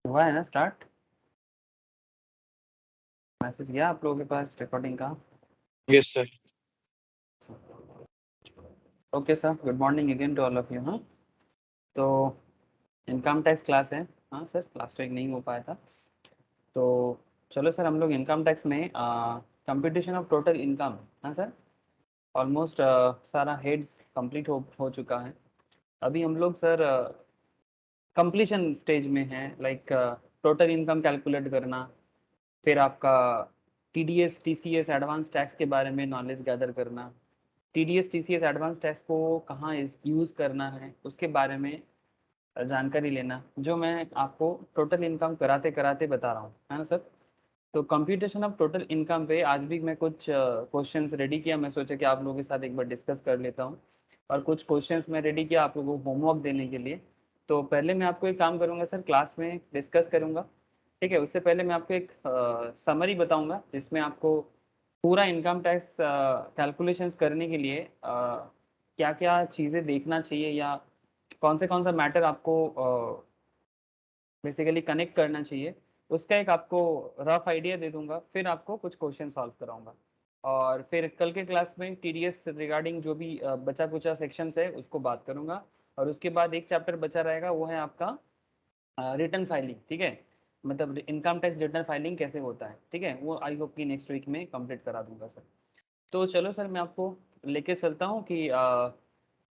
हुआ है ना स्टार्ट? मैसेज गया आप लोगों के पास रिकॉर्डिंग का? Yes sir. Okay sir, good morning again to all of you. हाँ, तो इनकम टैक्स क्लास है। हाँ सर, लास्ट वीक नहीं हो पाया था, तो चलो सर हम लोग इनकम टैक्स में कंप्यूटेशन ऑफ टोटल इनकम। हाँ सर, ऑलमोस्ट सारा हेड्स कंप्लीट हो चुका है। अभी हम लोग सर कंप्लीशन स्टेज में हैं, लाइक टोटल इनकम कैलकुलेट करना, फिर आपका टीडीएस टीसीएस एडवांस टैक्स के बारे में नॉलेज गैदर करना, टीडीएस टीसीएस एडवांस टैक्स को कहाँ यूज़ करना है उसके बारे में जानकारी लेना, जो मैं आपको टोटल इनकम कराते कराते बता रहा हूँ, है ना सर। तो कंप्यूटेशन ऑफ टोटल इनकम पे आज भी मैं कुछ क्वेश्चंस रेडी किया, मैं सोचा कि आप लोगों के साथ एक बार डिस्कस कर लेता हूँ, और कुछ क्वेश्चंस मैं रेडी किया आप लोगों को होमवर्क देने के लिए। तो पहले मैं आपको एक काम करूँगा सर, क्लास में डिस्कस करूँगा, ठीक है। उससे पहले मैं आपको एक समरी बताऊँगा जिसमें आपको पूरा इनकम टैक्स कैलकुलेशंस करने के लिए क्या क्या चीज़ें देखना चाहिए, या कौन सा मैटर आपको बेसिकली कनेक्ट करना चाहिए, उसका एक आपको रफ आइडिया दे दूंगा। फिर आपको कुछ क्वेश्चन सॉल्व कराऊंगा, और फिर कल के क्लास में टीडीएस रिगार्डिंग जो भी बचा कुचा सेक्शंस है उसको बात करूंगा। और उसके बाद एक चैप्टर बचा रहेगा, वो है आपका रिटर्न फाइलिंग, ठीक है। मतलब इनकम टैक्स रिटर्न फाइलिंग कैसे होता है, ठीक है, वो आई होप कि नेक्स्ट वीक में कंप्लीट करा दूंगा सर। तो चलो सर, मैं आपको लेके चलता हूँ कि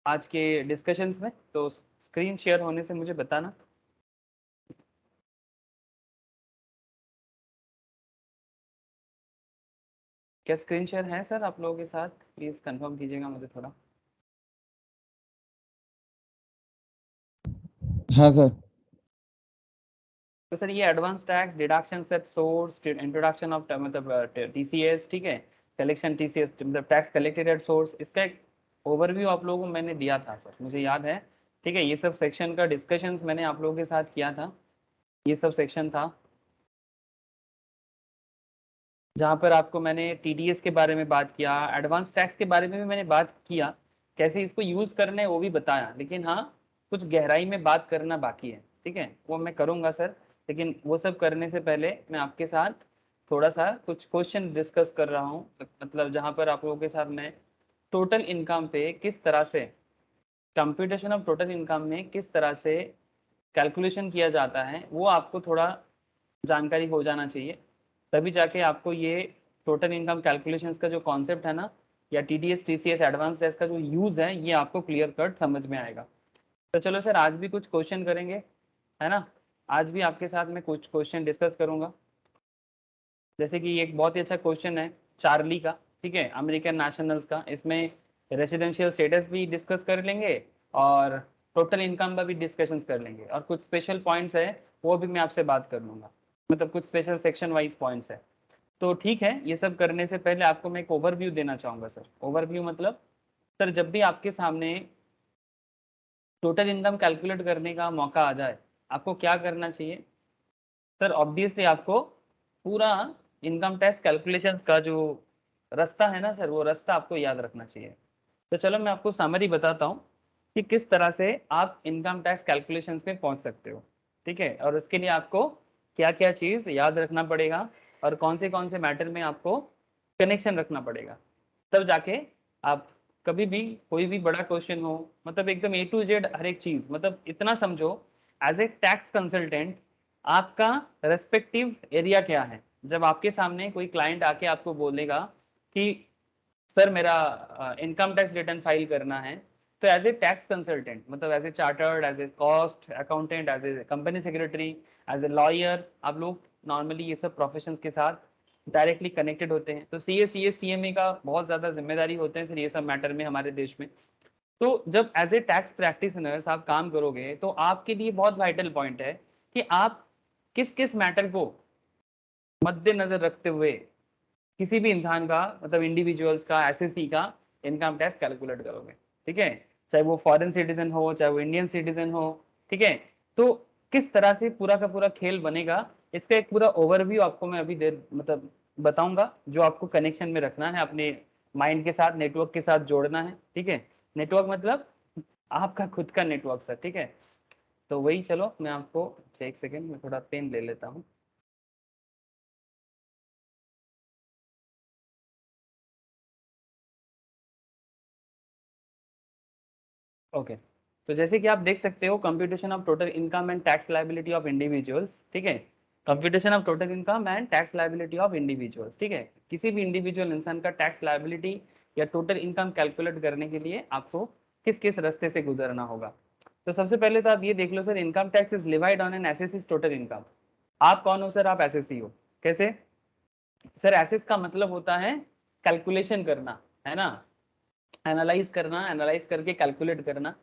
आज के डिस्कशंस में। तो स्क्रीन शेयर होने से मुझे बताना। क्या स्क्रीन शेयर है सर आप लोगों के साथ? प्लीज़ कंफर्म कीजिएगा मुझे थोड़ा। हाँ सर। तो सर ये advance tax deduction at source, introduction of मतलब टीसीएस, ठीक है, कलेक्शन टीसीएस मतलब टैक्स कलेक्टेड एट सोर्स, इसका एक ओवरव्यू आप लोगों को मैंने दिया था सर, मुझे याद है, ठीक है। ये सब सेक्शन का डिस्कशंस मैंने आप लोगों के साथ किया था, ये सब सेक्शन था जहाँ पर आपको मैंने टीडीएस के बारे में बात किया, एडवांस टैक्स के बारे में भी मैंने बात किया, कैसे इसको यूज़ करना है वो भी बताया, लेकिन हाँ कुछ गहराई में बात करना बाकी है, ठीक है, वो मैं करूँगा सर। लेकिन वो सब करने से पहले मैं आपके साथ थोड़ा सा कुछ क्वेश्चन डिस्कस कर रहा हूँ, मतलब जहाँ पर आप लोगों के साथ मैं टोटल इनकम पे किस तरह से, कंप्यूटेशन ऑफ टोटल इनकम में किस तरह से कैलकुलेशन किया जाता है वो आपको थोड़ा जानकारी हो जाना चाहिए, तभी जाके आपको ये टोटल इनकम कैलकुलेशंस का जो कॉन्सेप्ट है ना, या टीडीएस टीसीएस एडवांस टैक्स का जो यूज़ है, ये आपको क्लियर कट समझ में आएगा। तो चलो सर, आज भी कुछ क्वेश्चन करेंगे, है ना। आज भी आपके साथ मैं कुछ क्वेश्चन डिस्कस करूंगा, जैसे कि एक बहुत ही अच्छा क्वेश्चन है चार्ली का, ठीक है, अमेरिकन नेशनल्स का। इसमें रेसिडेंशियल स्टेटस भी डिस्कस कर लेंगे, और टोटल इनकम का भी डिस्कशंस कर लेंगे, और कुछ स्पेशल पॉइंट्स है वो भी मैं आपसे बात कर लूँगा, मतलब कुछ स्पेशल सेक्शन वाइज पॉइंट्स है। तो ठीक है, ये सब करने से पहले आपको मैं एक ओवरव्यू देना चाहूँगा सर। ओवरव्यू मतलब सर, जब भी आपके सामने टोटल इनकम कैलकुलेट करने का मौका आ जाए, आपको क्या करना चाहिए सर? ऑब्वियसली आपको पूरा इनकम टैक्स कैलकुलेशंस का जो रास्ता है ना सर, वो रास्ता आपको याद रखना चाहिए। तो चलो मैं आपको समरी बताता हूँ कि किस तरह से आप इनकम टैक्स कैलकुलेशंस पे पहुंच सकते हो, ठीक है, और उसके लिए आपको क्या क्या चीज़ याद रखना पड़ेगा, और कौन से मैटर में आपको कनेक्शन रखना पड़ेगा, तब जाके आप कभी भी कोई भी बड़ा क्वेश्चन हो, मतलब एकदम ए टू जेड हर एक चीज़, मतलब इतना समझो, एज ए टैक्स कंसल्टेंट आपका रेस्पेक्टिव एरिया क्या है। जब आपके सामने कोई क्लाइंट आके आपको बोलेगा कि सर मेरा इनकम टैक्स रिटर्न फाइल करना है, तो एज ए टैक्स कंसल्टेंट, मतलब as a chartered, as a cost accountant, as a company secretary, as a lawyer, आप लोग नॉर्मली ये सब प्रोफेशंस के साथ डायरेक्टली कनेक्टेड होते हैं। तो सी एस सीएमए का बहुत ज़्यादा जिम्मेदारी होते हैं सर ये सब मैटर में हमारे देश में। तो जब एज ए टैक्स प्रैक्टिशनर्स आप काम करोगे, तो आपके लिए बहुत वाइटल पॉइंट है कि आप किस किस मैटर को मद्देनजर रखते हुए किसी भी इंसान का, मतलब इंडिविजुअल्स का, एसएससी का इनकम टैक्स कैलकुलेट करोगे, ठीक है, चाहे वो फॉरेन सिटीजन हो चाहे वो इंडियन सिटीजन हो, ठीक है। तो किस तरह से पूरा का पूरा खेल बनेगा, इसका एक पूरा ओवरव्यू आपको मैं अभी देर मतलब बताऊंगा, जो आपको कनेक्शन में रखना है, अपने माइंड के साथ, नेटवर्क के साथ जोड़ना है, ठीक है। नेटवर्क मतलब आपका खुद का नेटवर्क सर, ठीक है। तो वही, चलो मैं आपको, एक सेकेंड मैं थोड़ा पेन ले लेता हूँ। ओके, तो जैसे कि आप देख सकते हो, computation of total income and tax liability of individuals, ठीक है, computation of total income and tax liability of individuals, ठीक है, किसी भी इंडिविजुअल इंसान का टैक्स लायबिलिटी या टोटल इनकम कैलकुलेट करने के लिए आपको किस किस रास्ते से गुजरना होगा। तो सबसे पहले तो आप ये देख लो sir, income tax is levied on an assessee total income. आप कौन हो सर? आप एसएससी हो। कैसे सर? एसएस का मतलब होता है कैलकुलेशन करना, है ना, एनालाइज करना, एनालाइज करके कैलकुलेट करना।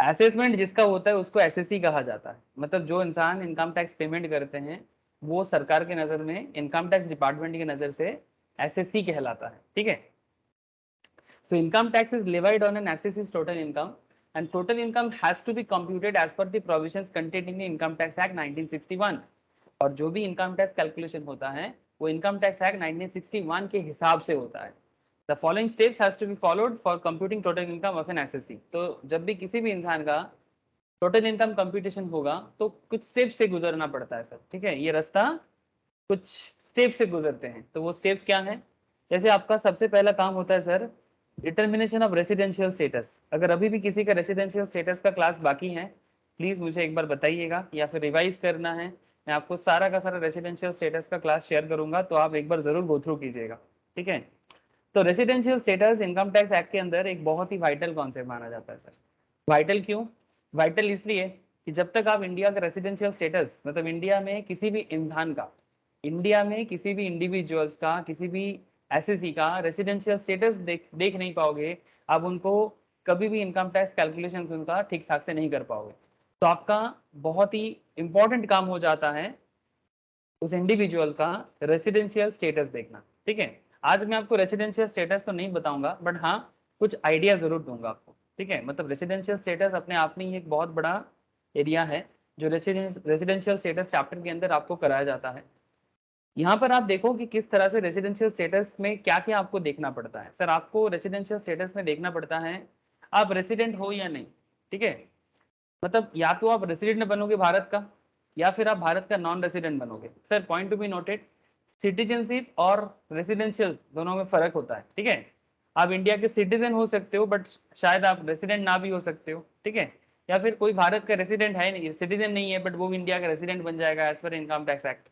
असेसमेंट जिसका होता है उसको एसएससी कहा जाता है। मतलब जो इंसान इनकम टैक्स पेमेंट करते हैं वो सरकार के नज़र में, इनकम टैक्स डिपार्टमेंट की नज़र से एसएससी कहलाता है, ठीक है। सो income tax is levied on an assessee's total income and total income has to be computed as per the provisions contained in the Income Tax Act 1961। और जो भी इनकम टैक्स कैलकुलेशन होता है वो इनकम टैक्स एक्ट 1961 के हिसाब से होता है। The following steps has to be followed for computing total income of an SSC. तो जब भी किसी भी इंसान का टोटल इनकम कंप्यूटेशन होगा तो कुछ स्टेप से गुजरना पड़ता है सर, ठीक है, ये रास्ता कुछ स्टेप से गुजरते हैं। तो वो स्टेप्स क्या है? जैसे आपका सबसे पहला काम होता है sir, determination of residential status. अगर अभी भी किसी का रेसिडेंशियल स्टेटस का क्लास बाकी है, प्लीज मुझे एक बार बताइएगा, या फिर रिवाइज करना है, मैं आपको सारा का सारा रेसिडेंशियल स्टेटस का क्लास शेयर करूंगा, तो आप एक बार जरूर गो थ्रू कीजिएगा, ठीक है। तो residential status income tax act के अंदर एक बहुत ही वाइटल कॉन्सेप्ट माना जाता है सर। वाइटल क्यों? वाइटल इसलिए कि जब तक आप इंडिया का रेसिडेंशियल स्टेटस, मतलब इंडिया में किसी भी इंसान का, इंडिया में किसी भी इंडिविजुअल्स का, किसी भी एसएससी का रेसिडेंशियल स्टेटस देख नहीं पाओगे, आप उनको कभी भी इनकम टैक्स कैलकुलेशन उनका ठीक ठाक से नहीं कर पाओगे। तो आपका बहुत ही इंपॉर्टेंट काम हो जाता है उस इंडिविजुअल का रेसिडेंशियल स्टेटस देखना, ठीक है। आज मैं आपको रेसिडेंशियल स्टेटस तो नहीं बताऊंगा, बट हाँ कुछ आइडिया जरूर दूंगा आपको, ठीक है। मतलब रेसिडेंशियल स्टेटस अपने आप में ही एक बहुत बड़ा एरिया है जो रेसिडेंशियल स्टेटस चैप्टर के अंदर आपको कराया जाता है। यहाँ पर आप देखो कि किस तरह से रेसिडेंशियल स्टेटस में क्या क्या आपको देखना पड़ता है। सर आपको रेसिडेंशियल स्टेटस में देखना पड़ता है आप रेसिडेंट हो या नहीं, ठीक है। मतलब या तो आप रेसिडेंट बनोगे भारत का, या फिर आप भारत का नॉन रेसिडेंट बनोगे। Sir point to be noted, citizenship और रेसिडेंशियल दोनों में फर्क होता है, ठीक है। आप इंडिया के सिटीजन हो सकते हो बट शायद आप रेसिडेंट ना भी हो सकते हो, ठीक है। या फिर कोई भारत का रेसिडेंट है नहीं, सिटीजन नहीं है, बट वो इंडिया का रेसिडेंट बन जाएगा एज पर income tax act.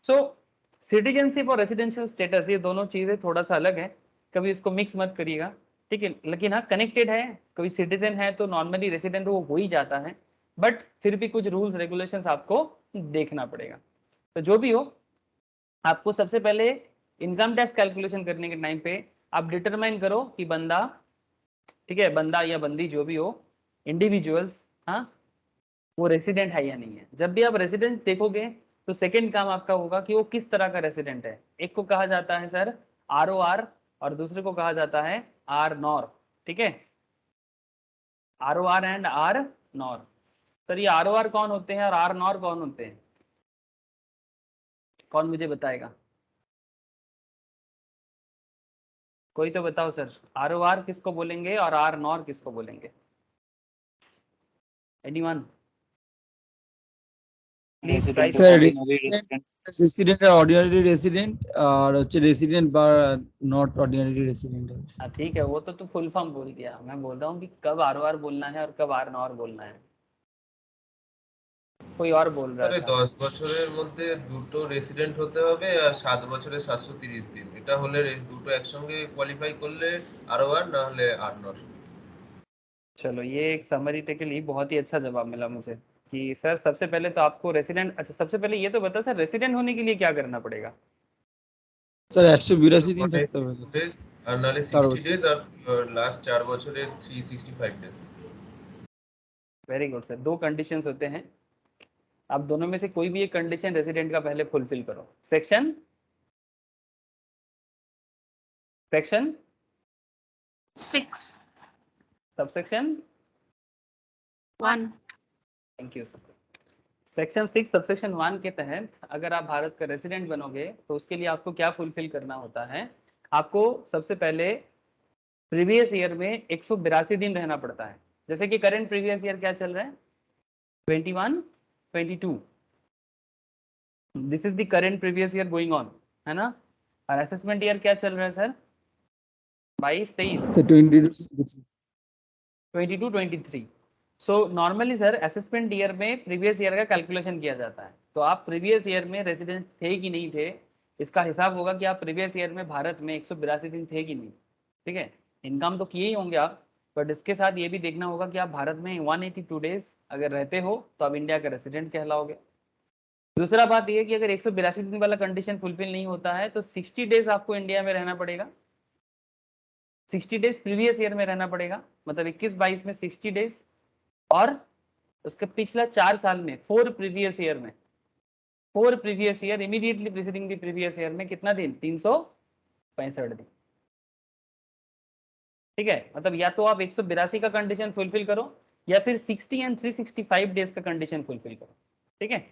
So citizenship और रेसिडेंशियल स्टेटस ये दोनों चीजें थोड़ा सा अलग है, कभी इसको मिक्स मत करिएगा, ठीक है। लेकिन हाँ कनेक्टेड है, कोई सिटीजन है तो नॉर्मली रेसिडेंट वो हो ही जाता है, बट फिर भी कुछ रूल्स रेगुलेशंस आपको देखना पड़ेगा। तो जो भी हो, आपको सबसे पहले इनकम टैक्स कैलकुलेशन करने के टाइम पे आप डिटरमाइन करो कि बंदा, ठीक है, बंदा या बंदी जो भी हो, इंडिविजुअल्स, हाँ, वो रेसिडेंट है या नहीं है। जब भी आप रेसिडेंट देखोगे तो सेकंड काम आपका होगा कि वो किस तरह का रेसिडेंट है। एक को कहा जाता है सर ROR और दूसरे को कहा जाता है R-NOR, ठीक है, ROR एंड R-NOR। सर ये ROR कौन होते हैं और R-NOR कौन होते हैं? कौन मुझे बताएगा? कोई तो बताओ सर, ROR किसको बोलेंगे और R-NOR किसको बोलेंगे? Anyone please try to sir comment. Resident আর অর্ডিনারি রেসিডেন্ট আর হচ্ছে রেসিডেন্ট বা নট অর্ডিনারি রেসিডেন্ট। हाँ ठीक है, वो तो तू फुल फॉर्म बोल दिया, मैं बोल रहा हूँ कि कब ROR बोलना है और कब R-NOR बोलना है। कोई और बोल रहा স্যার এই था। 10 বছরের মধ্যে দুটো রেসিডেন্ট হতে হবে আর 7 বছরে 730 দিন, এটা হলে এই দুটো একসঙ্গে কোয়ালিফাই করলে ROR, না হলে R-NOR। चलो ये एक समरी के लिए बहुत ही अच्छा जवाब मिला मुझे कि सर सबसे पहले तो आपको रेसिडेंट, अच्छा सबसे पहले ये तो बता सर रेसिडेंट होने के लिए क्या करना पड़ेगा? স্যার 182 দিন থাকতে হবে ডেজ আর নাহলে 4 60 বছর। ডেজ আর লাস্ট 4 বছরে 365 ডেজ। वेरी गुड सर, दो कंडीशंस होते हैं, आप दोनों में से कोई भी एक कंडीशन रेसिडेंट का पहले फुलफिल करो। Section section 6 subsection 1 thank you sir. Section 6 subsection 1 के तहत अगर आप भारत का रेसिडेंट बनोगे तो उसके लिए आपको क्या फुलफिल करना होता है? आपको सबसे पहले प्रीवियस ईयर में 182 दिन रहना पड़ता है। जैसे कि करंट प्रीवियस ईयर क्या चल रहा है? 21, 22, this is the current previous year going on, है ना। और असेसमेंट ईयर क्या चल रहा है sir, 22, 23, 22, 23। So normally sir assessment year में प्रीवियस ईयर का कैलकुलेशन किया जाता है। तो आप प्रीवियस ईयर में रेसिडेंट थे कि नहीं थे, इसका हिसाब होगा कि आप प्रीवियस ईयर में भारत में 182 दिन थे कि नहीं, ठीक है। इनकम तो किए ही होंगे आप, बट इसके साथ ये भी देखना होगा कि आप भारत में 182 डेज अगर रहते हो तो आप इंडिया का रेसिडेंट कहलाओगे। दूसरा बात ये है कि अगर 182 दिन वाला कंडीशन फुलफिल नहीं होता है तो 60 डेज आपको इंडिया में रहना पड़ेगा, 60 डेज प्रीवियस ईयर में रहना पड़ेगा, मतलब 21-22 में 60 डेज, और उसके पिछला 4 साल में 4 प्रीवियस ईयर में 4 previous year immediately preceding the previous year में कितना दिन, 365 दिन, ठीक है। मतलब या तो आप 182 का कंडीशन फुलफिल करो या फिर 60 एंड 365 डेज का कंडीशन फुलफिल करो, ठीक है।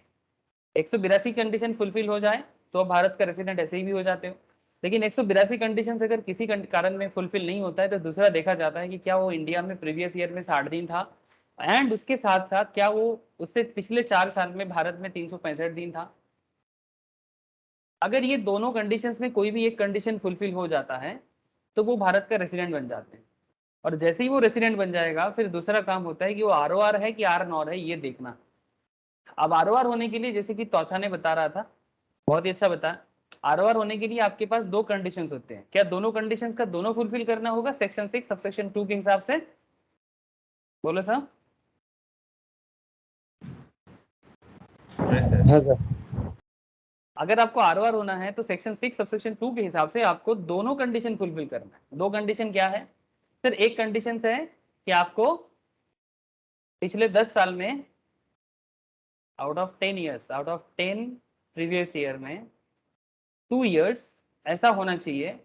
182 कंडीशन फुलफिल हो जाए तो आप भारत का रेसिडेंट ऐसे ही भी हो जाते हो। लेकिन 182 कंडीशन अगर किसी कारण में फुलफिल नहीं होता है तो दूसरा देखा जाता है कि क्या वो इंडिया में प्रीवियस ईयर में 60 दिन था, एंड उसके साथ साथ क्या वो उससे पिछले 4 साल में भारत में 365 दिन था। अगर ये दोनों कंडीशंस में कोई भी एक कंडीशन फुलफिल हो जाता है तो वो भारत का रेसिडेंट बन जाते हैं। और जैसे ही वो रेसिडेंट बन जाएगा फिर दूसरा काम होता है कि वो ROR है कि R-NOR है ये देखना। अब ROR होने के लिए, जैसे कि तौथा ने बता रहा था, बहुत ही अच्छा बताया, ROR होने के लिए आपके पास 2 कंडीशंस होते हैं। क्या दोनों कंडीशंस का दोनों फुलफिल करना होगा सेक्शन 6 सबसेक्शन 2 के हिसाब से, बोलो साहब। अगर आपको ROR होना है तो सेक्शन 6 सबसेक्शन 2 के हिसाब से आपको दोनों कंडीशन फुलफिल करना है। 2 कंडीशन क्या है सर, एक कंडीशन है कि आपको पिछले 10 साल में out of 10 years, out of 10 previous year में 2 ईयर्स ऐसा होना चाहिए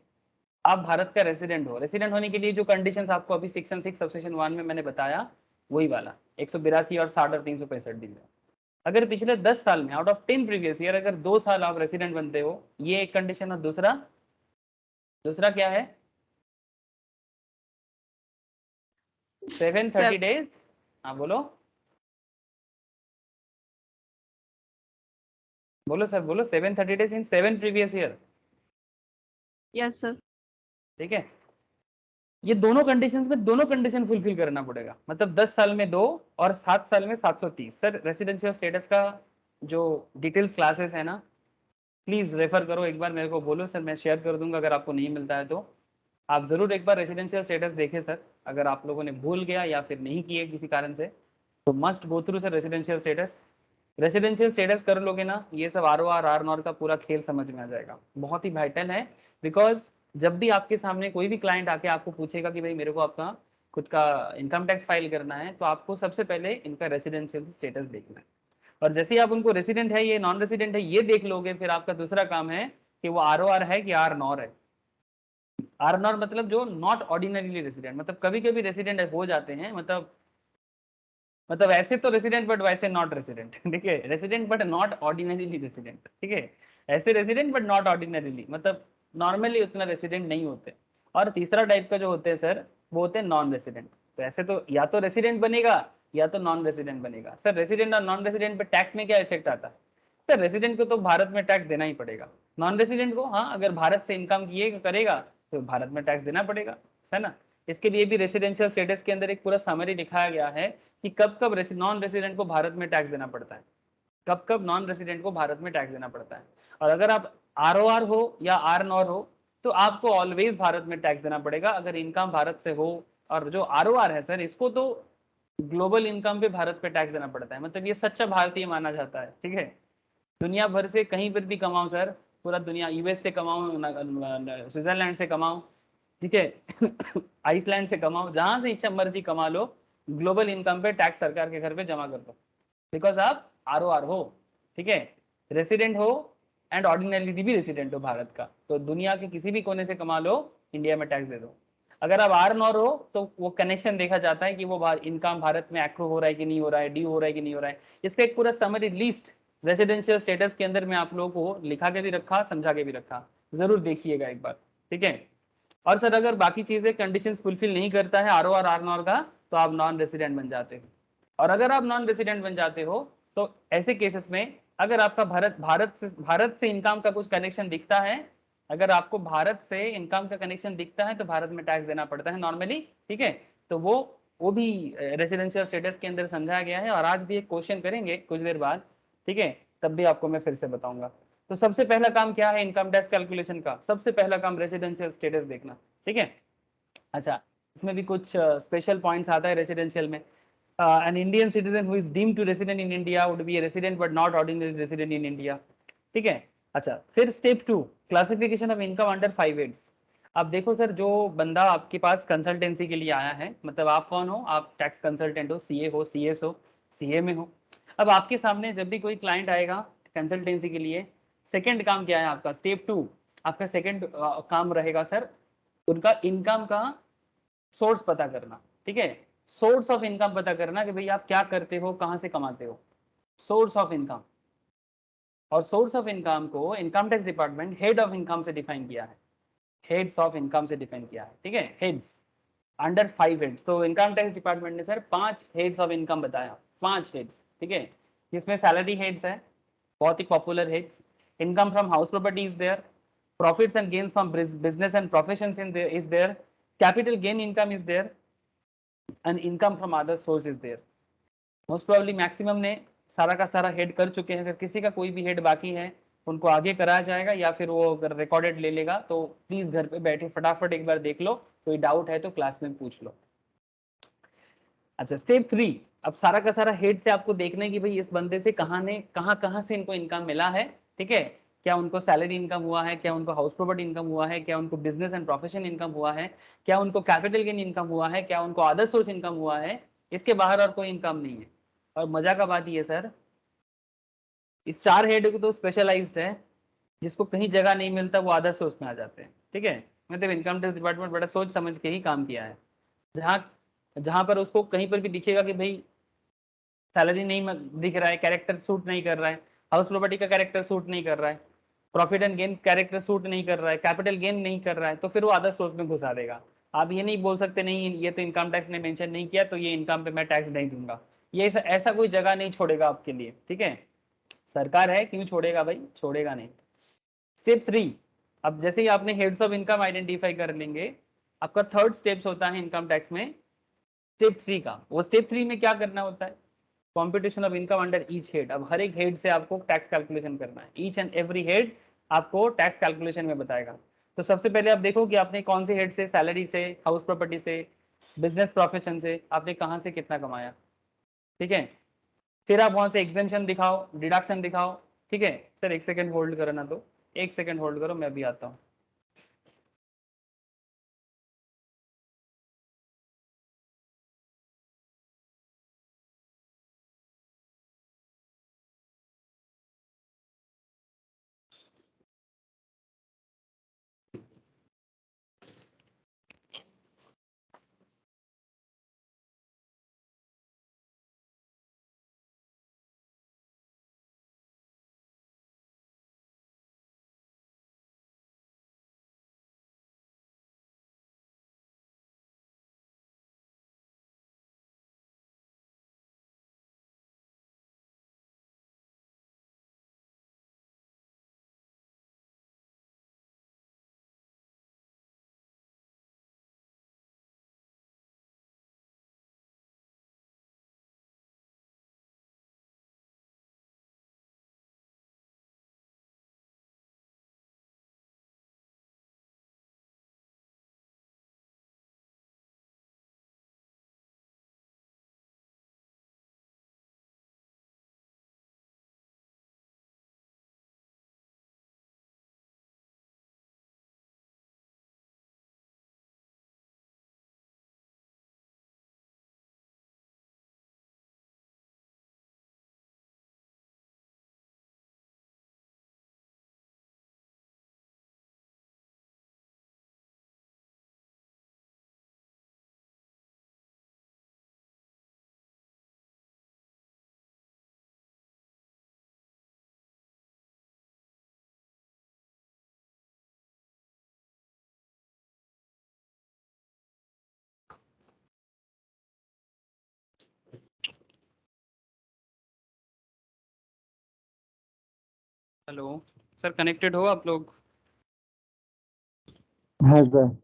आप भारत का रेसिडेंट हो। रेसिडेंट होने के लिए जो कंडीशंस आपको अभी सेक्शन 6 सबसेक्शन 1 में मैंने बताया वही वाला 182 और 60 और 365 दिन। अगर पिछले 10 साल में आउट ऑफ 10 प्रीवियस ईयर अगर 2 साल आप रेसिडेंट बनते हो, ये एक कंडीशन। और दूसरा क्या है, 730 डेज। हाँ बोलो सर, बोलो 730 days in 7 previous year. Yes sir. ठीक है, ये दोनों कंडीशंस में दोनों कंडीशन फुलफिल करना पड़ेगा, मतलब 10 साल में 2 और 7 साल में 730। सर रेसिडेंशियल स्टेटस का जो डिटेल्स क्लासेस है ना, प्लीज रेफर करो, एक बार मेरे को बोलो सर, मैं शेयर कर दूंगा। अगर आपको नहीं मिलता है तो आप जरूर एक बार रेसिडेंशियल स्टेटस देखें सर। अगर आप लोगों ने भूल गया या फिर नहीं किए किसी कारण से तो must go through sir residential status. Residential status कर लोगे ना, ये सब ROR R-NOR का पूरा खेल समझ में आ जाएगा। बहुत ही वाइटल है, बिकॉज जब भी आपके सामने कोई भी क्लाइंट आके आपको पूछेगा कि भाई मेरे को आपका खुद का इनकम टैक्स फाइल करना है, तो आपको सबसे पहले इनका रेसिडेंशियल स्टेटस देखना है। और जैसे ही आप उनको रेसिडेंट है ये नॉन रेसिडेंट है ये देख लोगे, फिर आपका दूसरा काम है कि वो ROR है कि R-NOR है। R-NOR मतलब जो नॉट ऑर्डिनरीली रेसिडेंट, मतलब कभी कभी रेसिडेंट हो जाते हैं, मतलब ऐसे तो रेसिडेंट बट वैसे नॉट रेसिडेंट, ठीक है। Resident but not ordinarily resident, ठीक है। ऐसे रेसिडेंट बट नॉट ऑर्डिनरीली, मतलब नॉर्मली उतना रेसिडेंट नहीं होते। और तीसरा टाइप का जो होते हैं सर वो होते हैं नॉन रेसिडेंट। तो ऐसे तो या तो रेसिडेंट बनेगा या तो नॉन रेसिडेंट बनेगा। सर रेसिडेंट और नॉन रेसिडेंट पे टैक्स में क्या इफेक्ट आता है, सर रेसिडेंट को तो भारत में टैक्स देना ही पड़ेगा। नॉन रेसिडेंट को हाँ, अगर भारत से इनकम किए करेगा तो भारत में टैक्स देना पड़ेगा, है ना। इसके लिए भी रेसिडेंशियल स्टेटस के अंदर एक पूरा समरी दिखाया गया है कि कब कब नॉन रेसिडेंट को भारत में टैक्स देना पड़ता है, कब कब नॉन रेसिडेंट को भारत में टैक्स देना पड़ता है। और अगर आप ROR हो या R-NOR हो तो आपको ऑलवेज भारत में टैक्स देना पड़ेगा अगर इनकम भारत से हो। और जो ROR है सर, इसको तो ग्लोबल इनकम पे भारत पे टैक्स देना पड़ता है, मतलब ये सच्चा भारतीय माना जाता है, ठीक है। दुनिया भर से कहीं पर भी कमाओ सर, पूरा दुनिया, US से कमाओ, स्विट्जरलैंड से कमाओ, ठीक है, आइसलैंड से कमाओ, जहां से इच्छा मर्जी कमा लो, ग्लोबल इनकम पे टैक्स सरकार के घर पे जमा कर दो, बिकॉज आप ROR हो, ठीक है, रेसिडेंट हो एंड ऑर्डिनरी भी रेसिडेंट हो भारत का, तो दुनिया के किसी भी कोने से कमा लो, इंडिया में टैक्स दे दो। अगर आप R-NOR हो तो वो कनेक्शन देखा जाता है कि वो इनकम भारत में एक्रू हो रहा है कि नहीं हो रहा है, ड्यू हो रहा है कि नहीं हो रहा है। इसका एक पूरा समरी लिस्ट रेसिडेंशियल स्टेटस के अंदर मैं आप लोगों को लिखा के भी रखा, समझा के भी रखा, जरूर देखिएगा एक बार, ठीक है। और सर अगर बाकी चीजें कंडीशंस फुलफिल नहीं करता है ROR R-NOR का, तो आप नॉन रेसिडेंट बन जाते हो। और अगर आप नॉन रेसिडेंट बन जाते हो तो ऐसे केसेस में अगर आपका भारत से इनकम का कुछ कनेक्शन दिखता है, अगर आपको भारत से इनकम का कनेक्शन दिखता है तो भारत में टैक्स देना पड़ता है नॉर्मली, ठीक है। तो वो भी रेसिडेंशियल स्टेटस के अंदर समझाया गया है, और आज भी एक क्वेश्चन करेंगे कुछ देर बाद, ठीक है, तब भी आपको मैं फिर से बताऊंगा। तो सबसे पहला काम क्या है इनकम टैक्स कैलकुलेशन का? सबसे पहला काम रेसिडेंशियल स्टेटस देखना, ठीक है। अच्छा, इसमें भी कुछ स्पेशल पॉइंट्स आता है रेसिडेंशियल में। an Indian citizen who is deemed to resident in India would be a resident but not ordinary resident in India, ठीक है। अच्छा, फिर step 2, classification of income under 5 heads. अब देखो सर, जो बंदा आपके पास कंसल्टेंसी के लिए आया है, मतलब आप कौन हो? आप टैक्स कंसल्टेंट हो, सीए हो, सीएस हो, सीए में हो। अब आपके सामने जब भी कोई क्लाइंट आएगा कंसल्टेंसी के लिए, सेकंड काम क्या है आपका? स्टेप 2, आपका सेकंड काम रहेगा सर उनका इनकम का सोर्स पता करना, ठीक है। सोर्स ऑफ इनकम पता करना कि भाई आप क्या करते हो, कहां से कमाते हो, सोर्स ऑफ इनकम। और सोर्स ऑफ इनकम को income tax department head of income से डिफाइन किया है, हेड्स ऑफ इनकम से डिफाइन किया है, ठीक है। हेड्स अंडर 5 हेड्स, तो इनकम टैक्स डिपार्टमेंट ने सर 5 हेड्स ऑफ इनकम बताया, 5 हेड्स, ठीक है। जिसमें सैलरी हेड्स है, बहुत ही popular heads. Income from house property is there, profits and gains from business and professions is there, capital gain income is there, and income from other source is there. Most probably maximum ने सारा का सारा head कर चुके हैं, अगर किसी का कोई भी हेड बाकी है उनको आगे कराया जाएगा, या फिर वो अगर रिकॉर्डेड ले लेगा तो प्लीज घर पे बैठे फटाफट एक बार देख लो, कोई डाउट है तो क्लास में पूछ लो। अच्छा, स्टेप 3, अब सारा का सारा हेड से आपको देखना है कि भाई इस बंदे से कहाँ से इनको इनकम मिला है, ठीक है। क्या उनको सैलरी इनकम हुआ है, क्या उनको हाउस प्रॉपर्टी इनकम हुआ है, क्या उनको बिजनेस एंड प्रोफेशन इनकम हुआ है, क्या उनको कैपिटल गेन इनकम हुआ है, क्या उनको अदर सोर्स इनकम हुआ है, इसके बाहर और कोई इनकम नहीं है। और मजा का बात ये सर, इस 4 हेड को तो स्पेशलाइज्ड है, जिसको कहीं जगह नहीं मिलता वो अदर सोर्स में आ जाते हैं, ठीक है। मतलब इनकम टैक्स डिपार्टमेंट बड़ा सोच समझ के ही काम किया है। जहाँ जहाँ पर उसको कहीं पर भी दिखेगा कि भाई सैलरी नहीं दिख रहा है, कैरेक्टर सूट नहीं कर रहा है, हाउस प्रॉपर्टी का कैरेक्टर सूट नहीं कर रहा है, profit and gain character suit नहीं कर रहा है, कैपिटल गेन नहीं कर रहा है, तो फिर वो अदर सोर्स में घुसा देगा। आप ये नहीं बोल सकते नहीं ये तो इनकम टैक्स ने मेंशन नहीं किया तो ये इनकम पे मैं टैक्स नहीं दूंगा, ये ऐसा कोई जगह नहीं छोड़ेगा आपके लिए, ठीक है। सरकार है, क्यों छोड़ेगा भाई? छोड़ेगा नहीं। स्टेप 3, अब जैसे ही आपने हेड्स ऑफ इनकम आइडेंटिफाई कर लेंगे, आपका थर्ड स्टेप्स होता है इनकम टैक्स में स्टेप 3 का। वो स्टेप 3 में क्या करना होता है? Competition of income under each head. अब हर एक हेड से आपको टैक्स कैलकुलेशन करना है, ईच एंड एवरी हेड आपको टैक्स कैलकुलेशन में बताएगा। तो सबसे पहले आप देखो कि आपने कौन से हेड से, सैलरी से, हाउस प्रॉपर्टी से, बिजनेस प्रोफेशन से आपने कहाँ से कितना कमाया, ठीक है। फिर आप वहां से एग्जेम्पशन दिखाओ, डिडक्शन दिखाओ, ठीक है। सर एक सेकंड होल्ड करो ना, तो एक सेकंड होल्ड करो, मैं भी आता हूँ। हेलो सर, कनेक्टेड हो आप लोग? हाँ सर।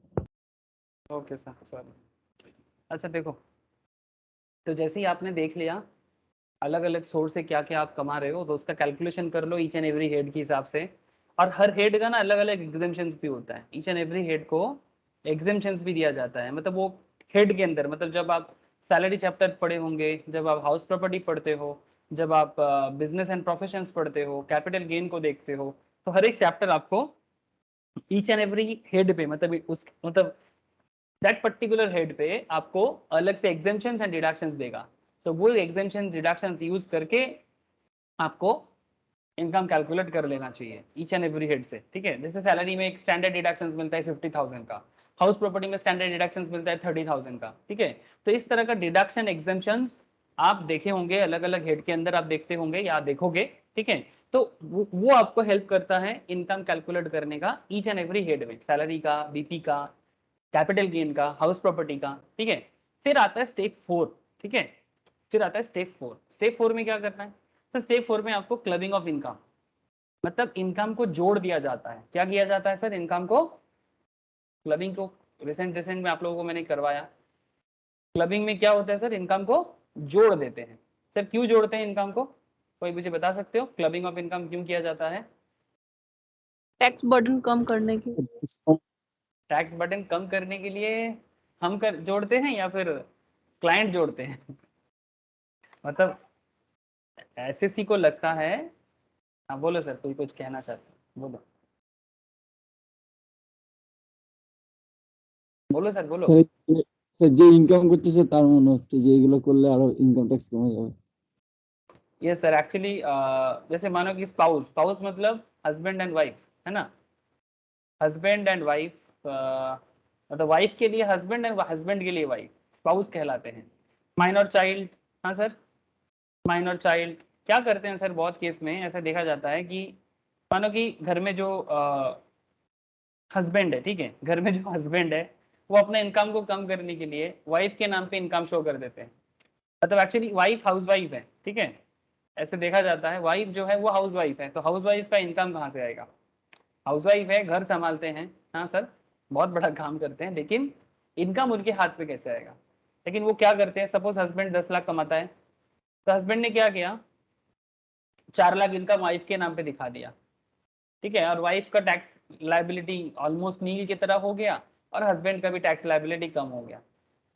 Okay sir, sorry. अच्छा देखो, तो जैसे ही आपने देख लिया अलग अलग सोर्स से क्या क्या आप कमा रहे हो, तो उसका कैलकुलेशन कर लो ईच एंड एवरी हेड के हिसाब से। और हर हेड का ना अलग अलग एग्जाम्पशंस भी होता है, ईच एंड एवरी हेड को एग्जाम्पशंस भी दिया जाता है। मतलब वो हेड के अंदर, मतलब जब आप सैलरी चैप्टर पढ़े होंगे, जब आप हाउस प्रॉपर्टी पढ़ते हो, जब आप बिजनेस एंड प्रोफेशंस पढ़ते हो, कैपिटल गेन को देखते हो, तो हर एक चैप्टर आपको ईच एंड एवरी हेड पे, मतलब उस मतलब दैट पर्टिकुलर हेड पे आपको अलग से एग्जाम्पशंस एंड डिडक्शंस देगा। तो वो एग्जाम्पशंस डिडक्शंस यूज करके आपको इनकम कैलकुलेट कर लेना चाहिए ईच एंड एवरी हेड से, ठीक है। जैसे सैलरी में एक स्टैंडर्ड डिडक्शंस मिलता है 50,000 का, हाउस प्रॉपर्टी में स्टैंडर्ड डिडक्शंस मिलता है 30,000 का, ठीक है। तो इस तरह का डिडक्शन एग्जाम्पशंस आप देखे होंगे अलग अलग हेड के अंदर, आप देखते होंगे या देखोगे, ठीक है। तो वो आपको हेल्प करता है इनकम कैलकुलेट करने का ईच एंड एवरी हेड में, सैलरी का, बीपी का, कैपिटल गेन का, हाउस प्रॉपर्टी का, ठीक है। फिर आता है स्टेप 4, ठीक है। फिर आता है स्टेप 4। स्टेप 4 में क्या करना है? तो स्टेप 4 में आपको क्लबिंग ऑफ इनकम, मतलब इनकम को जोड़ दिया जाता है। क्या किया जाता है सर? इनकम को, क्लबिंग को रिसेंट में आप लोगों को मैंने करवाया। क्लबिंग में क्या होता है सर? इनकम को जोड़ देते हैं। सर क्यों जोड़ते हैं इनकम को? कोई मुझे बता सकते हो क्लबिंग ऑफ इनकम क्यों किया जाता है? टैक्स बर्डन कम करने की। टैक्स बर्डन कम करने के लिए हम कर जोड़ते हैं या फिर क्लाइंट जोड़ते हैं? मतलब एसएससी को लगता है। हाँ बोलो सर, कोई कुछ कहना चाहते हो बोलो, बोलो सर बोलो। স্যার স্যার যে ইনকাম করতেছে তার মনে হচ্ছে যে এগুলো করলে আরো ইনকাম ট্যাক্স কমে যাবে। ये सर एक्चुअली जैसे मानो कि स्पाउस, स्पाउस मतलब हस्बैंड एंड वाइफ, है ना। हस्बैंड एंड वाइफ, मतलब वाइफ के लिए हस्बैंड एंड हस्बैंड के लिए वाइफ, स्पाउस कहलाते हैं। माइनर चाइल्ड, हाँ सर, माइनर चाइल्ड क्या करते हैं सर? बहुत केस में ऐसा देखा जाता है कि मानो कि घर में जो हस्बैंड है, ठीक है, घर में जो हस्बैंड है वो अपने इनकम को कम करने के लिए वाइफ के नाम पे इनकम शो कर देते हैं। मतलब एक्चुअली वाइफ हाउस वाइफ है, ठीक है। ऐसे देखा जाता है वाइफ जो है वो हाउस वाइफ है, तो हाउस वाइफ का इनकम कहाँ से आएगा? हाउस वाइफ है, घर संभालते हैं, हाँ सर, बहुत बड़ा काम करते हैं, लेकिन इनकम उनके हाथ पे कैसे आएगा? लेकिन वो क्या करते हैं, सपोज हस्बैंड 10 लाख कमाता है, तो हस्बैंड ने क्या किया, 4 लाख इनकम वाइफ के नाम पे दिखा दिया, ठीक है। और वाइफ का टैक्स लाइबिलिटी ऑलमोस्ट नील की तरह हो गया, और हस्बैंड का भी टैक्स लाइबिलिटी कम हो गया।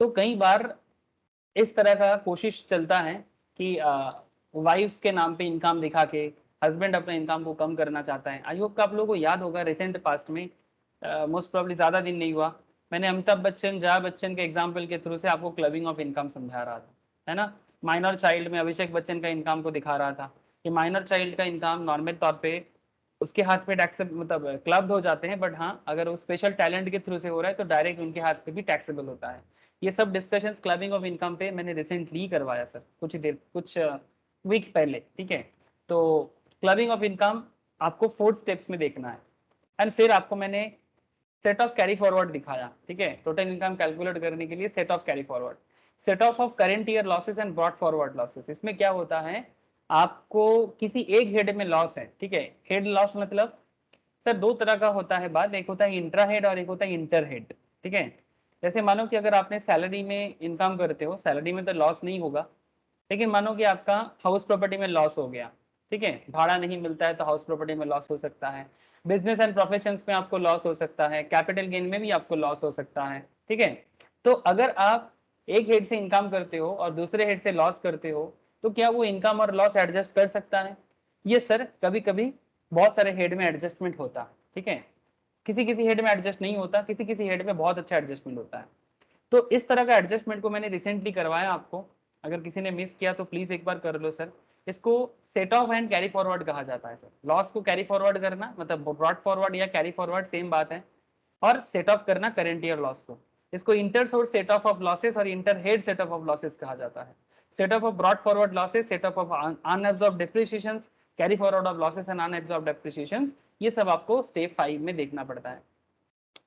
तो कई बार इस तरह का कोशिश चलता है कि वाइफ के नाम पे इनकम दिखा के हस्बैंड अपने इनकम को कम करना चाहता है। आई होप का आप लोगों को याद होगा रिसेंट पास्ट में, मोस्ट प्रोबेबली ज़्यादा दिन नहीं हुआ, मैंने अमिताभ बच्चन, जया बच्चन के एग्जाम्पल के थ्रू से आपको क्लबिंग ऑफ इनकम समझा रहा था, है ना। माइनर चाइल्ड में अभिषेक बच्चन का इनकम को दिखा रहा था कि माइनर चाइल्ड का इनकम नॉर्मल तौर पे उसके हाथ पे टैक्स मतलब क्लब्ड हो जाते हैं, बट हाँ अगर वो स्पेशल टैलेंट के थ्रू से हो रहा है तो डायरेक्ट उनके हाथ पे भी टैक्सेबल होता है। ये सब डिस्कशंस क्लबिंग ऑफ इनकम पे मैंने रिसेंटली करवाया सर, कुछ वीक पहले, ठीक है। तो क्लबिंग ऑफ इनकम आपको 4 स्टेप्स में देखना है, एंड फिर आपको मैंने सेट ऑफ कैरी फॉरवर्ड दिखाया, ठीक है। टोटल इनकम कैलकुलेट करने के लिए set of carry forward, set of current year losses and broad forward losses. इसमें क्या होता है, आपको किसी एक हेड में लॉस है, ठीक है। हेड लॉस मतलब सर 2 तरह का होता है बात, एक होता है इंट्रा हेड और एक होता है इंटर हेड, ठीक है। जैसे मानो कि अगर आपने सैलरी में इनकम करते हो, सैलरी में तो लॉस नहीं होगा, लेकिन मानो कि आपका हाउस प्रॉपर्टी में लॉस हो गया, ठीक है, भाड़ा नहीं मिलता है तो हाउस प्रॉपर्टी में लॉस हो सकता है, बिजनेस एंड प्रोफेशंस में आपको लॉस हो सकता है, कैपिटल गेन में भी आपको लॉस हो सकता है, ठीक है। तो अगर आप एक हेड से इनकम करते हो और दूसरे हेड से लॉस करते हो, तो क्या वो इनकम और लॉस एडजस्ट कर सकता है? ये सर कभी कभी बहुत सारे हेड में एडजस्टमेंट होता है, ठीक है। किसी किसी हेड में एडजस्ट नहीं होता, किसी किसी हेड में बहुत अच्छा एडजस्टमेंट होता है। तो इस तरह का एडजस्टमेंट को मैंने रिसेंटली करवाया आपको, अगर किसी ने मिस किया तो प्लीज एक बार कर लो सर। इसको set off and carry forward कहा जाता है सर। लॉस को कैरी फॉरवर्ड करना मतलब ब्रॉड फॉरवर्ड या कैरी फॉरवर्ड सेम बात है, और सेट ऑफ करना करेंट ईयर लॉस को। इसको inter source set off losses और inter head set off losses कहा जाता है। Set off brought forward losses, set off unabsorbed depreciation, carry forward of losses and unabsorbed depreciation, ये सब आपको स्टेप 5 में देखना पड़ता है।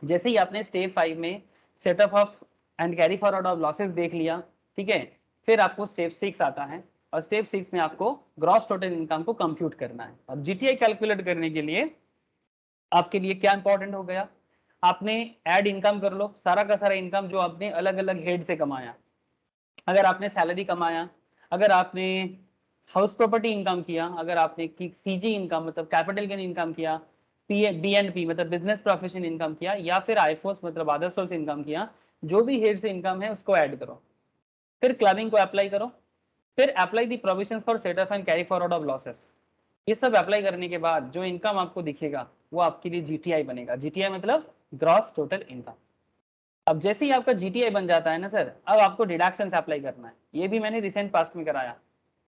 जैसे ही आपने स्टेप 5 में setup of and carry forward of losses देख लिया, ठीक है, फिर आपको स्टेप 6 आता है। और स्टेप 6 में आपको ग्रॉस टोटल इनकम को कंप्यूट करना है। और जीटीआई कैलकुलेट करने के लिए आपके लिए क्या इंपॉर्टेंट हो गया, आपने ऐड इनकम कर लो, सारा का सारा इनकम जो आपने अलग अलग हेड से कमाया। अगर आपने सैलरी कमाया, अगर आपने हाउस प्रॉपर्टी इनकम किया, अगर आपने सीजी इनकम मतलब कैपिटल गेन इनकम किया, बीएनपी मतलब बिजनेस प्रोफेशन इनकम किया, या फिर आईफोस मतलब अदर सोर्स इनकम किया, जो भी हेड से इनकम है उसको ऐड करो, फिर क्लबिंग को अप्लाई करो, फिर apply the provisions for set off and carry forward of losses. ये सब अप्लाई करने के बाद जो इनकम आपको दिखेगा वो आपके लिए जीटीआई बनेगा। जीटीआई मतलब ग्रॉस टोटल इनकम। अब जैसे ही आपका जीटीआई बन जाता है ना सर, अब आपको डिडक्शंस अप्लाई करना है। ये भी मैंने रिसेंट पास्ट में कराया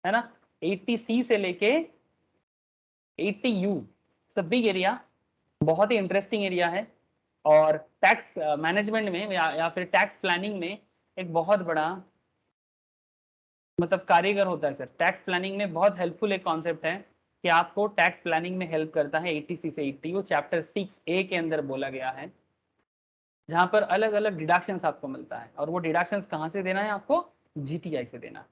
है ना। 80C से लेके 80U, बिग एरिया, बहुत ही इंटरेस्टिंग एरिया है। और टैक्स मैनेजमेंट में या फिर टैक्स प्लानिंग में एक बहुत बड़ा मतलब कारीगर होता है सर। टैक्स प्लानिंग में बहुत हेल्पफुल एक कॉन्सेप्ट है कि आपको टैक्स प्लानिंग में हेल्प करता है। 80C से 80U चैप्टर 6A के अंदर बोला गया है, जहां पर अलग अलग डिडक्शंस आपको मिलता है। और वो डिडक्शंस कहां से देना है आपको, जीटीआई से देना है।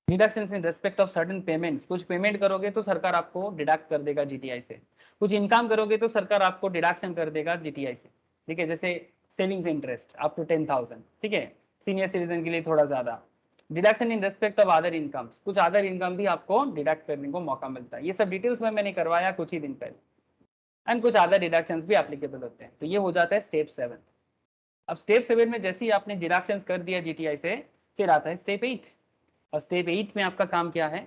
Deductions in respect of certain payments, कुछ पेमेंट करोगे तो सरकार आपको डिडक्ट कर देगा जीटीआई से, कुछ इनकम करोगे तो सरकार आपको डिडक्शन कर देगा जीटीआई से। ठीक है, जैसे सेविंग्स इंटरेस्ट अप टू 10,000, ठीक है, सीनियर सिटीजन के लिए थोड़ा ज्यादा। Deduction in respect of other incomes, कुछ अदर इनकम भी आपको डिडक्ट करने को मौका मिलता है। ये सब डिटेल्स में मैंने करवाया कुछ ही दिन पहले। एंड कुछ अदर डिडक्शंस भी एप्लीकेबल होते हैं। तो ये हो जाता है स्टेप 7। अब स्टेप 7 में जैसे ही आपने डिडक्शंस कर दिया जीटीआई से, फिर आता है स्टेप 8। और स्टेप 8 में आपका काम क्या है,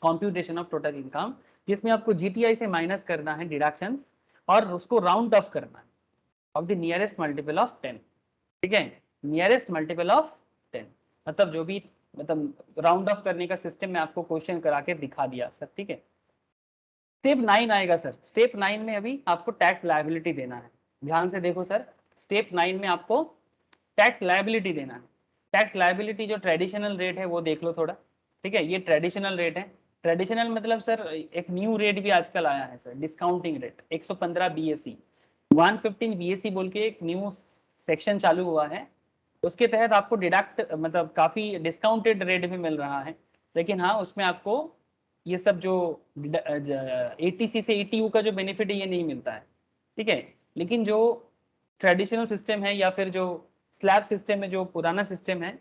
कंप्यूटेशन ऑफ टोटल इनकम, जिसमें आपको जीटीआई से माइनस करना है डिडक्शंस और उसको राउंड ऑफ करना है of the nearest multiple of 10। ठीक है, नियरेस्ट मल्टीपल ऑफ 10 मतलब जो भी मतलब राउंड ऑफ करने का सिस्टम में आपको क्वेश्चन करा के दिखा दिया सर। ठीक है, स्टेप 9 आएगा सर। स्टेप 9 में अभी आपको टैक्स लायबिलिटी देना है। ध्यान से देखो सर, स्टेप 9 में आपको टैक्स लायबिलिटी देना है। टैक्स लायबिलिटी जो ट्रेडिशनल रेट है वो देख लो थोड़ा। ठीक है, ये ट्रेडिशनल रेट है। ट्रेडिशनल मतलब सर एक न्यू रेट भी आजकल आया है sir, discounting rate 115 BSE, 115 BSE बोल के एक न्यू सेक्शन चालू हुआ है। उसके तहत आपको डिडक्ट मतलब काफी डिस्काउंटेड रेट भी मिल रहा है। लेकिन हाँ, उसमें आपको ये सब जो 80C से 80U का जो बेनिफिट है ये नहीं मिलता है। ठीक है, लेकिन जो ट्रेडिशनल सिस्टम है या फिर जो स्लैब सिस्टम है, जो पुराना सिस्टम है,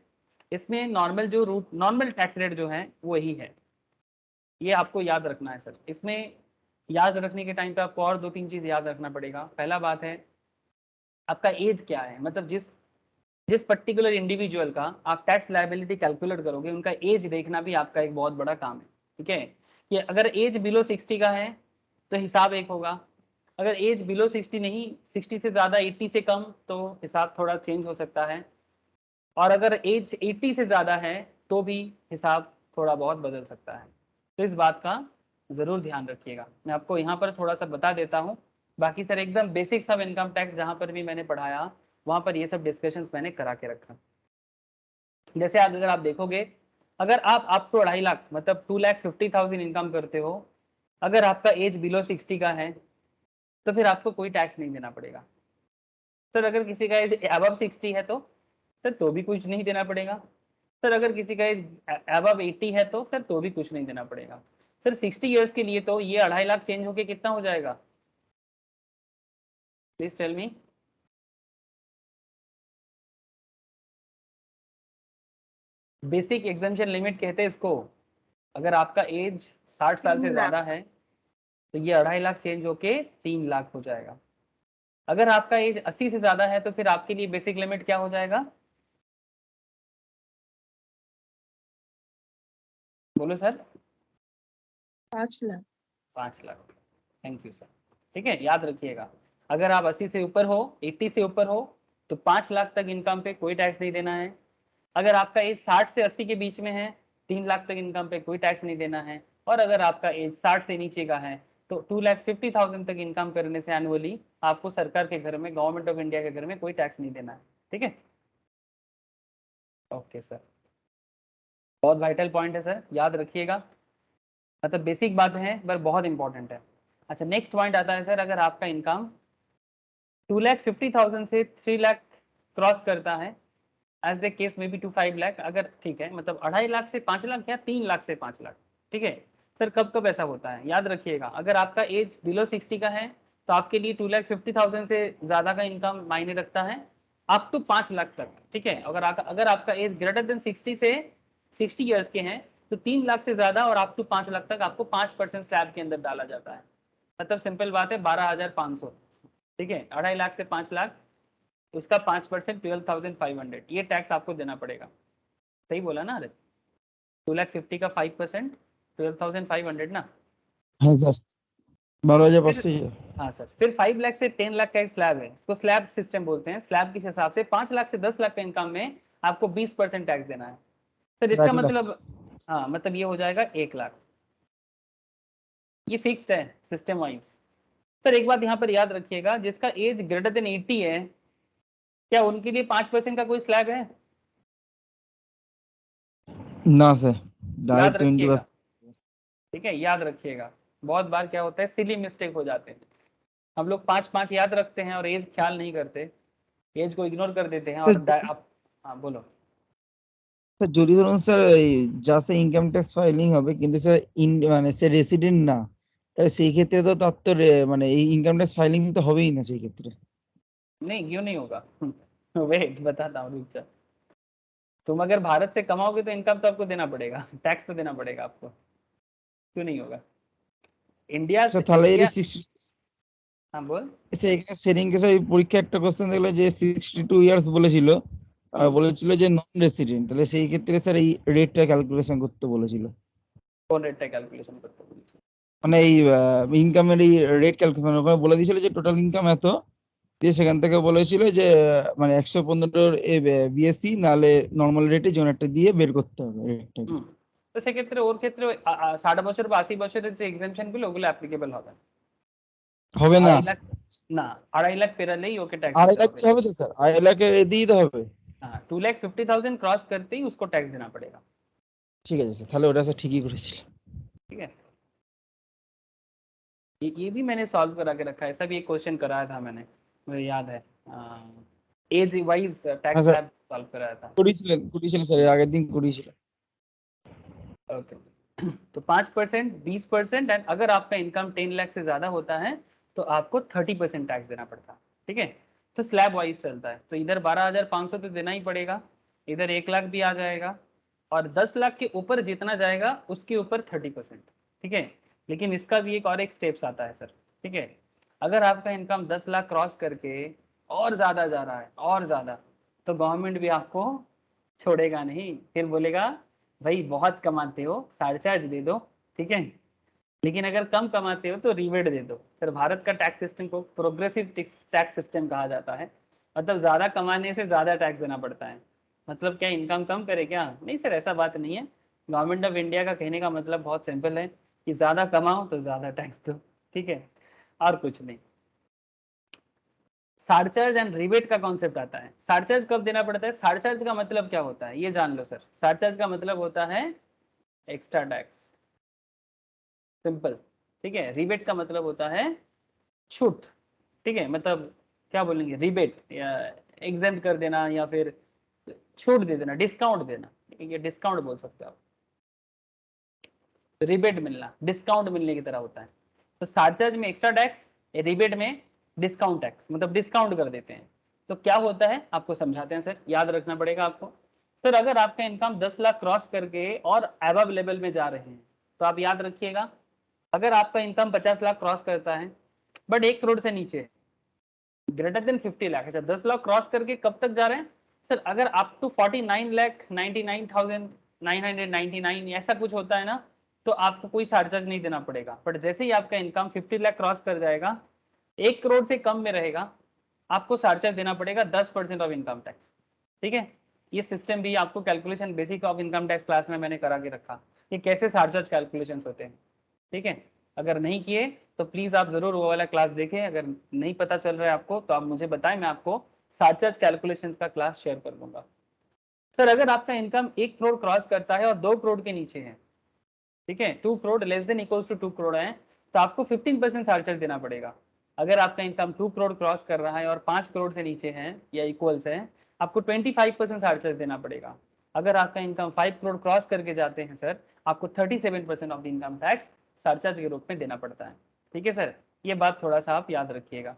इसमें नॉर्मल जो रूट नॉर्मल टैक्स रेट जो है वो यही है। ये आपको याद रखना है सर। इसमें याद रखने के टाइम पे आपको और 2-3 चीज याद रखना पड़ेगा। पहला बात है आपका एज क्या है, मतलब जिस जिस पर्टिकुलर इंडिविजुअल का आप टैक्स लायबिलिटी कैलकुलेट करोगे उनका एज देखना भी आपका एक बहुत बड़ा काम है। ठीक है, कि अगर एज बिलो 60 का है तो हिसाब एक होगा, अगर एज बिलो 60 नहीं, 60 से ज़्यादा 80 से कम, तो हिसाब थोड़ा चेंज हो सकता है। और अगर एज 80 से ज़्यादा है तो भी हिसाब थोड़ा बहुत बदल सकता है। तो इस बात का ज़रूर ध्यान रखिएगा। मैं आपको यहाँ पर थोड़ा सा बता देता हूँ। बाकी सर एकदम बेसिक्स ऑफ इनकम टैक्स जहाँ पर भी मैंने पढ़ाया वहाँ पर ये सब डिस्कशंस मैंने करा के रखा। जैसे अगर आप देखोगे, अगर आप अप टू 2.5 लाख मतलब 2,50,000 इनकम करते हो, अगर आपका एज बिलो 60 का है तो फिर आपको कोई टैक्स नहीं देना पड़ेगा सर। अगर किसी का एज अबव 60 है तो सर तो भी कुछ नहीं देना पड़ेगा सर। अगर किसी का एज अबव 80 है तो सर तो भी कुछ नहीं देना पड़ेगा सर। 60 ईयर्स के लिए तो ये 2.5 लाख चेंज होके कितना हो जाएगा, please tell me. Basic exemption limit कहते हैं इसको। अगर आपका एज 60 साल से 3 ज्यादा लाख। है तो ये 2.5 लाख चेंज होके 3 लाख हो जाएगा। अगर आपका एज 80 से ज्यादा है तो फिर आपके लिए बेसिक लिमिट क्या हो जाएगा, बोलो sir. 5 lakh. 5 lakh. Thank you sir. ठीक है, याद रखिएगा, अगर आप 80 से ऊपर हो, 80 से ऊपर हो तो 5 लाख तक इनकम पे कोई टैक्स नहीं देना है। अगर आपका एज 60 से 80 के बीच में है, 3 लाख तक इनकम पे कोई टैक्स नहीं देना है। और अगर आपका एज 60 से नीचे का है तो 2,50,000 तक इनकम करने से एनुअली आपको सरकार के घर में, गवर्नमेंट ऑफ इंडिया के घर में कोई टैक्स नहीं देना है। ठीक है, ओके सर। बहुत वाइटल पॉइंट है सर, याद रखिएगा, मतलब बेसिक बात है पर बहुत इंपॉर्टेंट है। अच्छा, नेक्स्ट पॉइंट आता है सर, अगर आपका इनकम 2,50,000 से 3 लाख क्रॉस करता है as the case may be to 5 lakh, अगर ठीक है मतलब 2.5 लाख से 5 लाख या 3 लाख से 5 लाख, ठीक है सर। कब कब ऐसा होता है याद रखिएगा, अगर आपका एज बिलो 60 का है तो आपके लिए 2,50,000 से ज्यादा का इनकम मायने रखता है अप टू 5 लाख तक, ठीक है। अगर आपका एज ग्रेटर देन 60 से 60 ईयर्स के हैं तो 3 लाख से ज्यादा और अप टू 5 लाख तक आपको 5% स्लैब के अंदर डाला जाता है। मतलब सिंपल बात है 12,500, ठीक है। 2.5 लाख से 5 लाख उसका 5% 12,500 ये टैक्स आपको देना पड़ेगा। सही बोला ना? अरे 2,50,000 का 5% 12,500 ना। हाँ सर, 12,500 ही है। हाँ सर, फिर 5 लाख से 10 लाख का एक स्लैब है, इसको स्लैब सिस्टम बोलते हैं। स्लैब किस हिसाब से 5 लाख से 10 लाख का इनकम में आपको 20% टैक्स देना है सर। इसका 1 लाख। मतलब हाँ मतलब ये हो जाएगा 1 लाख। ये फिक्स्ड है सिस्टम वाइज। सर एक बात यहाँ पर याद रखिएगा, जिसका एज ग्रेटर देन 80 है क्या उनके लिए 5% का कोई स्लैब है? ना सर, याद डायरेक्ट रखिएगा, 20%। ठीक है याद रखिएगा। बहुत बार क्या होता है सिली मिस्टेक हो जाते हैं, हम लोग 5 याद रखते हैं और एज ख्याल नहीं करते, एज को इग्नोर कर देते हैं और आप हाँ बोलो। স্যার যদি ধরুন স্যার এই জাস্ট ইনকাম ট্যাক্স ফাইলিং হবে কিন্তু স্যার মানে সে রেসিডেন্ট না, তাহলে সেই ক্ষেত্রে তো তার তো মানে এই ইনকাম ট্যাক্স ফাইলিং তো হবেই না সেই ক্ষেত্রে। नहीं क्यों नहीं होगा वेट बताता हूँ रुक जा। तुम अगर भारत से कमाओगे तो इनकम तो आपको देना पड़ेगा, टैक्स तो देना पड़ेगा आपको, क्यों नहीं होगा? इंडिया স্যার से তাহলে এটা इंडिया 60। हाँ बोल। স্যার এখানে সেদিনকে স্যার পরীক্ষা একটা কোশ্চেন দেখলো যে 62 ইয়ার্স বলেছিল, আর বলেছিল যে নন রেসিডেন্ট, তাহলে সেই ক্ষেত্রে স্যার এই রেটটা ক্যালকুলেশন করতে বলেছিল। कौन रेट कैलकुलेशन करते हो? মানে এই ইনকামের এই রেট ক্যালকুলেশন ওখানে বলে দিয়েছিল যে টোটাল ইনকাম এত, দিয়ে সেখান থেকে বলেছিল যে মানে 115 বিএসসি নালে নরমাল রেটে যেন একটা দিয়ে বের করতে হবে রেটটাকে। তো সেক্ষেত্রে ওর ক্ষেত্রে 60 বছর বা 80 বছরের যে এক্সাম্পশন গুলো ওগুলো অ্যাপ্লিকেবল হবে হবে না, 2.5 লাখ না 2.5 লাখ পেরালেই ওকে ট্যাক্স 2.5 দিতে লাখ হবে। হবে তো স্যার, 2.5 লাখের এদিয়েই তো হবে। हाँ 2,50,000 क्रॉस करते ही उसको टैक्स देना पड़ेगा, ঠিক আছে স্যার, তাহলে ওটা স্যার ঠিকই করেছিল। ठीक है। ये भी मैंने सॉल्व करा के रखा है, ऐसा भी एक क्वेश्चन कराया था मैंने, मुझे याद है। एज वाइज হ্যাঁ टैक्स স্যার स्लैब सॉल्व कराया था। করিয়েছিলেন স্যার, এর আগের দিন করিয়েছিলেন। ओके तो 5%, 20% एंड अगर आपका इनकम 10 लाख से ज्यादा होता है तो आपको 30% टैक्स देना पड़ता है, ठीक है। तो स्लैब वाइज चलता है, तो इधर 12,500 तो देना ही पड़ेगा, इधर 1 लाख भी आ जाएगा और 10 लाख के ऊपर जितना जाएगा उसके ऊपर 30%, ठीक है। लेकिन इसका भी एक और एक स्टेप्स आता है सर, ठीक है। अगर आपका इनकम 10 लाख क्रॉस करके और ज्यादा जा रहा है और ज्यादा, तो गवर्नमेंट भी आपको छोड़ेगा नहीं, फिर बोलेगा भाई बहुत कमाते हो सरचार्ज दे दो, ठीक है। लेकिन अगर कम कमाते हो तो रिबेट दे दो। सर भारत का टैक्स सिस्टम को प्रोग्रेसिव टैक्स सिस्टम कहा जाता है, मतलब ज्यादा कमाने से ज्यादा टैक्स देना पड़ता है। मतलब क्या इनकम कम करे क्या? नहीं सर ऐसा बात नहीं है। गवर्नमेंट ऑफ इंडिया का कहने का मतलब बहुत सिंपल है कि ज्यादा कमाओ तो ज्यादा टैक्स दो, ठीक है, और कुछ नहीं। सारचार्ज एंड रिबेट का कॉन्सेप्ट आता है। सारचार्ज कब देना पड़ता है? सारचार्ज का मतलब क्या होता है ये जान लो सर। सारचार्ज का मतलब होता है एक्स्ट्रा टैक्स, सिंपल, ठीक है। रिबेट का मतलब होता है छूट, ठीक है। मतलब क्या बोलेंगे, रिबेट या एग्जेम्प्ट कर देना या फिर छूट दे देना, डिस्काउंट देना, ये डिस्काउंट बोल सकते हो आप। रिबेट मिलना डिस्काउंट मिलने की तरह होता है। तो सारचार्ज में एक्स्ट्रा टैक्स, रिबेट में डिस्काउंट टैक्स, मतलब डिस्काउंट कर देते हैं। तो क्या होता है आपको समझाते हैं सर, याद रखना पड़ेगा आपको। सर अगर आपका इनकम 10 लाख क्रॉस करके और अबव लेवल में जा रहे हैं तो आप याद रखिएगा, अगर आपका इनकम 50 लाख क्रॉस करता है बट 1 करोड़ से नीचे, ग्रेटर देन 50 लाख, अच्छा 10 लाख क्रॉस करके कब तक जा रहे हैं सर? अगर अप टू 49,99,999 ऐसा कुछ होता है ना तो आपको कोई चार्जेस नहीं देना पड़ेगा। बट जैसे ही आपका इनकम 50 लाख क्रॉस कर जाएगा, 1 करोड़ से कम में रहेगा, आपको चार्जेस देना पड़ेगा 10% ऑफ इनकम टैक्स, ठीक है। ये सिस्टम भी आपको calculation basic of income tax class में मैंने करा के रखा कि कैसे चार्जेस कैलकुलेशन होते हैं, ठीक है। अगर नहीं किए तो प्लीज आप जरूर वो वाला क्लास देखें। अगर नहीं पता चल रहा है आपको तो आप मुझे बताएं, मैं आपको चार्जेस कैलकुलेशन का क्लास शेयर कर दूंगा। सर अगर आपका इनकम 1 करोड़ क्रॉस करता है और 2 करोड़ के नीचे है, ठीक है, 2 crore less than equals to 2 crore है, तो आपको 15% चार्जेस देना पड़ेगा। अगर आपका इनकम 2 करोड़ क्रॉस कर रहा है और 5 करोड़ से नीचे है या इक्वल्स है, आपको 25% चार्जेस देना पड़ेगा। अगर आपका इनकम 5 करोड़ क्रॉस करके जाते हैं सर, आपको 37% ऑफ इनकम टैक्स सरचार्ज के रूप में देना पड़ता है। ठीक है सर, ये बात थोड़ा सा आप याद रखिएगा।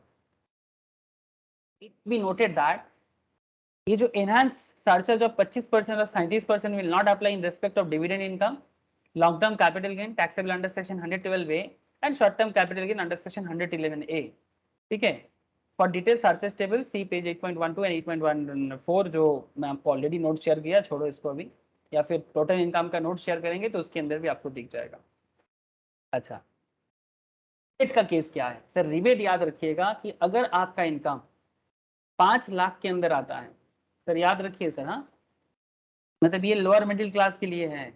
इट बी नोटेड दैट ये जो एनहांस सरचार्ज ऑफ 25% और 37% will not apply in respect of dividend income, long term capital gain taxable under section 112A and short term capital gain under section 111A। ठीक है, for detail surcharge table see page 8.12 and 8.14 जो मैं आपको already note share किया, छोड़ो इसको अभी, या फिर टोटल इनकम का नोट शेयर करेंगे तो उसके अंदर भी आपको दिख जाएगा। अच्छा, रिबेट का केस क्या है सर? रिबेट याद रखिएगा कि अगर आपका इनकम 5 लाख के अंदर आता है सर, याद रखिए सर, हाँ मतलब ये लोअर मिडिल क्लास के लिए है।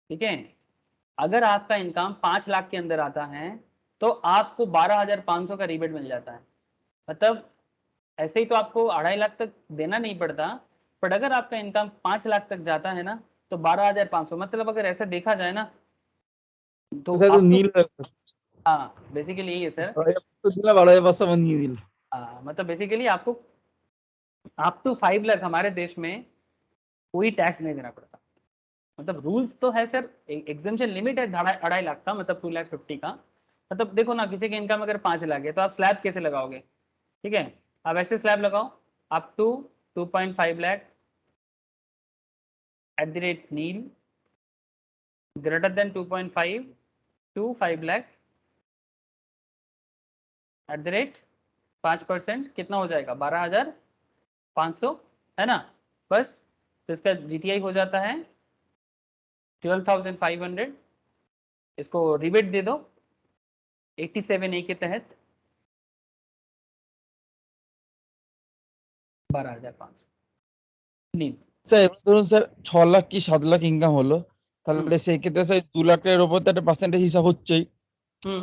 ठीक है, अगर आपका इनकम 5 लाख के अंदर आता है तो आपको 12,500 का रिबेट मिल जाता है। मतलब ऐसे ही तो आपको 2.5 लाख तक देना नहीं पड़ता, बट अगर आपका इनकम 5 लाख तक जाता है ना तो 12,500, मतलब अगर ऐसा देखा जाए ना तो স্যার তো आप নীল हाँ बेसिकली यही है सर। 12,500 বানিয়ে দিল। मतलब बेसिकली आपको अप टू 5 लाख हमारे देश में कोई टैक्स नहीं देना पड़ता। मतलब रूल्स तो है सर, एग्जेम्पशन लिमिट है 2.5 लाख का, मतलब 2,50,000 का। मतलब देखो ना, किसी की इनकम अगर 5 लाख है तो आप स्लैब कैसे लगाओगे? ठीक है, आप ऐसे स्लैब लगाओ up to 2.5 lakh at the rate nil, greater than 2.5 to 5 lakh at the rate 5%, कितना हो जाएगा? 12,500 है ना। बस तो इसका जीटीआई हो जाता है 12,500। इसको रिबेट दे दो 87A के तहत 12,500 नील। স্যার এবার ধরুন স্যার 6 লাখ কি 7 লাখ ইনকাম হলো, তাহলে সেই ক্ষেত্রে স্যার 2 লাখ টাকার উপর তো একটা পার্সেন্টেজ হিসাব হচ্ছেই,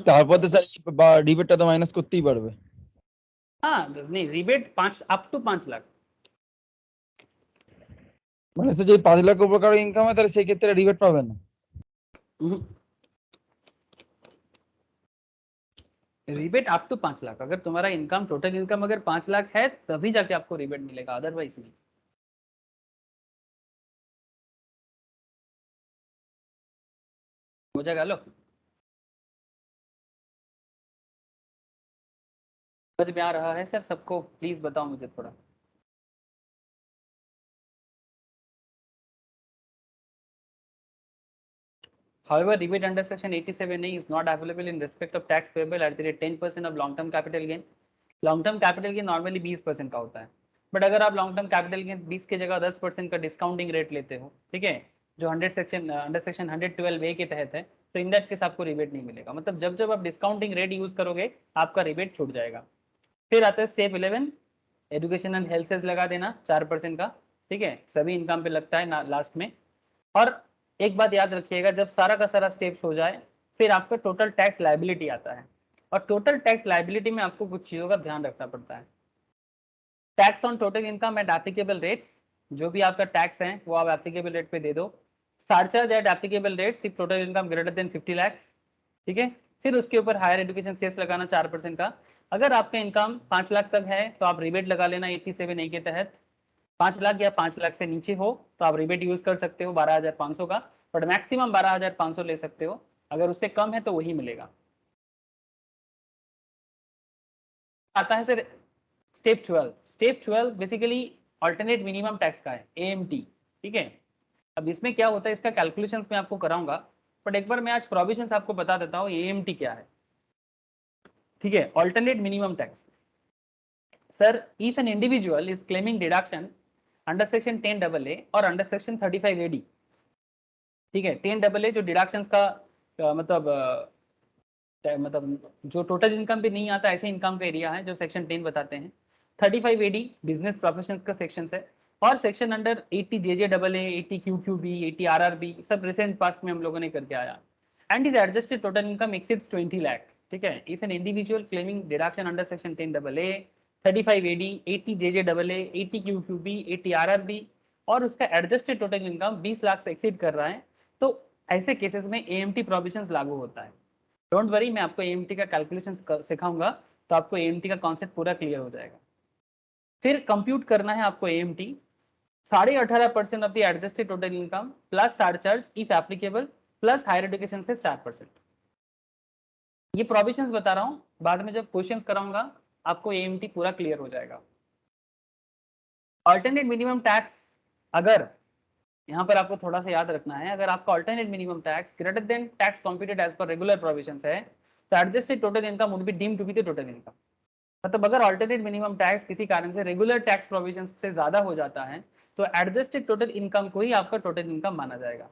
তারপর তো স্যার বা রিবেটটা তো মাইনাস করতেই পারবে। हाँ नहीं, रिबेट 5 अप टू 5 लाख। মানে স্যার যদি 5 লাখ উপর কারো ইনকাম হয় তাহলে সেই ক্ষেত্রে রিবেট পাবে না। रिबेट अप टू 5 लाख, अगर तुम्हारा इनकम टोटल इनकम अगर 5 लाख है तभी जाके आपको रिबेट मिलेगा, अदरवाइज नहीं। हो जाएगा। लो समझ में आ रहा है सर सबको? प्लीज बताओ मुझे थोड़ा। However, rebate under section 87A is not available in respect of tax payable at the rate 10% of long term capital gain. Long term capital gain normally 20% का होता है, बट अगर आप लॉन्ग टर्म कैपिटल गेन 20 की जगह 10% का discounting rate लेते हो, ठीक है, जो अंडर सेक्शन 112A के तहत है, तो इन दैट केस आपको रिबेट नहीं मिलेगा। मतलब जब जब आप डिस्काउंटिंग रेट यूज करोगे आपका रिबेट छूट जाएगा। फिर आता है step 11, education and health cess लगा देना 4% का। ठीक है, सभी इनकम पे लगता है लास्ट में। और एक बात याद रखिएगा, जब सारा का सारा स्टेप्स हो जाए फिर आपका टोटल टैक्स लायबिलिटी आता है, और टोटल टैक्स लायबिलिटी में आपको कुछ चीजों का ध्यान रखना पड़ता है। Tax on total income eight applicable rates, जो भी आपका टैक्स है वो आप एप्लीकेबल रेट पे दे दो। सरचार्ज एट एप्लीकेबल रेट सिर्फ total income greater than 50 lakh. ठीक है, फिर उसके ऊपर हायर एजुकेशन सेस लगाना 4% का। अगर आपका इनकम 5 लाख तक है तो आप रिबेट लगा लेना 87A के तहत। 5 लाख या 5 लाख से नीचे हो तो आप रिबेट यूज कर सकते हो 12,500 का, बट मैक्सिमम 12,500 ले सकते हो। अगर उससे कम है तो वही मिलेगा। आता है sir step 12। Step 12 basically alternate minimum tax का है, AMT। ठीक है, अब इसमें क्या होता है इसका कैलकुलेशंस मैं आपको कराऊंगा, बट एक बार मैं आज प्रोविजंस आपको बता देता हूँ AMT क्या है। ठीक है, alternate minimum tax. Sir if an individual is claiming deduction under section 10AA और अंडर सेक्शन 35AD, ठीक है, 10AA जो डिडक्शंस का मतलब जो टोटल इनकम पे नहीं आता ऐसे इनकम का एरिया है जो सेक्शन 10 बताते हैं। 35AD बिजनेस प्रोफेशन का सेक्शन है, और section under 80 JJAA, 80 QQB, 80 RRB सब रिसेंट पास्ट में हम लोगों ने करके आया। And is adjusted total income exceeds 20 lakh. ठीक है, if an individual claiming deduction under section 10AA, 35AD, 80 JJAA, 80 QQB, 80 RRB और उसका एडजस्टेड टोटल इनकम 20 लाख से एक्सीड कर रहा है, तो ऐसे केसेस में AMT प्रोविजंस लागू होता है। डोंट वरी, मैं आपको AMT का कैलकुलेशन सिखाऊंगा तो आपको AMT का कॉन्सेप्ट पूरा क्लियर हो जाएगा। फिर कंप्यूट करना है आपको AMT 18.5% of the adjusted total income plus surcharge if applicable plus higher education cess 4%। ये प्रोविजंस बता रहा हूं, बाद में जब क्वेश्चंस कराऊंगा आपको AMT पूरा क्लियर हो जाएगा। अल्टरनेट मिनिमम टैक्स, अगर यहाँ पर आपको थोड़ा सा याद रखना है, अगर आपका alternate minimum tax greater than tax computed as per regular provisions है तो adjusted total income would be deemed to be the total income. मतलब अगर अल्टरनेट मिनिमम टैक्स किसी कारण से रेगुलर टैक्स प्रोविजंस से ज्यादा हो जाता है तो एडजस्टेड टोटल इनकम को ही आपका टोटल इनकम माना जाएगा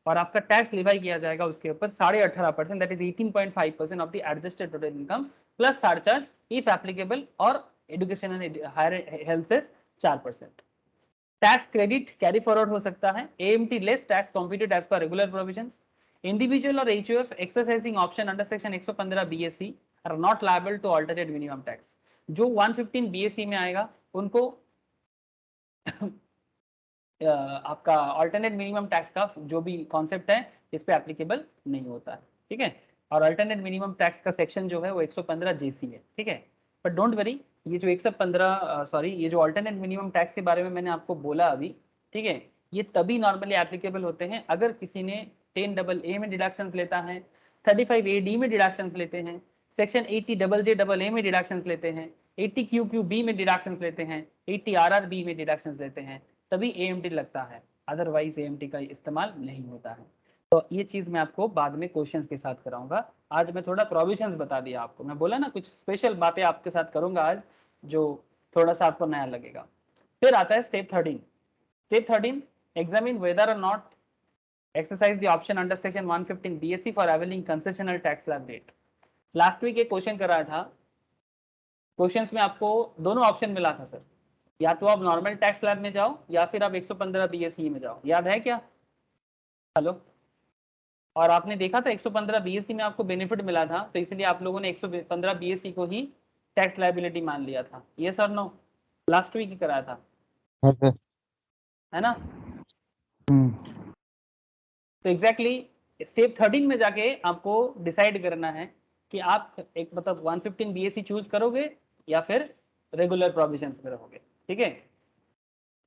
और आपका टैक्स लिवाई किया जाएगा उसके ऊपर 18.5%, that is 18.5% of the adjusted total income plus surcharge if applicable और एजुकेशन एंड हायर हेल्थ से 4%। टैक्स क्रेडिट कैरी फॉरवर्ड हो सकता है। AMT less tax computed as per regular provisions. Individual और HUF exercising option under section 115 BSc are not liable to alternate minimum tax. जो 115 BSc में आएगा उनको आपका अल्टरनेट मिनिमम टैक्स का जो भी कॉन्सेप्ट है इस पे एप्लीकेबल नहीं होता है, ठीक है। और अल्टरनेट मिनिमम टैक्स का सेक्शन जो है वो 115 JC है, ठीक है। बट डोंट वरी, ये जो 115 ये जो अल्टरनेट मिनिमम टैक्स के बारे में मैंने आपको बोला अभी, ठीक है, ये तभी नॉर्मली एप्लीकेबल होते हैं अगर किसी ने 10AA में डिडक्शंस लेता है, 35AD में डिडक्शंस लेते हैं, सेक्शन 80JJAA में डिडक्शंस लेते हैं, 80QQB में डिडक्शंस लेते हैं, 80RRB में डिडक्शंस लेते हैं, तभी AMT लगता है, अदरवाइज AMT का इस्तेमाल नहीं होता है। तो ये चीज मैं आपको बाद में क्वेश्चंस के साथ कराऊंगा। आज मैं थोड़ा प्रोविजंस बता दिया आपको, मैं बोला ना कुछ स्पेशल बातें आपके साथ करूंगा आज जो थोड़ा सा आपको नया लगेगा। फिर आता है step 13। Step 13, examine whether or not exercise the option under section 115 BSc for availing concessional tax slab rate. Last week एक क्वेश्चन कराया था, क्वेश्चंस में आपको दोनों ऑप्शन मिला था सर, या तो आप नॉर्मल टैक्स स्लैब में जाओ या फिर आप 115 BSc में जाओ, याद है क्या? हेलो। और आपने देखा था 115 BSc में आपको बेनिफिट मिला था, तो इसलिए आप लोगों ने 115 BSc को ही टैक्स लायबिलिटी मान लिया था। ये सर नो लास्ट वीक ही कराया था, है ना? तो एग्जैक्टली स्टेप 13 में जाके आपको डिसाइड करना है कि आप एक मतलब 115 BSc चूज करोगे या फिर रेगुलर प्रोविजंस में रहोगे, ठीक है।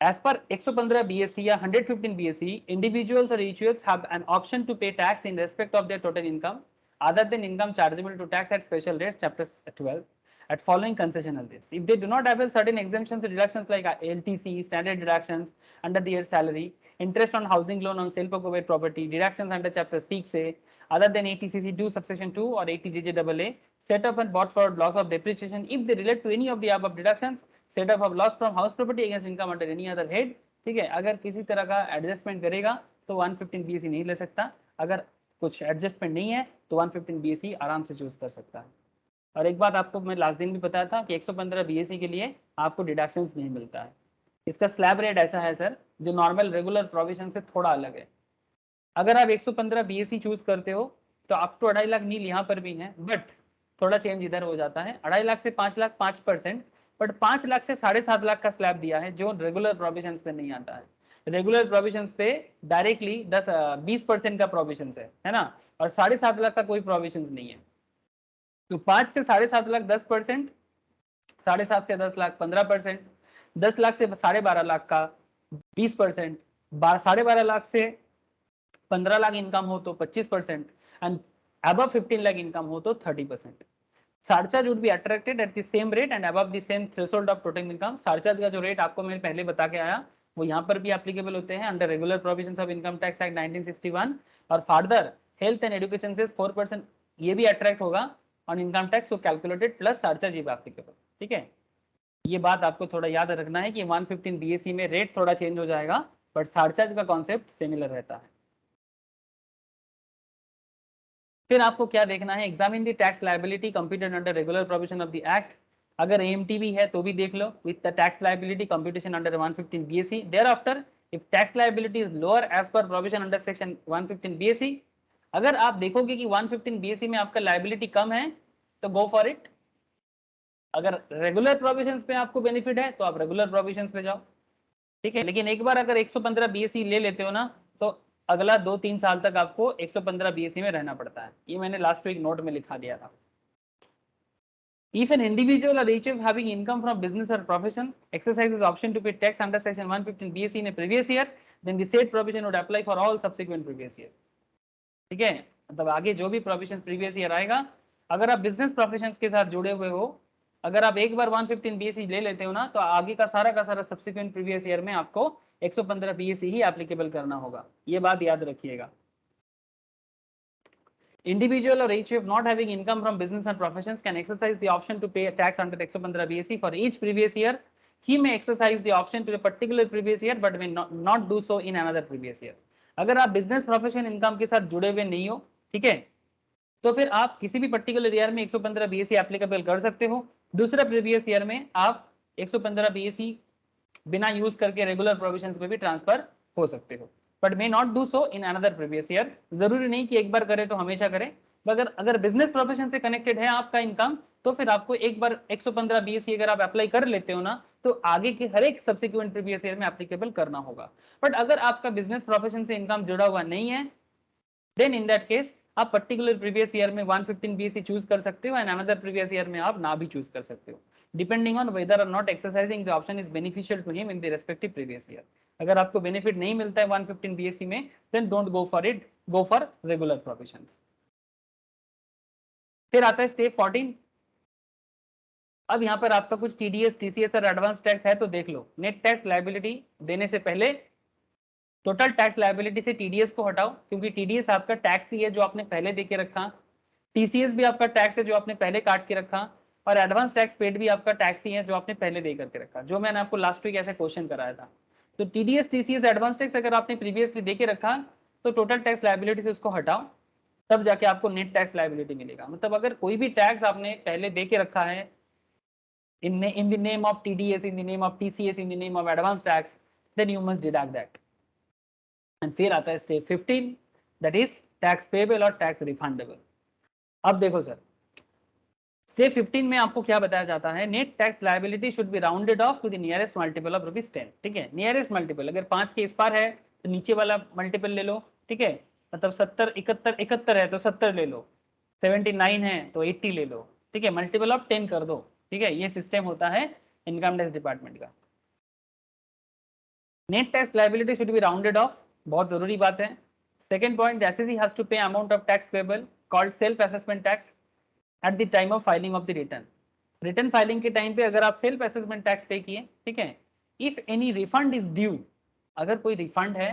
As per 115 BSc या 115 BSc, individuals or HUFs have an option to pay tax in respect of their total income other than income chargeable to tax at special rates, chapter 12, at following concessional rates. If they do not avail certain exemptions or deductions like LTC, standard deductions under the year's salary, interest on housing loan on sale of covered property, deductions under chapter 6A, other than 80CC 2 subsection 2 or 80JJAA, set up and bought for loss of depreciation if they relate to any of the above deductions, set up of loss from house property against income under any other head, ठीक है। अगर किसी तरह का adjustment करेगा तो 115 BSc नहीं ले सकता, अगर कुछ एडजस्टमेंट नहीं है तो 115 BSc आराम से चूज कर सकता है। और एक बात आपको मैं लास्ट दिन भी बताया था कि 115 BSc के लिए आपको डिडक्शंस नहीं मिलता है। इसका स्लैब रेट ऐसा है सर जो नॉर्मल रेगुलर प्रोविजन से थोड़ा अलग है। अगर आप 115 BSc चूज करते हो तो अप टू 2.5 लाख नील यहाँ पर भी है, बट थोड़ा चेंज इधर हो जाता है, 2.5 लाख से 5 लाख 5%, बट 5 लाख से 7.5 लाख का स्लैब दिया है जो रेगुलर प्रोविजंस पे नहीं आता है। रेगुलर प्रोविजंस पे डायरेक्टली 20% का प्रोविजन है ना, और 7.5 लाख का कोई प्रोविजन नहीं है। तो 5 से 7.5 लाख 10%, 7.5 से 10 लाख 15%, 10 लाख से 12.5 लाख का 20%, 12.5 लाख से 15 लाख इनकम हो तो 25%, एंड above 15 lakh income हो तो 30%. Surcharge would be attracted at the same rate and above the same threshold of total income. Surcharge का जो रेट आपको मैं पहले बता के आया वो यहाँ पर भी एप्लीकेबल होते हैं under regular provisions of income tax act 1961, और further health and education cess 4% ये भी अट्रैक्ट होगा on income tax, so calculated plus surcharge ये भी एप्लीकेबल, ठीक है। ये बात आपको थोड़ा याद रखना है कि 115 BSc में रेट थोड़ा चेंज हो जाएगा बट सरचार्ज का कॉन्सेप्ट सिमिलर रहता है। फिर आपको क्या देखना है, examine the tax liability computed under regular provision of the act. अगर AMT भी है तो भी देख लो with the tax liability computation under 115 BSc। Thereafter if tax liability is lower as पर प्रोविजन अंडर सेक्शन 115 BSc, अगर आप देखोगे कि 115 BSc में आपका लायबिलिटी कम है तो गो फॉर इट। अगर रेगुलर प्रोविजंस पे आपको बेनिफिट है तो आप रेगुलर प्रोविजंस पे जाओ, ठीक है। लेकिन एक बार अगर 115 BSc ले लेते हो ना तो अगला 2-3 साल तक आपको 115 BSc में रहना पड़ता है। ये मैंने लास्ट वीक नोट में लिखा दिया था। If an individual or each of having income from business or profession exercises the option to pay tax under section 115 BSE in a previous year, then the said provision would apply for all subsequent previous year. ठीक है, मतलब आगे जो भी provision previous year आएगा, अगर आप business professions के साथ जुड़े हुए हो, अगर आप एक बार 115 बीएसई ले लेते हो ना, तो आगे का सारा सब्सिक्वेंट प्रीवियस ईयर में आपको 115 बीएसई ही एप्लीकेबल करना होगा, ये बात याद रखिएगा। Individual or each of not having income from business and professions can exercise the option to pay tax under 115 BSE for each previous year. He may exercise the option to a particular previous year but may not do so in another previous year. अगर आप business profession income के साथ जुड़े हुए नहीं हो, ठीक है, तो फिर आप किसी भी पर्टिकुलर ईयर में 115 बीएसई एप्लीकेबल कर सकते हो, दूसरे प्रीवियस ईयर में आप 115 बीएसई बिना यूज करके रेगुलर प्रोविजंस में भी ट्रांसफर हो सकते हो, but may not do so in another previous year. जरूरी नहीं कि एक बार करे तो हमेशा करें, मगर अगर बिजनेस प्रोफेशन से कनेक्टेड है आपका इनकम, तो फिर आपको एक बार 115 बीएसई अगर आप अप्लाई कर लेते हो ना, तो आगे के हर एक सब्सिक्वेंट प्रीवियस ईयर में एप्लीकेबल करना होगा। बट अगर आपका बिजनेस प्रोफेशन से इनकम जुड़ा हुआ नहीं है, देन इन दैट केस आप पर्टिकुलर प्रीवियस ईयर में 115 बीएसई चूज कर सकते हो एंड अनदर प्रीवियस ईयर में आप ना भी चूज कर सकते हो, depending on whether or not exercising the option is beneficial to him in the respective previous year. अगर आपको बेनिफिट नहीं मिलता है 115 बीएसई में, then don't go for it, go for regular provisions. फिर आता है स्टेप 14। अब यहाँ पर आपका कुछ टीडीएस, टीसीएस और एडवांस टैक्स है, तो देख लो। नेट टैक्स लायबिलिटी देने से पहले टोटल टैक्स लायबिलिटी से टीडीएस को हटाओ, क्योंकि टीडीएस आपका टैक्स ही है जो आपने पहले दे के रखा, टीसीएस भी आपका टैक्स है जो आपने पहले काट के रखा, और एडवांस टैक्स पेड भी आपका टैक्स ही है जो आपने पहले दे करके रखा, जो मैंने आपको लास्ट वीक ऐसे क्वेश्चन कराया था। तो टीडीएस, टीसीएस, एडवांस टैक्स अगर आपने प्रीवियसली दे के रखा, तो टोटल टैक्स लायबिलिटी से उसको हटाओ, तब जाके आपको नेट टैक्स लायबिलिटी मिलेगा। मतलब अगर कोई भी टैक्स आपने पहले दे के रखा है in the name of TDS, in the name of TCS, in the name of advance tax, then you must deduct that. And फिर आता है step 15, that is tax payable और tax refundable। अब देखो सर, स्टेप 15 में आपको क्या बताया जाता है, net tax liability should be rounded off to the nearest multiple of ₹10। ठीक है, नियरेस्ट मल्टीपल, अगर 5 के इस पार है तो नीचे वाला मल्टीपल ले लो, ठीक है, मतलब 70, 71 है तो 70 ले लो, 79 है तो 80 ले लो, ठीक है, मल्टीपल ऑफ 10 कर दो। ठीक है, ये सिस्टम होता है इनकम टैक्स डिपार्टमेंट का। Net tax liability should be rounded off, बहुत जरूरी बात है। Second point, assessee has to pay amount of tax payable called self assessment tax at the time of filing of the return. Return filing के time पे अगर आप self assessment tax पे किए, ठीक है, if any refund is due, अगर कोई रिफंड है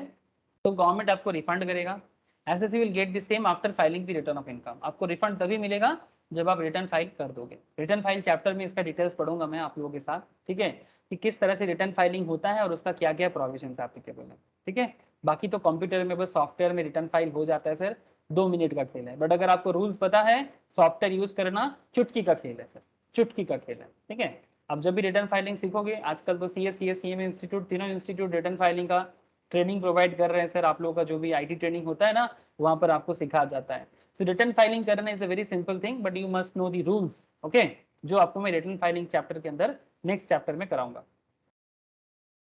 तो गवर्नमेंट आपको रिफंड करेगा। SSC will get the same after filing the return of income. आपको रिफंड तभी मिलेगा जब आप रिटर्न फाइल कर दोगे। रिटर्न फाइल चैप्टर में इसका डिटेल्स पढ़ूंगा मैं आप लोगों के साथ, ठीक है, कि किस तरह से रिटर्न फाइलिंग होता है और उसका क्या क्या प्रोविजन एप्लीकेबल है। ठीक है, बाकी तो कंप्यूटर में बस सॉफ्टवेयर में रिटर्न फाइल हो जाता है सर, 2 मिनट का खेल है। बट अगर आपको रूल्स पता है, सॉफ्टवेयर यूज करना चुटकी का खेल है सर, चुटकी का खेल है। ठीक है, अब जब भी रिटर्न फाइलिंग सीखोगे, आजकल तो CS, CS, CMA इंस्टीट्यूट, तीनों इंस्टीट्यूट रिटर्न फाइलिंग का ट्रेनिंग प्रोवाइड कर रहे हैं सर। आप लोगों का जो भी IT ट्रेनिंग होता है ना, वहां पर आपको सिखाया जाता है। सो रिटर्न फाइलिंग करना is a very simple thing, but you must know the rules, okay, जो आपको मैं रिटर्न फाइलिंग चैप्टर के अंदर नेक्स्ट चैप्टर में कराऊंगा।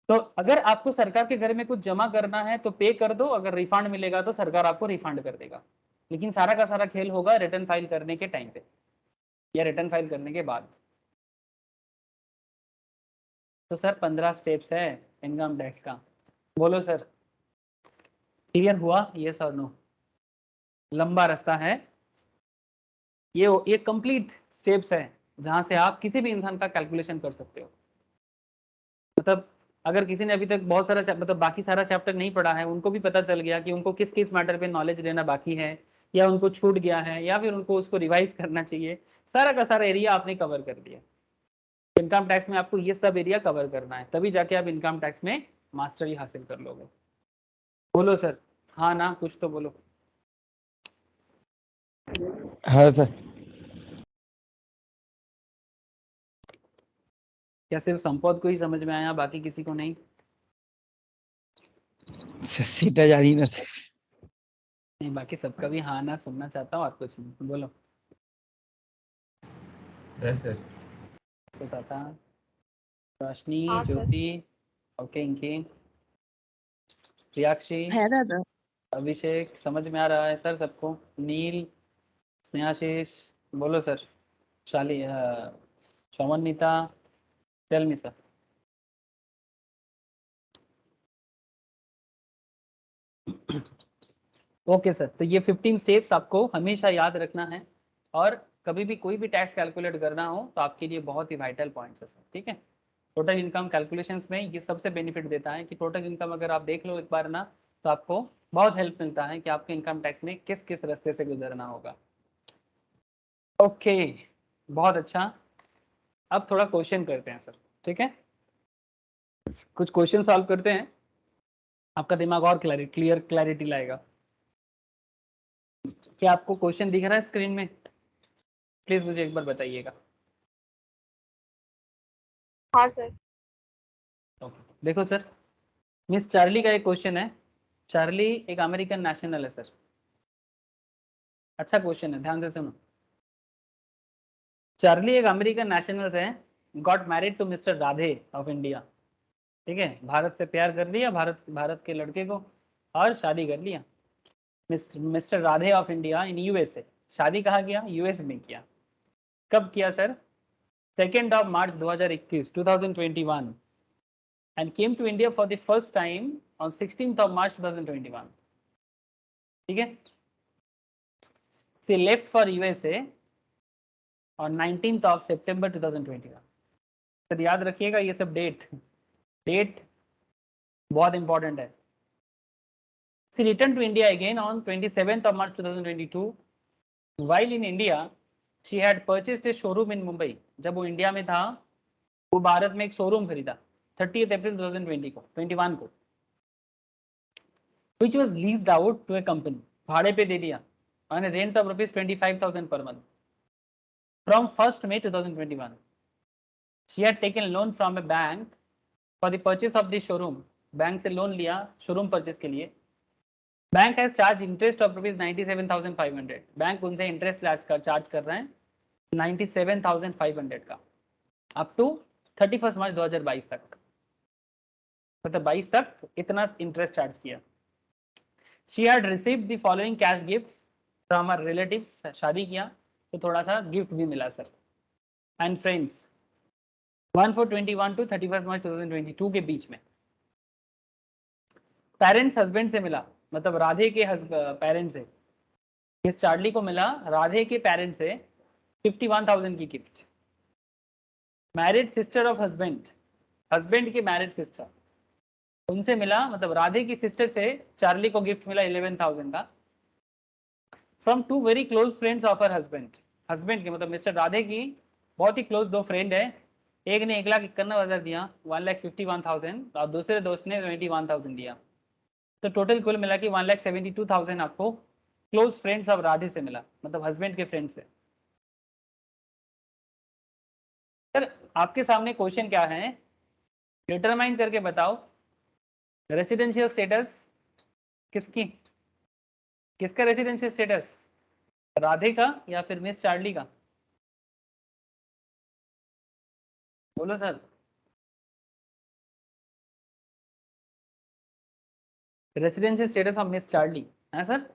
तो अगर आपको सरकार के घर में कुछ जमा करना है तो पे कर दो, अगर रिफंड मिलेगा तो सरकार आपको रिफंड कर देगा। लेकिन सारा का सारा खेल होगा रिटर्न फाइल करने के टाइम पे या रिटर्न फाइल करने के बाद। तो सर 15 स्टेप्स है इनकम टैक्स का, बोलो सर क्लियर हुआ? यस और नो? लंबा रास्ता है ये कंप्लीट स्टेप्स है जहां से आप किसी भी इंसान का कैलकुलेशन कर सकते हो। मतलब अगर किसी ने अभी तक बहुत सारा मतलब बाकी सारा चैप्टर नहीं पढ़ा है, उनको भी पता चल गया कि उनको किस किस मैटर पे नॉलेज लेना बाकी है, या उनको छूट गया है, या फिर उनको उसको रिवाइज करना चाहिए। सारा का सारा एरिया आपने कवर कर दिया। इनकम टैक्स में आपको ये सब एरिया कवर करना है, तभी जाके आप इनकम टैक्स में मास्टरी हासिल कर लोगे। बोलो सर, हाँ ना, कुछ तो बोलो। हाँ सर। क्या सिर्फ संपद को ही समझ में आया, बाकी किसी को नहीं? সেটা জানি না স্যার। नहीं, बाकी सबका भी हाँ ना सुनना चाहता हूँ, और कुछ नहीं। बोलो। है सर। तो ताता, रोशनी, हाँ सर। ज्योति, ओके, इनकी, प्रियाक्षी, है दादा। अभिषेक, समझ में आ रहा है सर सबको? नील, स्नेहाशीष, बोलो sir. Shali Shamanvita, tell me sir. Okay sir, तो ये 15 स्टेप्स आपको हमेशा याद रखना है, और कभी भी कोई भी टैक्स कैलकुलेट करना हो तो आपके लिए बहुत ही वाइटल पॉइंट्स है सर, ठीक है। टोटल इनकम कैलकुलेशंस में ये सबसे बेनिफिट देता है कि टोटल इनकम अगर आप देख लो एक बार ना, तो आपको बहुत हेल्प मिलता है कि आपके इनकम टैक्स में किस किस रास्ते से गुजरना होगा। ओके, बहुत अच्छा। अब थोड़ा क्वेश्चन करते हैं सर, ठीक है। कुछ क्वेश्चन सॉल्व करते हैं, आपका दिमाग और क्लैरिटी लाएगा। क्या आपको क्वेश्चन दिख रहा है स्क्रीन में? प्लीज मुझे एक बार बताइएगा। हाँ सर। देखो सर, मिस चार्ली का एक क्वेश्चन है। चार्ली एक अमेरिकन नेशनल है सर। अच्छा क्वेश्चन है, ध्यान से सुनो। चार्ली एक अमेरिकन नेशनल है, got married to mister Radhe of India, ठीक है। भारत से प्यार कर लिया, भारत के लड़के को, और शादी कर लिया। Mister Radhe of India in USA. शादी कहाँ किया? यूएस में किया। कब किया sir? 2 March 2021 and came to India for the first time on 16th March 2021, ठीक है। She left for USA on 19th September 2021। Sir याद रखिएगा ये सब डेट बहुत इंपॉर्टेंट है। She returned to India again on 27th March 2022। While in India, she had purchased a showroom in Mumbai। जब वो इंडिया में था, वो भारत में एक शोरूम खरीदा 30 अप्रैल 2021 को, which was leased out to a company। भाड़े पे दे दिया on a rent of rupees 25,000 per month from 1st May 2021। She had taken loan from a bank for the purchase of the showroom। Bank से loan लिया showroom purchase के लिए। Bank has charge interest of rupees 97,500। Bank उनसे interest charge कर रहे हैं 97,500 का, up to 31 मार्च 2022 तक, मतलब 22 तक इतना इंटरेस्ट चार्ज किया। She had received the following cash gifts from her relatives। शादी किया तो थोड़ा सा गिफ्ट भी मिला सर, एंड फ्रेंड्स। 1/4/21 to 31 मार्च 2022 के बीच में। पेरेंट्स हस्बैंड से मिला, मतलब राधे के पेरेंट्स से, मिस चार्ली को मिला राधे के पेरेंट्स से 51,000 की gift. Married sister of husband, husband की मैरिड सिस्टर, उनसे मिला, मतलब राधे की सिस्टर से चार्ली को गिफ्ट मिला 11,000 का। From 2 very close friends of her husband, husband के मतलब मिस्टर राधे की बहुत ही क्लोज 2 फ्रेंड है। एक ने 1,51,000 दिया 1,51,000, और दूसरे दोस्त ने 21,000 दिया। तो टोटल कुल मिला कि 1,72,000 आपको क्लोज फ्रेंड्स ऑफ राधे से मिला, मतलब हस्बैंड के फ्रेंड से। सर आपके सामने क्वेश्चन क्या है, डिटरमाइन करके बताओ रेसिडेंशियल स्टेटस किसकी, किसका रेसिडेंशियल स्टेटस, राधे का या फिर मिस चार्ली का? बोलो sir. Residential status of miss Charlie है sir,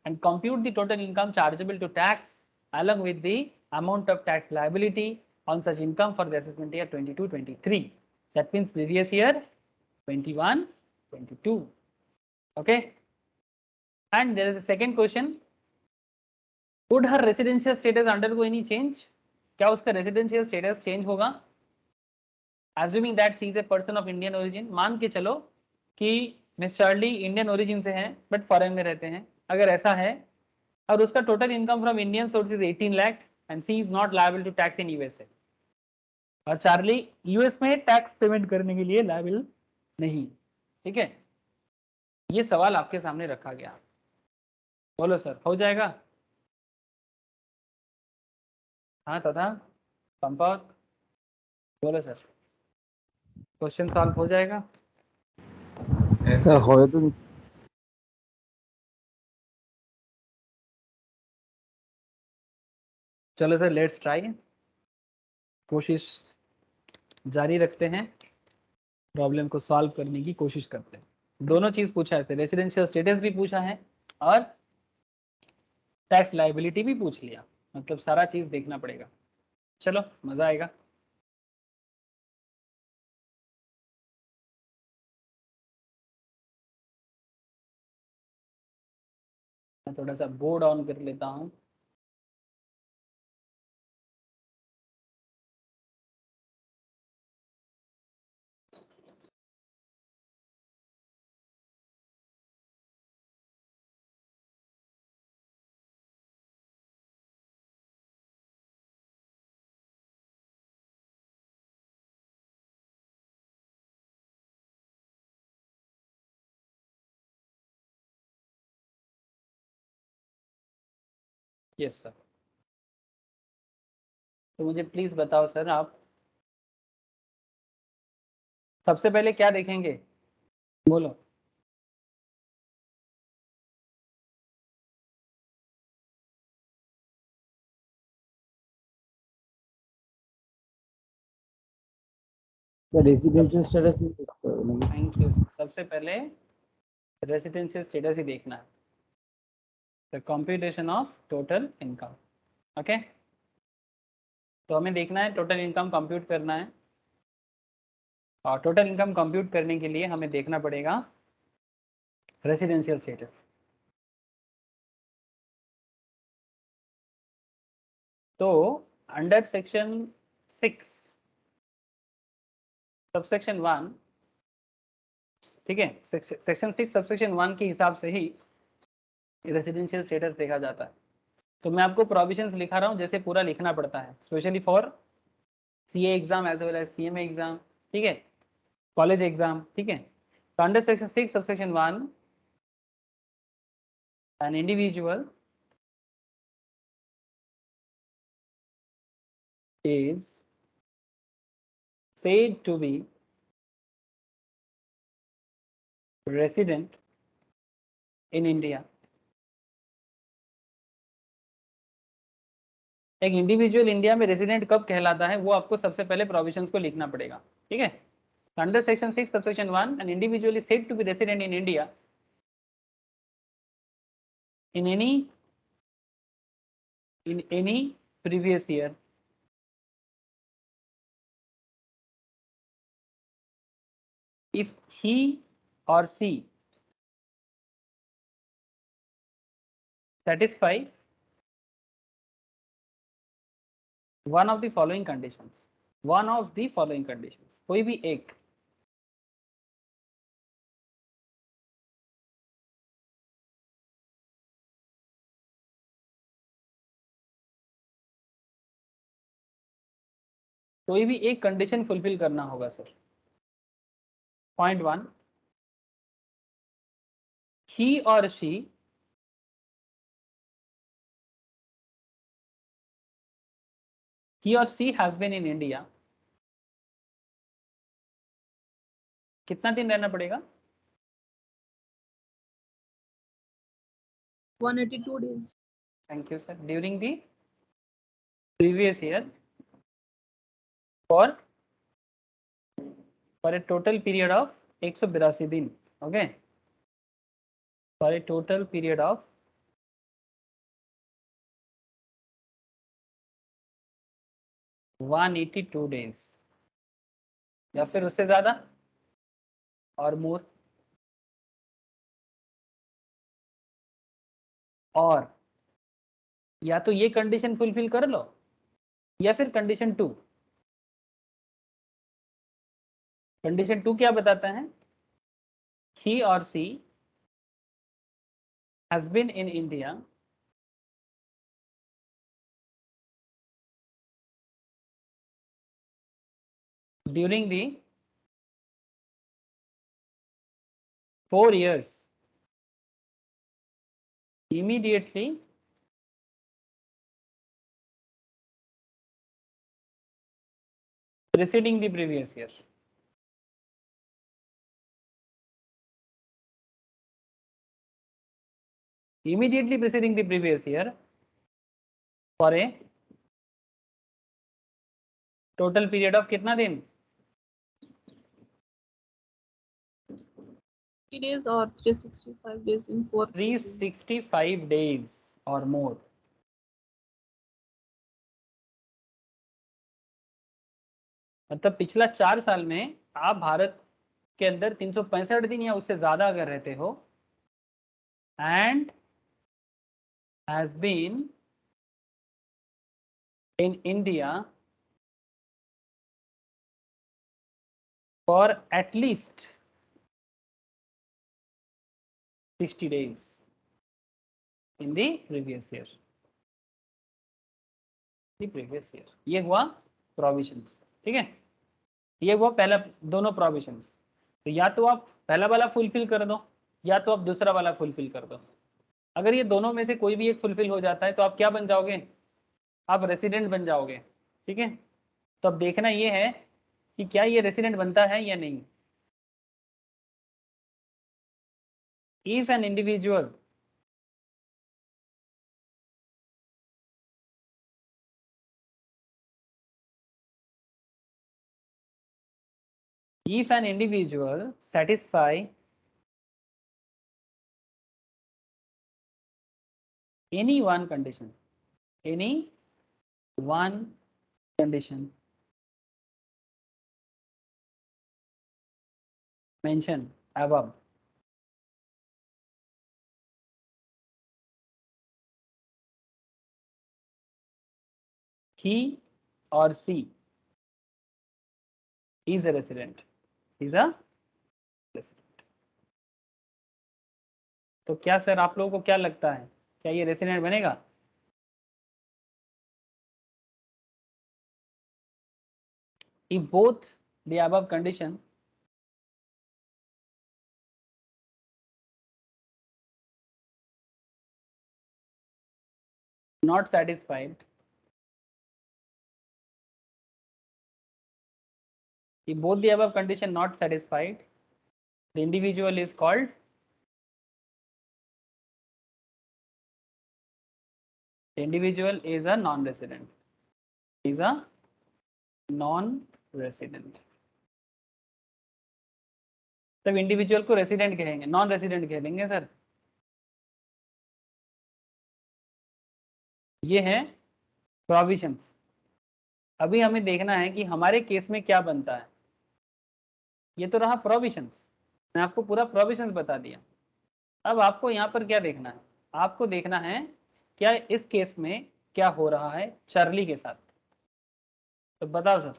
and compute the total income chargeable to tax along with the amount of tax liability on such income for the assessment year 22-23। That means previous year 21-22। Okay, and there is a second question, would her residential status undergo any change? क्या उसका residential status change होगा? Assuming that she is a person of Indian origin, मान के चलो कि miss Charlie Indian origin से हैं but foreign में रहते हैं, अगर ऐसा है, और उसका total income from Indian sources 18 lakh and she is not liable to tax in USA, और चार्ली यूएस में टैक्स पेमेंट करने के लिए लायबल नहीं, ठीक है। ये सवाल आपके सामने रखा गया, बोलो सर हो जाएगा? हाँ तथा पंपावत, बोलो सर, क्वेश्चन सॉल्व हो जाएगा? স্যার হয়তো चलो सर लेट्स ट्राई, कोशिश जारी रखते हैं, प्रॉब्लम को सॉल्व करने की कोशिश करते हैं। दोनों चीज पूछा है, रेसिडेंशियल स्टेटस भी पूछा है और टैक्स लायबिलिटी भी पूछ लिया, मतलब सारा चीज देखना पड़ेगा। चलो मजा आएगा। मैं थोड़ा सा बोर्ड ऑन कर लेता हूँ। Yes sir. तो मुझे प्लीज बताओ सर, आप सबसे पहले क्या देखेंगे, बोलो। रेसिडेंशियल स्टेटस देखते हो ना? Thank you. सबसे पहले रेसिडेंशियल स्टेटस ही देखना है, the computation of total income. Okay, तो हमें देखना है टोटल इनकम कंप्यूट करना है, और टोटल इनकम कंप्यूट करने के लिए हमें देखना पड़ेगा रेसिडेंशियल स्टेटस। तो अंडर सेक्शन 6 सबसेक्शन 1, ठीक है, सेक्शन 6 सबसेक्शन 1 के हिसाब से ही रेसिडेंशियल स्टेटस देखा जाता है। तो मैं आपको प्रोविजंस लिखा रहा हूँ, जैसे पूरा लिखना पड़ता है, specially for CA exam as well as CMA exam, ठीक है, कॉलेज एग्जाम, ठीक है। तो under section 6 subsection 1, an individual is said to be resident in India। एक इंडिविजुअल इंडिया में रेसिडेंट कब कहलाता है, वो आपको सबसे पहले प्रोविजंस को लिखना पड़ेगा, ठीक है। Under section 6 subsection 1, an individual is said to be resident in India in any previous year if he or she satisfy one of the following conditions, one of the following conditions, कोई भी एक। कोई भी एक condition fulfil करना होगा sir. Point 1, he or she has been in India, कितना दिन रहना पड़ेगा? 182 days. Thank you sir. During the previous year for a total period of 182 दिन, okay, for a total period of 182 days, या फिर उससे ज्यादा और मोर। और या तो ये कंडीशन फुलफिल कर लो, या फिर कंडीशन 2। कंडीशन 2 क्या बताता है? he or she has been in India during the 4 years immediately preceding the previous year। Immediately preceding the previous year for a total period of कितना दिन? 3 days or 365 days in 4. 365 days or more। मतलब पिछला 4 साल में आप भारत के अंदर 365 दिन या उससे ज्यादा अगर रहते हो and has been in India for at least 60 days in the previous year. ये हुआ प्रोविजंस, ठीक है, ये हुआ पहला, दोनों प्रोविजंस। तो या तो आप पहला वाला फुलफिल कर दो या तो आप दूसरा वाला फुलफिल कर दो। अगर ये दोनों में से कोई भी एक फुलफिल हो जाता है तो आप क्या बन जाओगे, आप रेसिडेंट बन जाओगे, ठीक है। तो अब देखना ये है कि क्या ये रेसिडेंट बनता है या नहीं। If an individual satisfy any one condition mentioned above, he or she is a resident, तो क्या सर आप लोगों को क्या लगता है, क्या ये रेसिडेंट बनेगा? If both the above condition not satisfied, if both the above condition not satisfied, the individual is called a non-resident, तब इंडिविजुअल को रेसिडेंट कहेंगे, नॉन रेसिडेंट कह देंगे सर। ये है प्रोविजंस। अभी हमें देखना है कि हमारे केस में क्या बनता है। ये तो रहा प्रोविजंस, मैं आपको पूरा प्रोविजंस बता दिया। अब आपको यहाँ पर क्या देखना है, आपको देखना है क्या इस केस में क्या हो रहा है चार्ली के साथ। तो बताओ सर,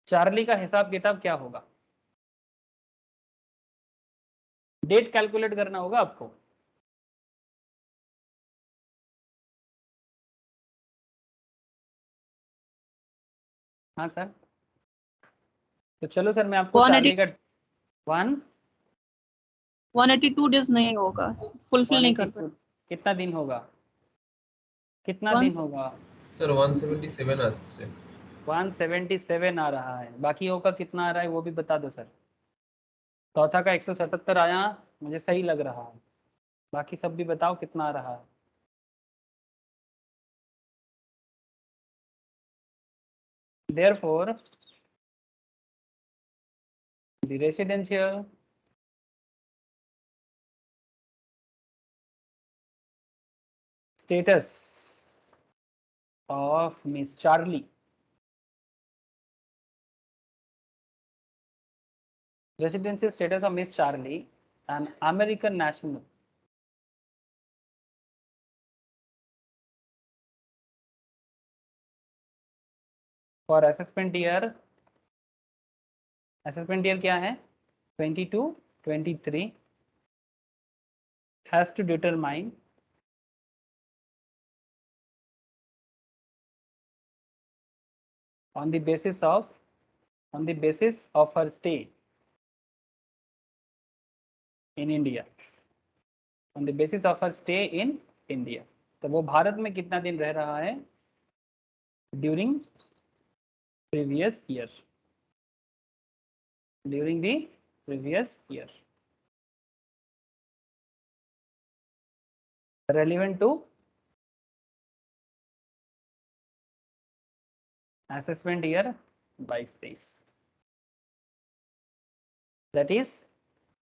चार्ली का हिसाब किताब क्या होगा? डेट कैलकुलेट करना होगा आपको। हाँ सर, तो चलो सर मैं आपको चार्ली का 182 डेज नहीं होगा, फुलफिल नहीं कर पाए। कितना दिन होगा, कितना दिन होगा सर 177 আসছে। 177 आ रहा है, बाकी का कितना आ रहा है वो भी बता दो सर। चौथा का 177 आया, मुझे सही लग रहा है, बाकी सब भी बताओ कितना आ रहा है। Therefore, the residential status of Miss Charlie, residential status of Miss Charlie, an American national, for assessment year क्या है 22-23, has to determine on the basis of her stay in India, on the basis of her stay in India। तो वो भारत में कितना दिन रह रहा है during previous year, during the previous year, relevant to assessment year 22-23, that is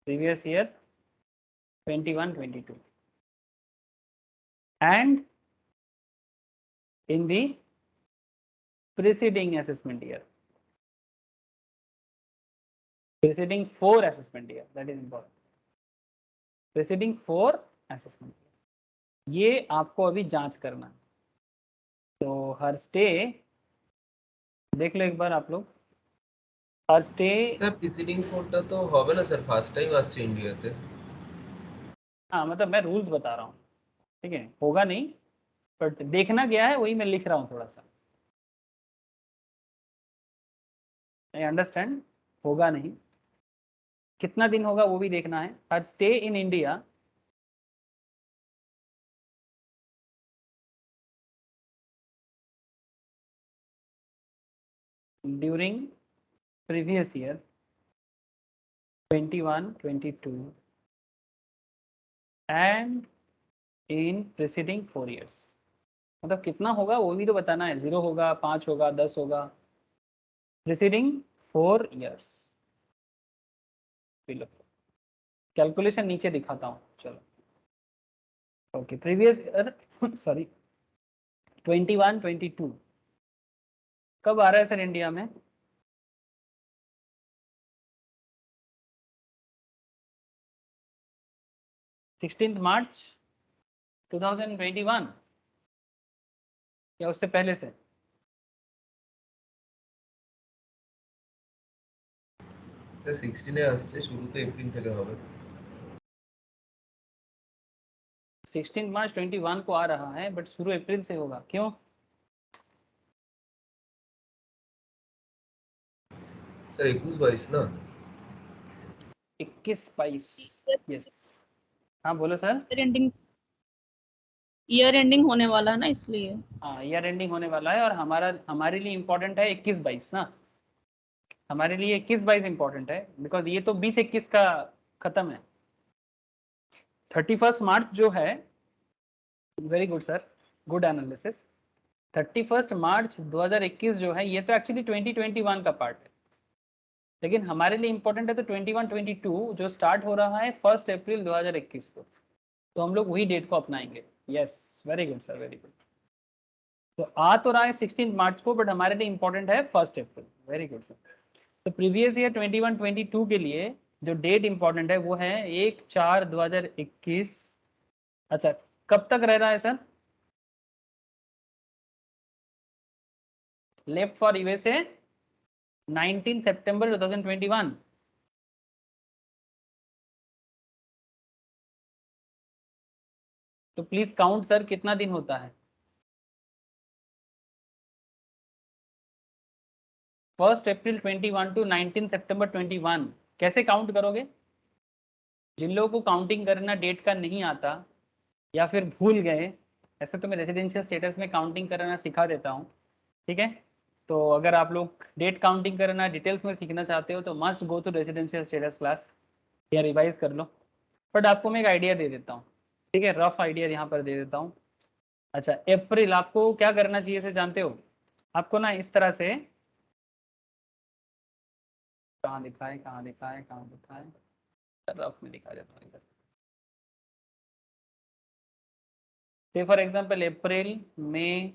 previous year 21-22, and in the preceding assessment year, preceding 4 assessment year, that is important, preceding 4 assessment year, ये आपको अभी जांच करना है। तो हर स्टे देख लो एक बार आप लोग, हर स्टे স্যার প্রিসিডিং কোডটা তো হবে না স্যার, ফার্স্ট টাইম আসছে ইন্ডিয়াতে। हाँ मतलब मैं रूल्स बता रहा हूँ, ठीक है, होगा नहीं बट देखना गया है, वही मैं लिख रहा हूँ थोड़ा सा, आई अंडरस्टैंड, होगा नहीं, कितना दिन होगा वो भी देखना है। हर stay in India during previous year 21-22 and in preceding 4 years, मतलब कितना होगा वो भी तो बताना है, 0 होगा, 5 होगा, 10 होगा, preceding 4 years। कैलकुलेशन नीचे दिखाता हूँ, चलो ओके। प्रीवियस ईयर सॉरी 21-22 कब आ रहा है सर इंडिया में? March 16 2021 या उससे पहले से? স্যার 16 এ আসছে, শুরুতে এপ্রিল থেকে হবে। 16 मार्च 21 को आ रहा है बट शुरू अप्रैल से होगा, क्यों? স্যার 21-22 না? 21-22 यस। हाँ बोलो सर। ईयर एंडिंग होने वाला है ना, इसलिए। हाँ ईयर एंडिंग होने वाला है और हमारे लिए इम्पोर्टेंट है 21-22 ना, हमारे लिए 21-22 इम्पोर्टेंट है बिकॉज ये तो 20-21 का खत्म है। 31 मार्च जो है, very good sir, good analysis, 31 मार्च 2021 जो है ये तो एक्चुअली 2021 का पार्ट है, लेकिन हमारे लिए इम्पोर्टेंट है तो 21-22 जो स्टार्ट हो रहा है 1 अप्रैल 2021 को, तो हम लोग वही डेट को अपनाएंगे। Yes very good sir, very good. तो आ तो रहा है 16 मार्च को बट हमारे लिए इम्पोर्टेंट है 1 अप्रैल। Very good sir. तो प्रीवियस ईयर 21-22 के लिए जो डेट इंपॉर्टेंट है वो है 1/4/2021। अच्छा कब तक रह रहा है सर? लेफ्ट फॉर यूएसए 19 सितंबर 2021। तो प्लीज काउंट सर कितना दिन होता है? 1 अप्रैल 21 टू 19 सितंबर 21 कैसे काउंट करोगे? जिन लोगों को काउंटिंग करना डेट का नहीं आता या फिर भूल गए, ऐसे तो मैं रेजिडेंशियल स्टेटस में काउंटिंग करना सिखा देता हूँ, ठीक है। तो अगर आप लोग डेट काउंटिंग करना डिटेल्स में सीखना चाहते हो तो must go to residential status class या रिवाइज कर लो। बट आपको मैं एक आइडिया दे देता हूँ, ठीक है, रफ आइडिया यहाँ पर दे देता हूँ। अच्छा अप्रैल आपको क्या करना चाहिए से जानते हो? आपको ना इस तरह से, कहाँ दिखाए रफ में दिखा देता हूँ इधर। से फॉर एग्जांपल अप्रैल, मई,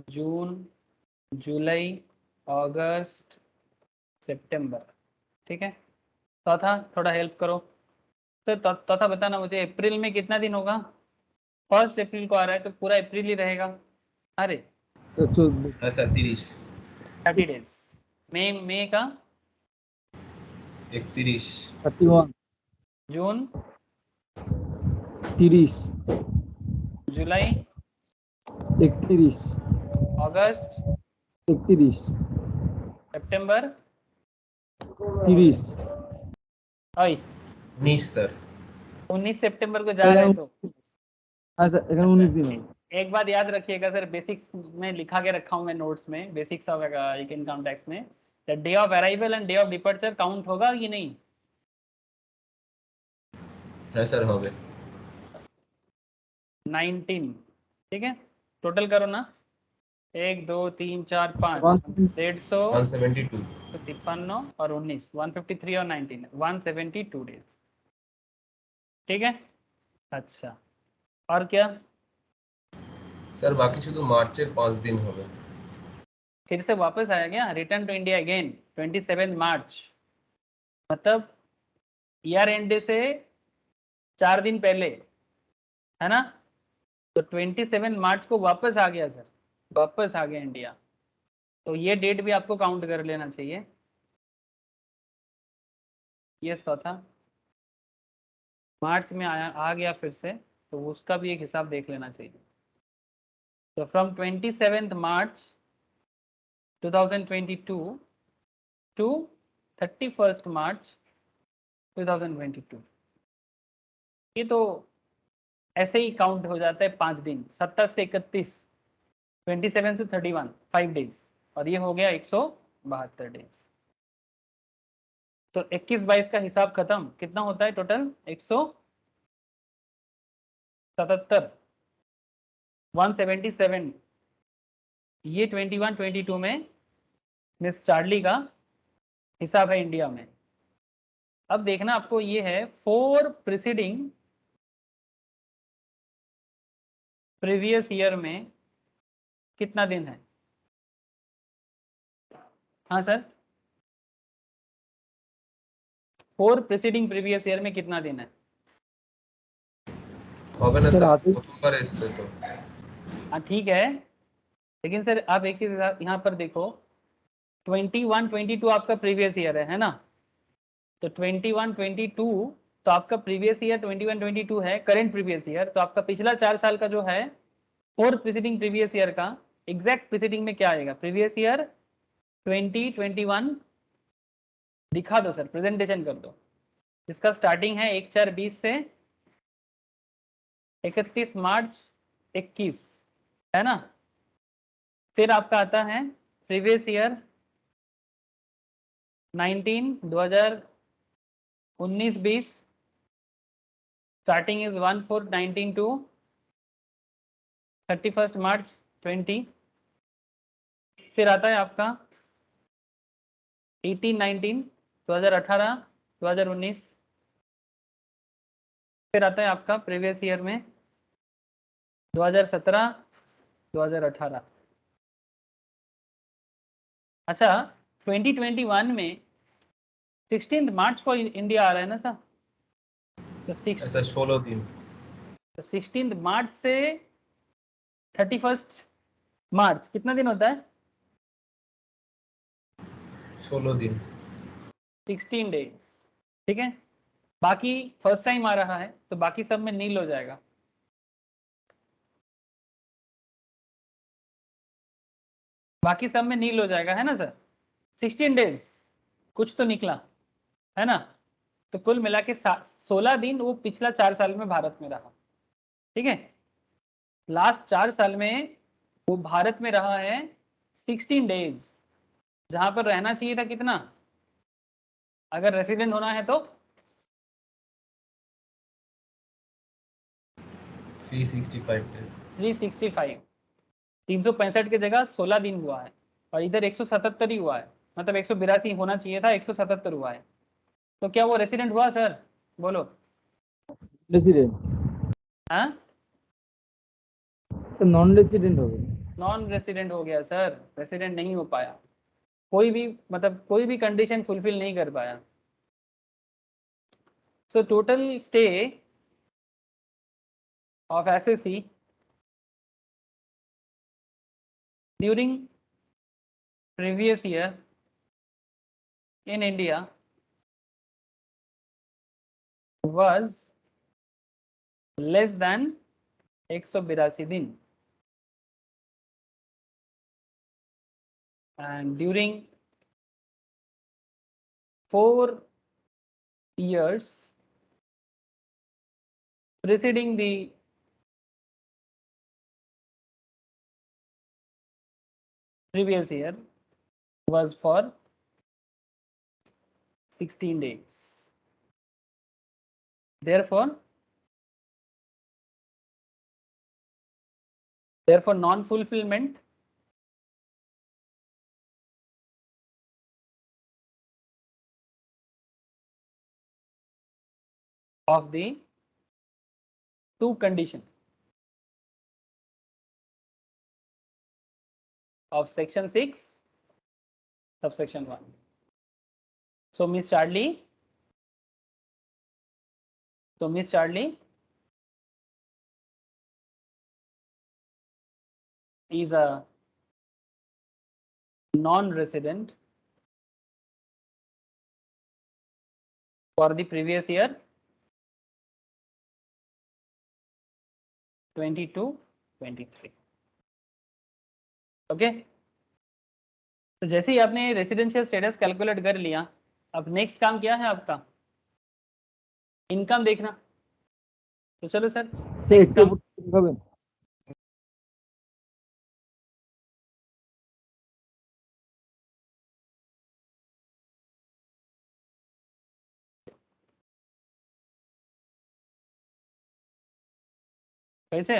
जून, जुलाई, अगस्त, सितंबर, ठीक है। चौथा थोड़ा हेल्प करो तो चौथा बताना मुझे, अप्रैल में कितना दिन होगा? 1 अप्रैल को आ रहा है तो पूरा अप्रैल ही रहेगा। अरे अच्छा 30 डेज। मई का 31 31 जून 30 जुलाई 31 अगस्त 31 सितंबर 30 आई 19 স্যার। 19 सितंबर को जा रहे हैं तो हाँ सर এখানে 19 दिन है। एक बात याद रखिएगा सर, बेसिक्स में लिखा के रखा हूँ मैं नोट्स में, बेसिक्स ऑफ इनकम टैक्स में, day of arrival and day of departure count होगा कि नहीं? হ্যাঁ স্যার হবে। 19, ठीक है, टोटल करो ना, 1 2 3 4 5 150 172 53 और 19 153 और 19 172 डेज, ठीक है। अच्छा और क्या? স্যার বাকি শুধু মার্চের 5 দিন হবে। फिर से वापस आया गया, रिटर्न टू इंडिया अगेन 27 मार्च, मतलब ईयर एंड से 4 दिन पहले, है ना। तो 27 मार्च को वापस आ गया सर, वापस आ गया इंडिया। तो ये डेट भी आपको काउंट कर लेना चाहिए। ये तो था, मार्च में आया, आ गया फिर से, तो उसका भी एक हिसाब देख लेना चाहिए। तो फ्रॉम 27 मार्च 2022 टू 31 मार्च 2022, ये तो ऐसे ही काउंट हो जाता है 5 दिन, 27 से 31, 27 to 31, 5 डेज, और ये हो गया 172 डेज। तो 21-22 का हिसाब खत्म, कितना होता है टोटल? 177, 177। ये 21-22 में मिस चार्ली का हिसाब है इंडिया में। अब देखना आपको, ये है 4 प्रीसीडिंग प्रीवियस ईयर में कितना दिन है। हाँ सर, 4 प्रीसीडिंग प्रीवियस ईयर में कितना दिन है? হবে না স্যার স্যার, আগে প্রথমবার এসছে তো। हाँ ठीक है, लेकिन सर आप एक चीज यहाँ पर देखो, 21-22 आपका प्रीवियस ईयर है ना। तो 21-22 तो आपका प्रीवियस ईयर 21-22 है, करंट प्रीवियस ईयर। तो आपका पिछला 4 साल का जो है 4 प्रीसीडिंग प्रीवियस ईयर का एग्जैक्ट प्रीसीडिंग में क्या आएगा? प्रीवियस ईयर 2021 दिखा दो सर, प्रेजेंटेशन कर दो, जिसका स्टार्टिंग है 1/4/20 से 31 मार्च 21, है ना। फिर आपका आता है previous year 2019-20 starting is 1/4/19 to 31 March 20। फिर आता है आपका 18-19 2018 2019। फिर आता है आपका प्रीवियस ईयर में 2017 2018। अच्छा, 2021 में 16 मार्च को इंडिया आ रहा है ना सर। तो ऐसा 16 दिन। 16 मार्च से 31 मार्च कितना दिन होता है? 16 दिन। 16 डेज, ठीक है। बाकी फर्स्ट टाइम आ रहा है तो बाकी सब में नील हो जाएगा। बाकी सब में नील हो जाएगा, है ना सर। 16 डेज कुछ तो निकला, है ना। तो कुल मिला के 16 दिन वो पिछला 4 साल में भारत में रहा, ठीक है। लास्ट 4 साल में वो भारत में रहा है 16 डेज, जहां पर रहना चाहिए था कितना, अगर रेसिडेंट होना है तो 365 डेज। 365, 365 की जगह 16 दिन हुआ है, और इधर 177 ही हुआ है, मतलब 182 होना चाहिए था, 177 हुआ है। तो क्या वो रेसिडेंट हुआ सर? बोलो। रेसिडेंट, हाँ, স্যার নন রেসিডেন্ট হবে। नॉन रेसिडेंट हो गया सर, रेसिडेंट नहीं हो पाया, कोई भी, मतलब कोई भी कंडीशन फुलफिल नहीं कर पाया। So total stay of SSC during previous year in India was less than 182 दिन, and during 4 years preceding the previous year was for 16 days. Therefore non-fulfillment of the 2 condition of section 6 subsection 1. So Miss Charlie is a non-resident for the previous year 22-23. Okay, तो जैसे ही आपने residential status calculate कर लिया, अब next काम क्या है आपका? इनकम देखना. तो चलो सर, नेक्स्ट काम कैसे?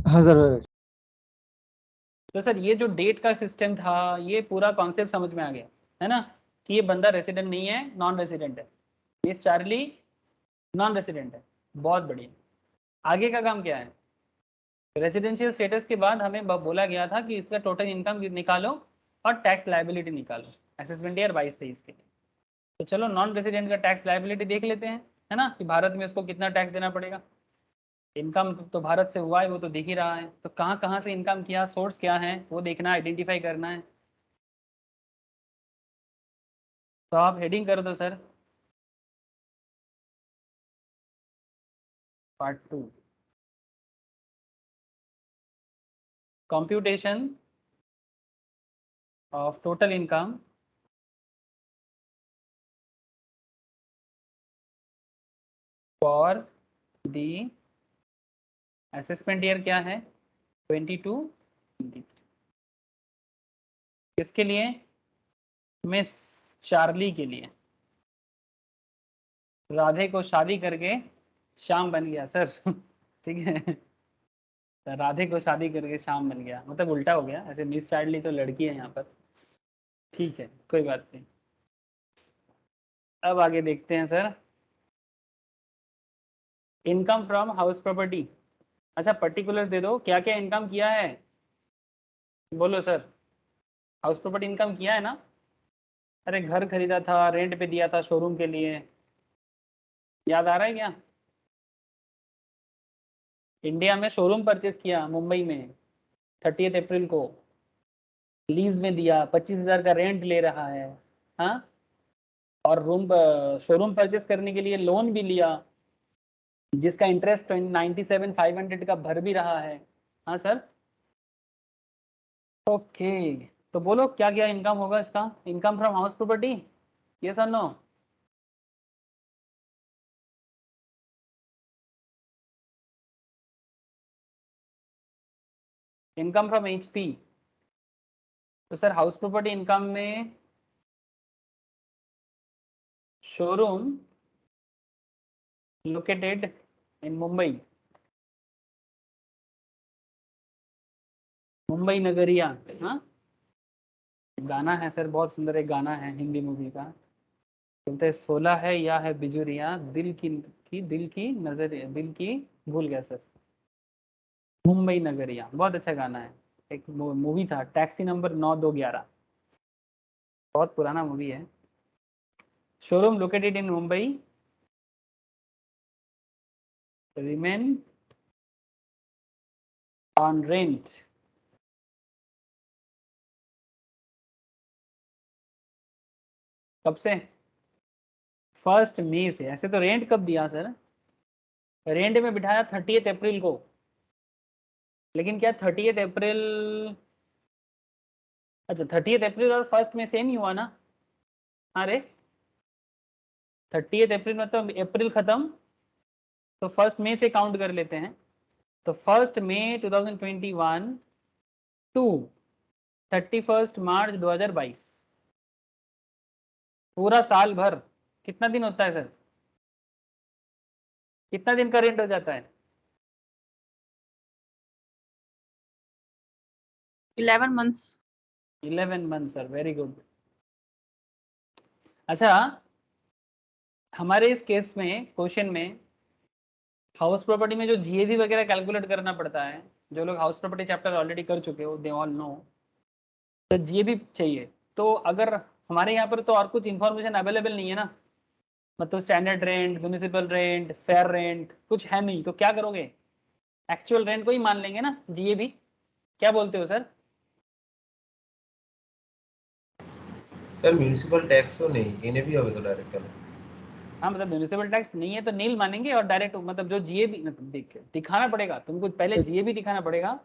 हाँ सर. तो सर ये जो डेट का सिस्टम था, ये पूरा कॉन्सेप्ट समझ में आ गया है ना, कि ये बंदा रेसिडेंट नहीं है, नॉन रेसिडेंट है. मिस चार्ली नॉन रेसिडेंट है. बहुत बढ़िया. आगे का काम क्या है? रेसिडेंशियल स्टेटस के बाद हमें बोला गया था कि इसका टोटल इनकम निकालो और टैक्स लायबिलिटी निकालो असेसमेंट ईयर 22-23 के लिए. तो चलो नॉन रेसिडेंट का टैक्स लायबिलिटी देख लेते हैं, है ना, कि भारत में इसको कितना टैक्स देना पड़ेगा. इनकम तो भारत से हुआ है, वो तो दिख ही रहा है. तो कहाँ कहाँ से इनकम किया, सोर्स क्या है, वो देखना, आइडेंटिफाई करना है. तो आप हेडिंग कर दो sir, part 2, computation of total income for the assessment year क्या है 22-23. किसके लिए? मिस चार्ली के लिए. राधे को शादी करके श्याम बन गया सर. ठीक है, राधे को शादी करके श्याम बन गया, मतलब उल्टा हो गया. ऐसे मिस चार्ली तो लड़की है यहाँ पर. ठीक है, कोई बात नहीं. अब आगे देखते हैं sir, income from house property. अच्छा, पर्टिकुलर्स दे दो, क्या क्या इनकम किया है, बोलो सर. हाउस प्रॉपर्टी इनकम किया है ना? अरे घर खरीदा था, रेंट पे दिया था शोरूम के लिए, याद आ रहा है क्या? इंडिया में शोरूम परचेस किया मुंबई में 30 अप्रैल को, लीज में दिया, 25,000 का रेंट ले रहा है. हाँ, और शोरूम परचेस करने के लिए लोन भी लिया, जिसका इंटरेस्ट 97,500 का भर भी रहा है. हाँ सर. ओके, तो बोलो क्या क्या इनकम होगा इसका, income from house property, yes और नो? Income from HP. तो सर हाउस प्रॉपर्टी इनकम में showroom located in Mumbai, Mumbai नगरिया. हाँ, गाना है सर, बहुत सुंदर एक गाना है हिंदी मूवी का, बोलते 16 है या है बिजुरिया, दिल की नजर, दिल की, भूल गया सर. मुंबई नगरिया, बहुत अच्छा गाना है. एक मूवी था टैक्सी नंबर 9211, बहुत पुराना मूवी है. Showroom located in Mumbai remain on rent कब से? 1 मई से. ऐसे तो रेंट कब दिया सर? रेंट में बिठाया 30 अप्रैल को, लेकिन क्या 30 अप्रैल, अच्छा 30 अप्रैल और 1 में सेम ही हुआ ना? अरे 30 अप्रैल मतलब अप्रैल खत्म, तो 1 मई से काउंट कर लेते हैं. तो 1 मई 2021 टू 31 मार्च 2022, पूरा साल भर कितना दिन होता है सर? कितना दिन का रेंट हो जाता है? 11 months. 11 month sir, very good. अच्छा, हमारे इस केस में, क्वेश्चन में, हाउस प्रॉपर्टी में जो जीएवी वगैरह कैलकुलेट करना पड़ता है, जो लोग हाउस प्रॉपर्टी चैप्टर ऑलरेडी कर चुके हो दे ऑल नो, तो जीएबी चाहिए। तो अगर हमारे यहाँ पर तो और कुछ इन्फॉर्मेशन अवेलेबल नहीं है ना, मतलब standard rent, municipal rent, fair rent कुछ है नहीं, तो क्या करोगे, एक्चुअल रेंट को ही मान लेंगे ना जीएबी। क्या बोलते हो सर? স্যার মিউনিসিপাল ট্যাক্সও নেই, এনএভি হবে তো ডাইরেক্ট কেন? हाँ मतलब म्यूनिसिपल टैक्स नहीं है तो नील मानेंगे और डायरेक्ट मतलब जो जीएबी मतलब दिखाना पड़ेगा तुमको, पहले जीएबी दिखाना पड़ेगा,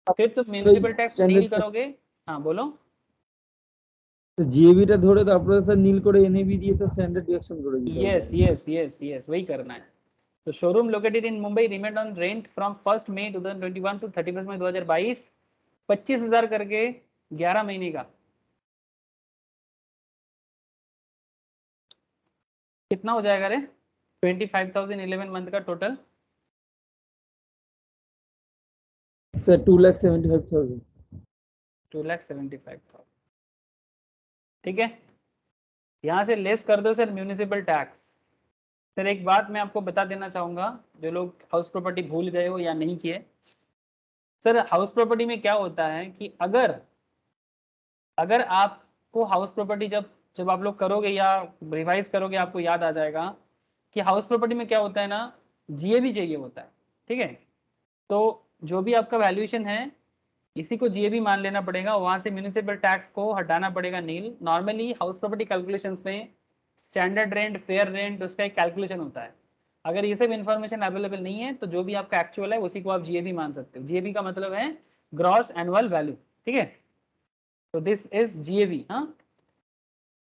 फिर तुम म्यूनिसिपल टैक्स नील करोगे। हाँ बोलो। तो जीएबीটা ধরে তারপরে স্যার নীল করে এনএবি দিয়ে তো স্ট্যান্ডার্ড ডিডাকশন করে দিতে হবে। यस यस यस यस वही करना है। तो showroom located in Mumbai remained on rent from 1 May 2021 to 31 May 2022, 25,000 करके 11 महीने का, कितना हो जाएगा रे? 25,000 11 मंथ का टोटल सर 2,75,000। 2,75,000 ठीक है। यहाँ से लेस कर दो सर म्यूनिसिपल टैक्स। सर एक बात मैं आपको बता देना चाहूँगा, जो लोग हाउस प्रॉपर्टी भूल गए हो या नहीं किए, सर हाउस प्रॉपर्टी में क्या होता है कि अगर अगर आपको हाउस प्रॉपर्टी जब जब आप लोग करोगे या रिवाइज करोगे आपको याद आ जाएगा कि हाउस प्रॉपर्टी में क्या होता है ना, जीएबी चाहिए होता है, ठीक है। तो जो भी आपका वैल्यूएशन है इसी को जीएबी मान लेना पड़ेगा, वहां से म्यूनिसिपल टैक्स को हटाना पड़ेगा नील। नॉर्मली हाउस प्रॉपर्टी कैलकुलेशंस में स्टैंडर्ड रेंट, फेयर रेंट, उसका एक कैलकुलेशन होता है। अगर ये सब इन्फॉर्मेशन अवेलेबल नहीं है तो जो भी आपका एक्चुअल है उसी को आप जीएबी मान सकते हो। जीएबी का मतलब है ग्रॉस एनुअल वैल्यू, ठीक है। तो दिस इज जीएबी, हाँ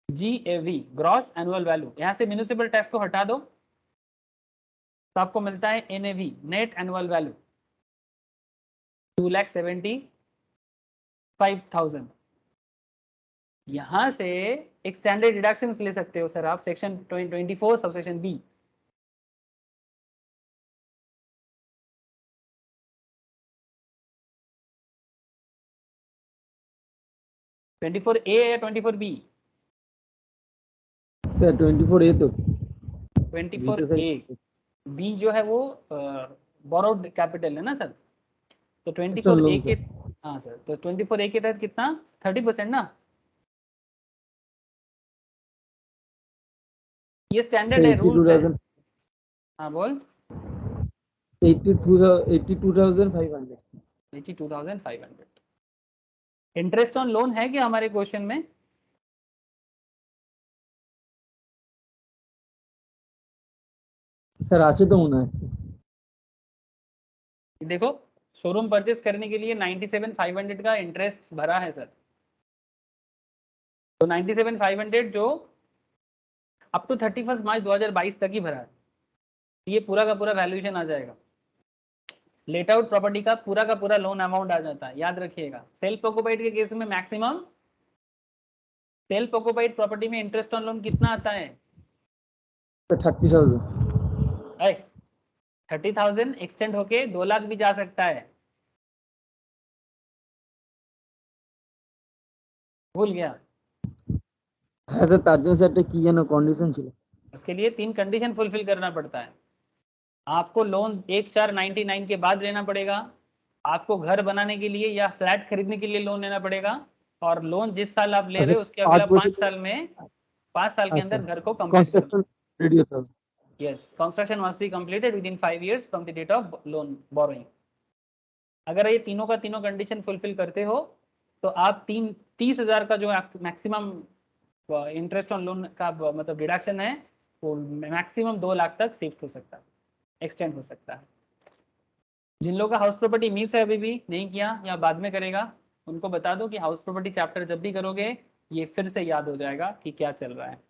जीएवी ग्रॉस एनुअल वैल्यू। यहाँ से म्यूनिसिपल टैक्स को हटा दो तो आपको मिलता है एनएवी नेट एनुअल वैल्यू 2,75,000। यहां से एक स्टैंडर्ड डिडक्शंस ले सकते हो सर आप, section 24 sub section B. Twenty four A या 24 बी? सर 24 ए तो 24 ए, बी जो है वो बोरोड कैपिटल है ना सर, तो 24 ए के, हाँ सर, तो 24 ए के तहत कितना 30% ना, ये स्टैंडर्ड है, रूल्स है। हाँ बोल। 82,500। 82,500। इंटरेस्ट ऑन लोन है क्या हमारे क्वेश्चन में? सर আছে তো মনে হয়। देखो शोरूम परचेस करने के लिए 97,500 का इंटरेस्ट भरा है सर, तो 97,500 जो अप टू 31 मार्च 2022 तक ही भरा है, ये पूरा का पूरा वैल्यूएशन आ जाएगा। लेट आउट प्रॉपर्टी का पूरा लोन अमाउंट आ जाता है, याद रखिएगा। सेल्फ ऑक्युपाइड के केस में मैक्सिमम सेल्फ ऑक्युपाइड प्रॉपर्टी में इंटरेस्ट ऑन लोन कितना आता है? 30,000। 30,000 एक्सटेंड होके 2 लाख भी जा सकता है, भूल गया? হ্যাঁ স্যার তার জন্য স্যার একটা কি যেন কন্ডিশন ছিল। उसके लिए 3 कंडीशन फुलफिल करना पड़ता है। आपको लोन 1,499 के बाद लेना पड़ेगा, आपको घर बनाने के लिए या फ्लैट खरीदने के लिए लोन लेना पड़ेगा, और लोन जिस साल आप ले रहे हो उसके अगला 5 साल के अंदर घर को कंप्लीट करना। रेडी होता है। Yes, construction must be completed within 5 years from the date of loan borrowing. अगर ये तीनों का तीनों कंडीशन फुलफिल करते हो तो आप 30,000 का जो मैक्सिमम इंटरेस्ट ऑन लोन का मतलब डिडक्शन है वो मैक्सिमम 2 लाख तक शिफ्ट हो सकता है, एक्सटेंड हो सकता है। जिन लोगों का हाउस प्रॉपर्टी मिस है अभी भी नहीं किया या बाद में करेगा, उनको बता दो कि हाउस प्रॉपर्टी चैप्टर जब भी करोगे ये फिर से याद हो जाएगा कि क्या चल रहा है।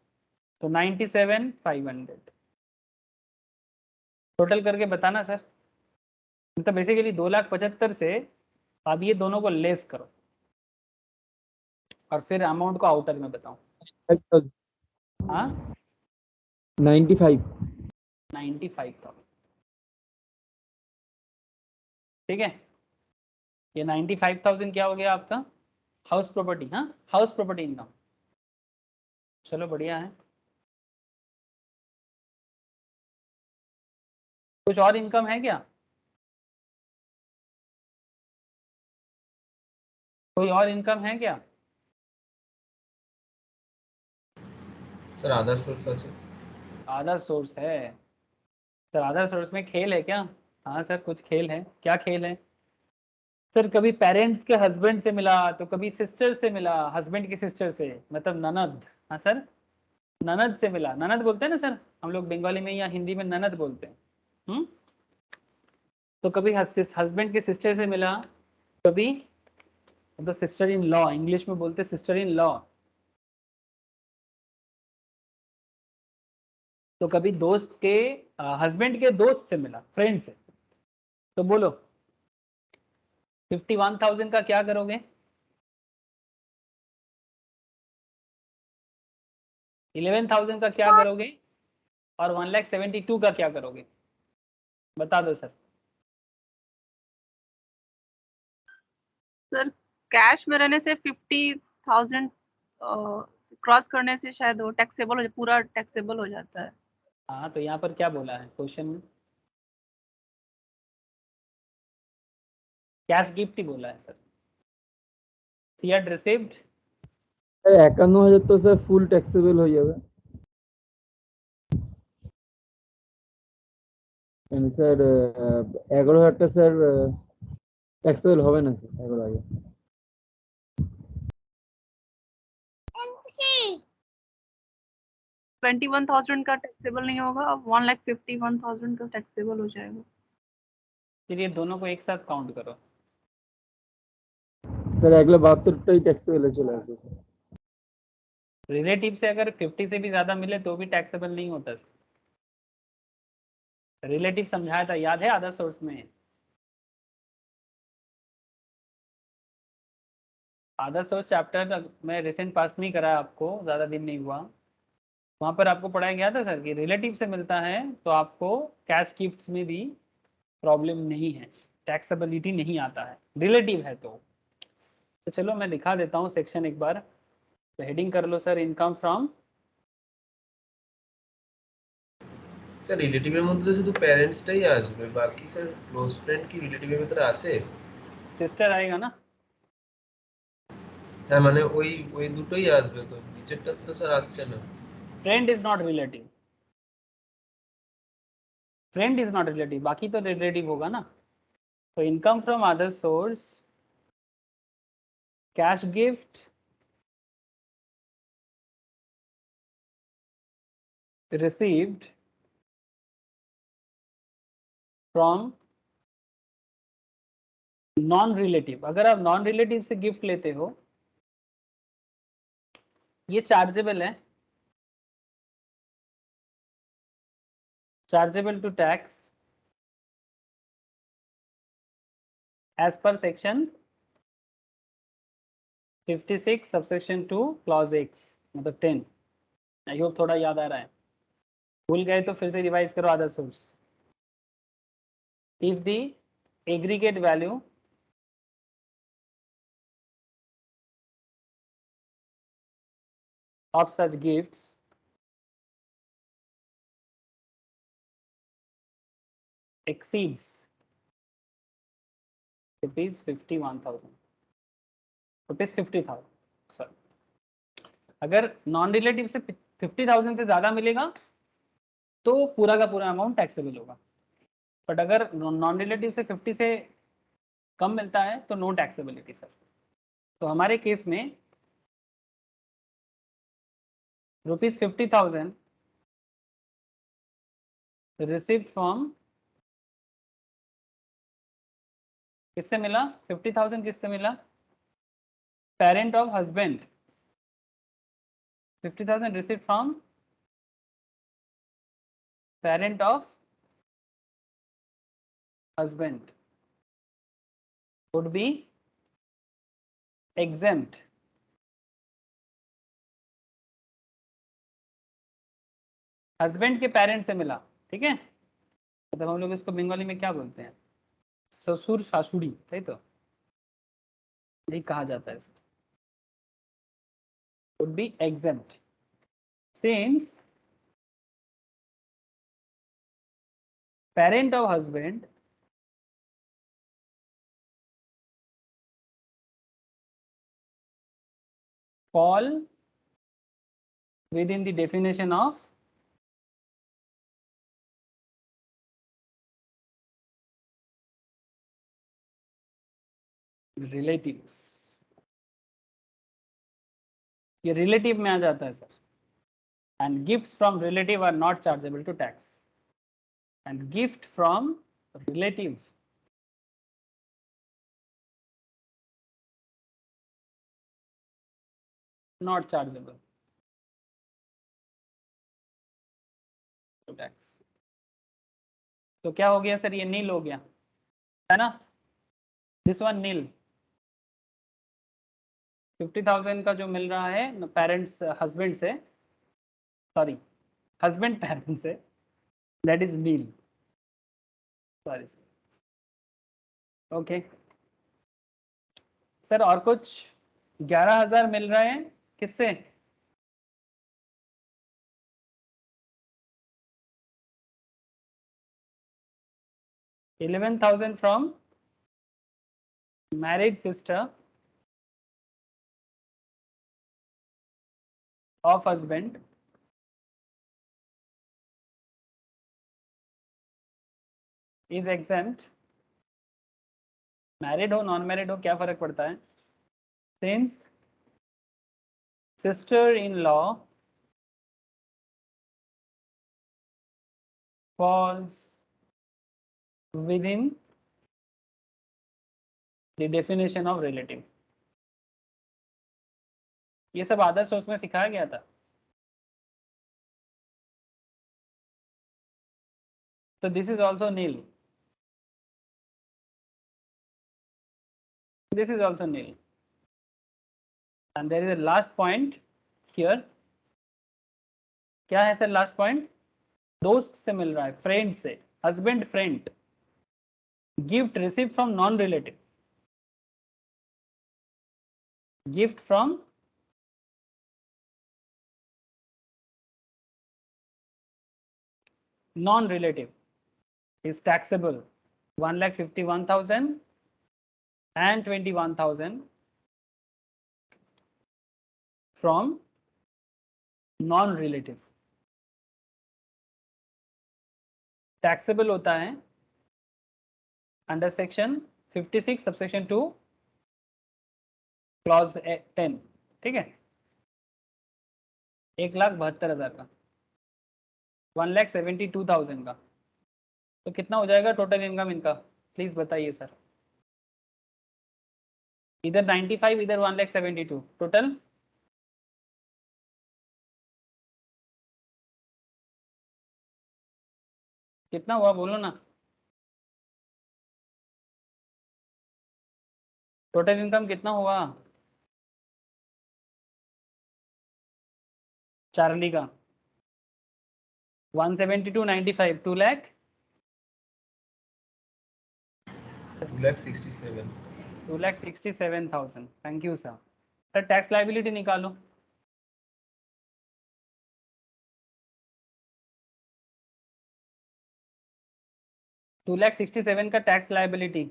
तो 97,500 टोटल करके बताना सर, मतलब बेसिकली 2,75,000 से अब ये दोनों को लेस करो और फिर अमाउंट को आउटर में बताऊं। हाँ 95,000 ठीक है। ये 95,000 क्या हो गया आपका हाउस प्रॉपर्टी, हाँ हाउस प्रॉपर्टी इनकम। चलो बढ़िया है। कुछ और इनकम है क्या? कोई और इनकम है क्या? सर अदर सोर्स আছে। अदर सोर्स है सर। अदर सोर्स में खेल है क्या? हाँ सर, कुछ खेल है। क्या खेल है सर? कभी पेरेंट्स के हस्बैंड से मिला, तो कभी सिस्टर से मिला, हस्बैंड की सिस्टर से, मतलब ननद। हाँ सर, ननद से मिला। ननद बोलते हैं ना सर हम लोग बंगाली में, या हिंदी में ननद बोलते हैं। तो कभी हस्बैंड के सिस्टर से मिला, कभी मतलब सिस्टर इन लॉ, इंग्लिश में बोलते सिस्टर इन लॉ। तो कभी दोस्त के हस्बैंड के दोस्त से मिला, फ्रेंड से। तो बोलो 51,000 का क्या करोगे? 11,000 का क्या करोगे? और 1,72,000 का क्या करोगे? बता दो सर। सर कैश में रहने से 50,000 क्रॉस करने से शायद वो टैक्सेबल हो, पूरा टैक्सेबल हो जाता है। हाँ, तो यहाँ पर क्या बोला है क्वेश्चन में? कैश गिफ्ट ही बोला है सर। CR received. 51,000 তো স্যার ফুল ট্যাক্সেবল হয়ে যাবে, মানে স্যার 11,000টা স্যার ট্যাক্সেবল হবে না স্যার 11,000। 21,000 का टैक्सेबल नहीं होगा, अब 1,51,000 का टैक्सेबल हो जाएगा। चलिए दोनों को एक साथ काउंट करो। স্যার 1,72টাই ট্যাক্সেবল চলে আসে স্যার। रिलेटिव से अगर 50 से भी ज्यादा मिले तो भी टैक्सेबल नहीं होता सर। रिलेटिव समझाया था, याद है अदर सोर्स में? अदर सोर्स चैप्टर में रिसेंट पास्ट में ही करा है आपको, ज्यादा दिन नहीं हुआ। वहां पर आपको पढ़ाया गया था सर कि रिलेटिव से मिलता है तो आपको कैश गिफ्ट्स में भी प्रॉब्लम नहीं है, टैक्सेबिलिटी नहीं आता है, रिलेटिव है तो चलो मैं दिखा देता हूँ सेक्शन एक बार। तो हेडिंग कर लो सर, इनकम फ्रॉम। স্যার রিলেটিভের মধ্যে তো শুধু প্যারেন্টসটাই আসবে, বাকি স্যার ক্লোজ ফ্রেন্ড কি রিলেটিভের ভিতরে আসে? सिस्टर आएगा ना? হ্যাঁ মানে ওই ওই দুটোই আসবে, তো নিচেরটা তো স্যার আসছে না। Friend is not relative. Friend is not relative, बाकी तो रिलेटिव होगा ना। तो income from other source, cash gift received from non relative. अगर आप नॉन रिलेटिव से गिफ्ट लेते हो, ये चार्जेबल है, chargeable to tax as per section 56 subsection 2 clause X, मतलब 10। आई होप थोड़ा याद आ रहा है। भूल गए तो फिर से रिवाइज करो other source. If the aggregate value of such gifts exceeds rupees 51,000, rupees 50,000 sorry. अगर नॉन रिलेटिव से 50,000 से ज्यादा मिलेगा तो पूरा का पूरा अमाउंट टैक्सेबल होगा। बट अगर नॉन रिलेटिव से 50 से कम मिलता है तो नो टैक्सेबिलिटी सर। तो हमारे केस में रुपीज 50,000 रिसीव्ड फ्रॉम, किससे मिला? 50,000 किससे मिला? Parent of husband. 50,000 received from parent of husband would be exempt। Husband के पेरेंट से मिला, ठीक है, मतलब हम लोग इसको बंगाली में क्या बोलते हैं? ससुर सासुड़ी, सही तो यही कहा जाता है। would be exempt since parent of husband fall within the definition of relatives. ये रिलेटिव में आ जाता है sir. And gifts from relative are not chargeable to tax. And gift from relative not chargeable to tax. तो क्या हो गया sir, ये नील हो गया है ना. This one nil. 50,000 का जो मिल रहा है पेरेंट्स हस्बैंड से, सॉरी हस्बैंड पेरेंट्स से, that is nil. Sorry sir. Okay sir, और कुछ 11,000 मिल रहे हैं किससे? $11,000 from married sister of husband is exempt. Married हो नॉन मैरिड हो क्या फर्क पड़ता है? Since sister in law falls within the definition of relative. ये सब आदर्श सोच में सिखाया गया था. So this is also nil. This is also nil. And there is a last point here. क्या है सर लास्ट पॉइंट? दोस्त से मिल रहा है, फ्रेंड से, husband friend. Gift receive from non relative. Gift from non relative is taxable. 1,51,000 and 21,000 from non-relative. Taxable होता है under section 56 subsection 2 clause 10. ठीक है, 1,72,000 का, 1,72,000 का. तो कितना हो जाएगा टोटल इनकम इनका, प्लीज बताइए सर. इधर 95, इधर 1,72,000 टोटल. कितना हुआ बोलो ना. टोटल इनकम कितना हुआ चार्ली का? 172,95, 2 lakh 2,67,000. 2,67,000. Thank you sir. Sir tax liability निकालो. $2,67,000 का tax liability.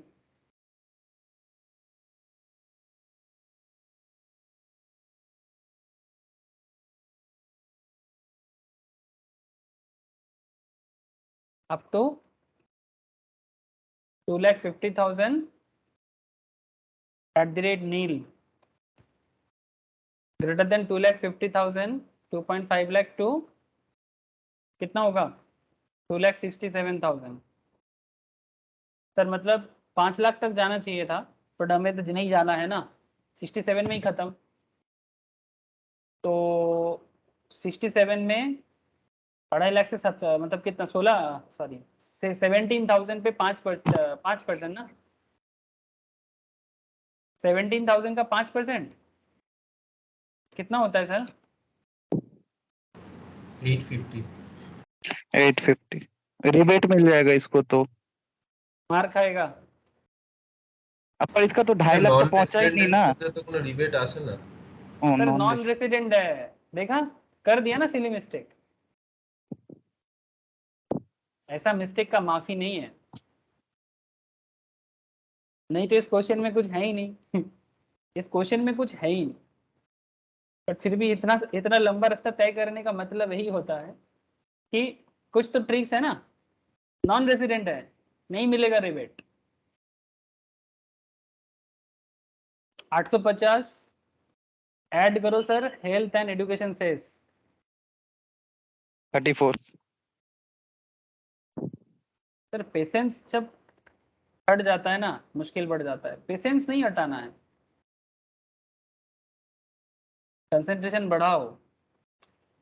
Up to 2,50,000 at the rate nil. Greater than 2,50,000, 2.5 lakh to कितना होगा 2,67,000. सर मतलब 5 लाख तक जाना चाहिए था, बट हमें तो नहीं जाना है ना, 67 में ही खत्म. तो 67 में 2.5 लाख से मतलब कितना 16 सॉरी 17,000 पे 5% ना, 17,000 का 5% कितना होता है सर? 850. रिबेट मिल जाएगा इसको तो. मार खाएगा. अब पर इसका तो 2.5 लाख तो पहुंचा ही नहीं ना. तो কোনো রিবেট আসে না. सर नॉन रेसिडेंट है, देखा कर दिया ना सिली मिस्टेक. ऐसा मिस्टेक का माफी नहीं है. नहीं तो इस क्वेश्चन में कुछ है ही नहीं. इस क्वेश्चन में कुछ है ही नहीं. बट फिर भी इतना इतना लंबा रास्ता तय करने का मतलब यही होता है कि कुछ तो ट्रिक्स है ना। नॉन रेसिडेंट है, नहीं मिलेगा रिबेट। 850 ऐड करो sir, health and education cess 34। Sir patience जब हट जाता है ना, मुश्किल बढ़ जाता है। पेशेंस नहीं हटाना है, कंसेंट्रेशन बढ़ाओ।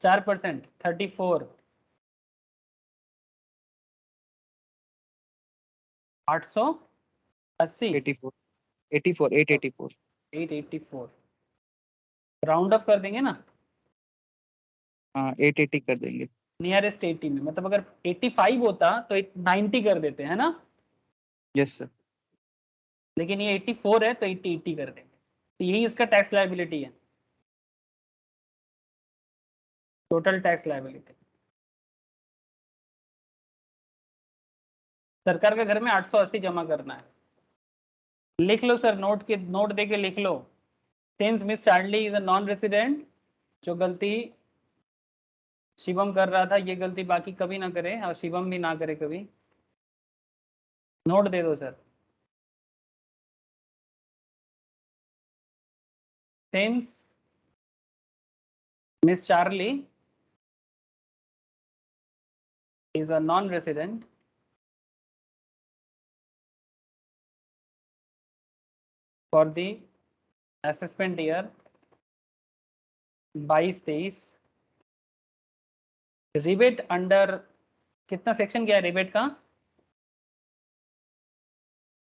4% 34, 880, 84 84 884। 884 राउंड अप कर देंगे ना, हाँ 880 कर देंगे। नियरेस्ट 80 में। मतलब अगर 85 होता तो 90 कर देते हैं ना, यस सर। लेकिन ये 84 है तो 80 कर देंगे। तो यही इसका टैक्स लायबिलिटी है, टोटल टैक्स लायबिलिटी। सरकार के घर में 880 जमा करना है। लिख लो सर, नोट दे के लिख लो। Since Miss Charlie is a non resident, जो गलती शिवम कर रहा था ये गलती बाकी कभी ना करे, और शिवम भी ना करे कभी। नोट दे दो sir. Since Miss Charlie is a non-resident for the assessment year 22-23, rebate under कितना सेक्शन क्या है रिबेट का?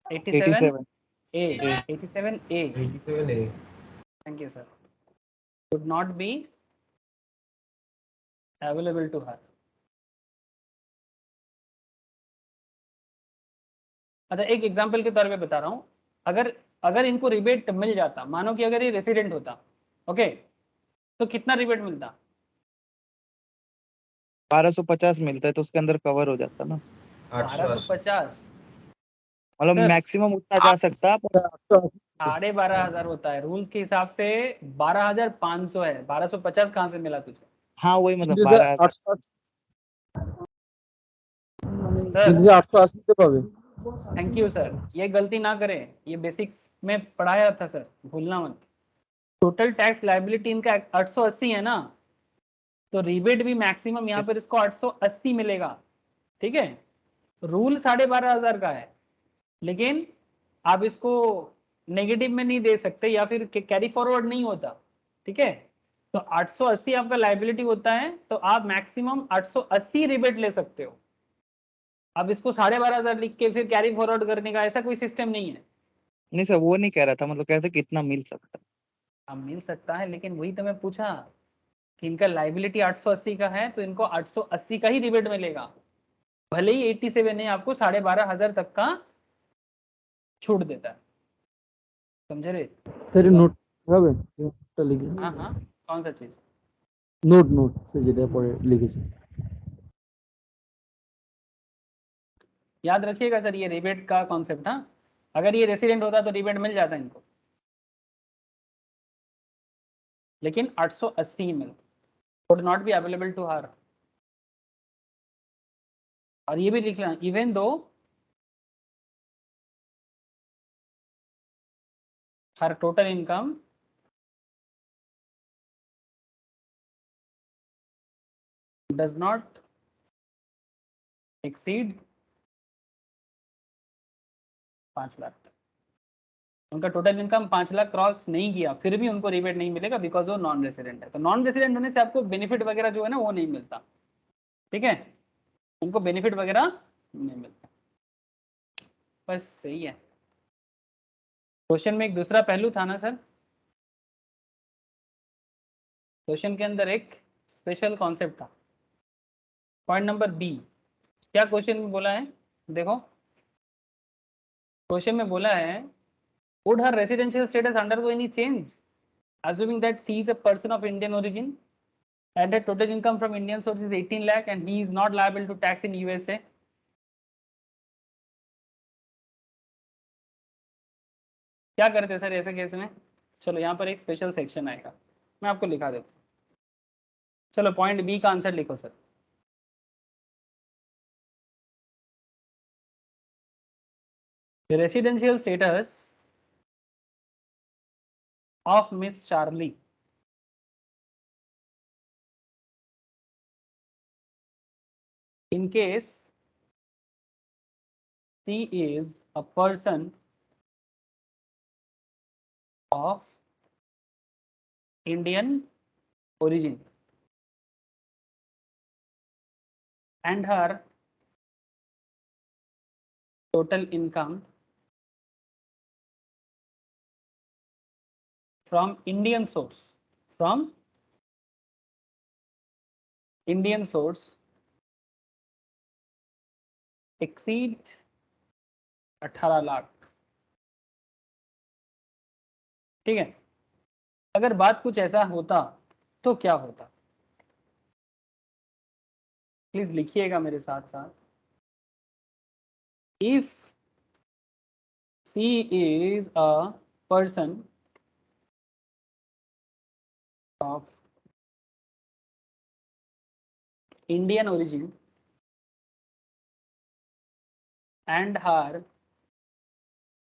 87 ए। 87 ए। 87A। Thank you sir. would not be available to her। अच्छा, एक एग्जांपल के तौर पे बता रहा हूँ। अगर अगर इनको रिबेट मिल जाता, मानो कि अगर ये रेसिडेंट होता, ओके, तो कितना रिबेट मिलता? 1250 मिलता है तो उसके अंदर कवर हो जाता ना। 880। 1250 मतलब सर, मैक्सिमम उतना जा सकता पर 12,500 होता है रूल के हिसाब से। 12,500 है, 1250 कहाँ से मिला तुझे? हाँ वही मतलब 12,000। सर 880 পাবে। थैंक यू सर, ये गलती ना करें, ये बेसिक्स में पढ़ाया था सर, भूलना मत। टोटल टैक्स लायबिलिटी इनका 880 है ना, तो रिबेट भी मैक्सिमम यहाँ पर इसको 880 मिलेगा। ठीक है, रूल 12,500 का है, लेकिन आप इसको नेगेटिव में नहीं दे सकते या फिर कैरी फॉरवर्ड नहीं होता। ठीक है, तो 880 आपका लायबिलिटी होता है, तो आप मैक्सिमम 880 रिबेट ले सकते हो। अब इसको 12,500 लिख के फिर कैरी फॉरवर्ड करने का ऐसा कोई सिस्टम नहीं है। नहीं सर वो नहीं कह रहा था, मतलब कह रहे थे कितना मिल सकता है। अब मिल सकता है, लेकिन वही तो मैं पूछा कि इनका लायबिलिटी 880 का है, तो इनको 880 का ही रिबेट मिलेगा, भले ही 87 ने आपको 12,500 तक का छूट देता है। समझे रे? স্যার নোট হবে নোটটা লিখে हाँ हाँ, कौन सा चीज? নোট স্যার যেটা পরে লিখেছি। याद रखिएगा सर, ये रिबेट का कॉन्सेप्ट। हाँ, अगर ये रेसिडेंट होता तो रिबेट मिल जाता इनको, लेकिन 880 ही मिलता, would not be available to her. और ये भी लिख लेना, even though her total income does not exceed 5 lakh. उनका टोटल इनकम 5 लाख क्रॉस नहीं किया, फिर भी उनको रिबेट नहीं मिलेगा, बिकॉज वो नॉन रेसिडेंट है। तो नॉन रेसिडेंट होने से आपको बेनिफिट वगैरह जो है ना वो नहीं मिलता। ठीक है, उनको बेनिफिट वगैरह नहीं मिलता। बस सही है। क्वेश्चन में एक दूसरा पहलू था ना सर, क्वेश्चन के अंदर एक स्पेशल कॉन्सेप्ट था। पॉइंट नंबर बी, क्या क्वेश्चन में बोला है? देखो, क्वेश्चन में बोला है, would her residential status undergo any change assuming that she is a person of Indian origin and her total income from Indian source is 18 lakh and he is not liable to tax in USA? क्या करते sir ऐसे case में? चलो यहाँ पर एक special section आएगा, मैं आपको लिखा देता हूँ। चलो पॉइंट बी का आंसर लिखो sir. The residential status of Miss Charlie in case she is a person of Indian origin and her total income from Indian source exceed 18 lakh. ठीक है, अगर बात कुछ ऐसा होता तो क्या होता, प्लीज लिखिएगा मेरे साथ साथ। If she is a person of Indian origin and her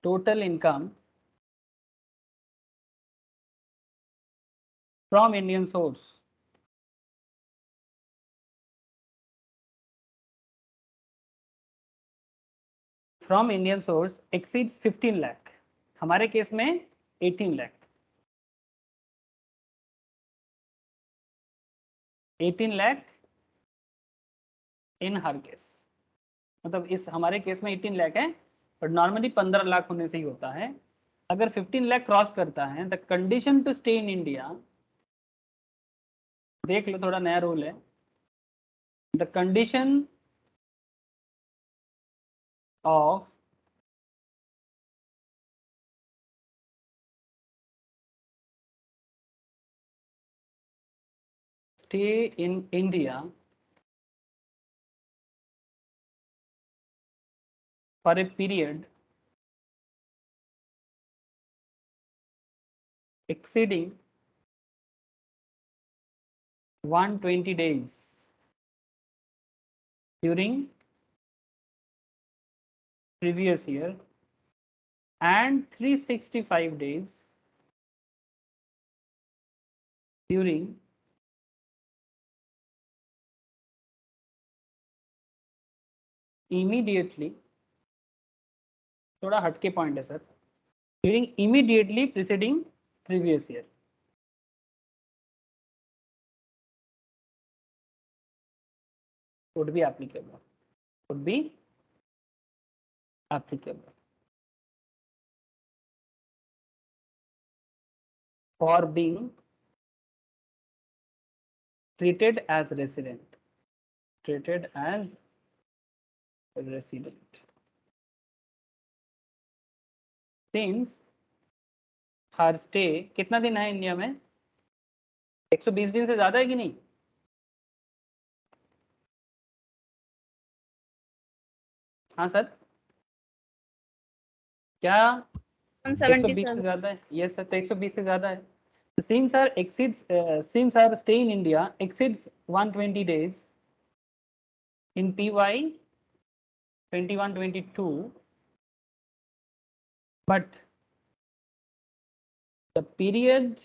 total income from Indian source exceeds 15 lakh। हमारे केस में 18 लाख। 18 लाख इन हर केस, मतलब इस हमारे केस में 18 लाख है, बट नॉर्मली 15 लाख होने से ही होता है। अगर 15 लाख क्रॉस करता है, the condition to stay in India, देख लो थोड़ा नया रूल है, the condition of stay in India for a period exceeding 120 days during previous year and 365 days during immediately, थोड़ा हटके पॉइंट है sir, during immediately preceding previous year। would be applicable for being treated as resident since her stay कितना दिन है India में, 120 दिन से ज्यादा है कि नहीं? हाँ सर, क्या 120 से ज्यादा है? यस सर, तो 120 से ज्यादा है। since her stay in India exceeds 120 days in PY 21-22, but the period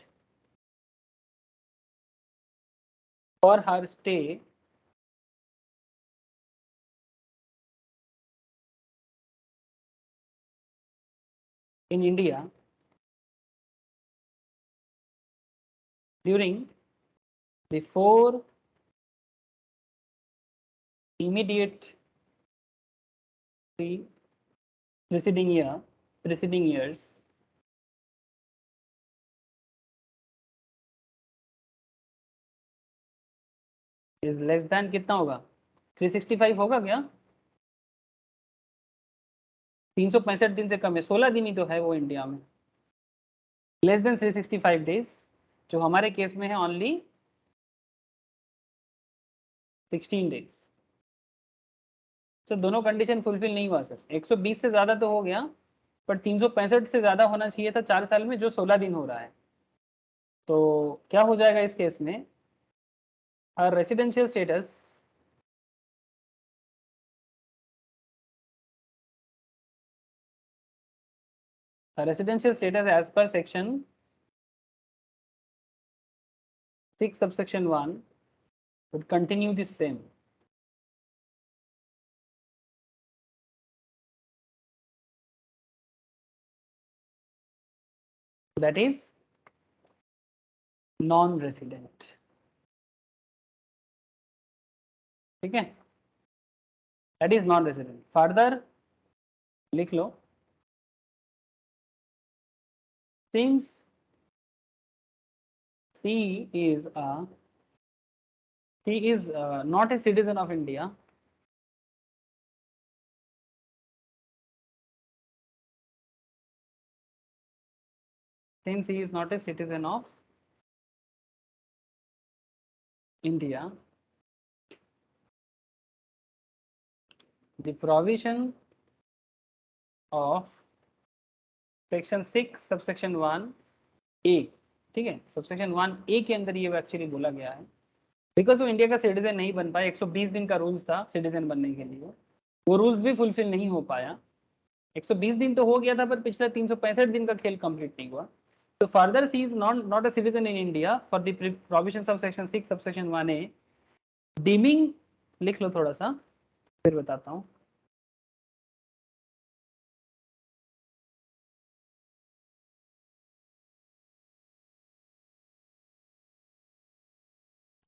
for her stay in India during the 4 immediate preceding years is less than कितना होगा, 365 होगा क्या? 365 दिन से कम है, 16 दिन ही तो है वो इंडिया में। लेस देन 365 डेज, जो हमारे केस में है ओनली 16 डेज। तो दोनों कंडीशन फुलफिल नहीं हुआ सर। 120 से ज्यादा तो हो गया, पर 365 से ज्यादा होना चाहिए था 4 साल में, जो 16 दिन हो रहा है। तो क्या हो जाएगा इस केस में, हर residential status as per section 6 subsection 1 would continue the same. That is non-resident. ठीक है, that is non-resident. Further लिख लो, since C is not a citizen of India, since he is not a citizen of India, the provision of section 6 subsection 1 A, ठीक है, subsection 1 A के अंदर ये actually बोला गया है, बिकॉज वो इंडिया का सिटीजन नहीं बन पाया, 120 दिन का रूल्स था सिटीजन बनने के लिए, वो रूल्स भी फुलफिल नहीं हो पाया, 120 दिन तो हो गया था पर पिछला 365 दिन का खेल कंप्लीट नहीं हुआ। तो further she is not a citizen in India for the provisions of section 6 subsection 1A, deeming लिख लो थोड़ा सा फिर बताता हूँ।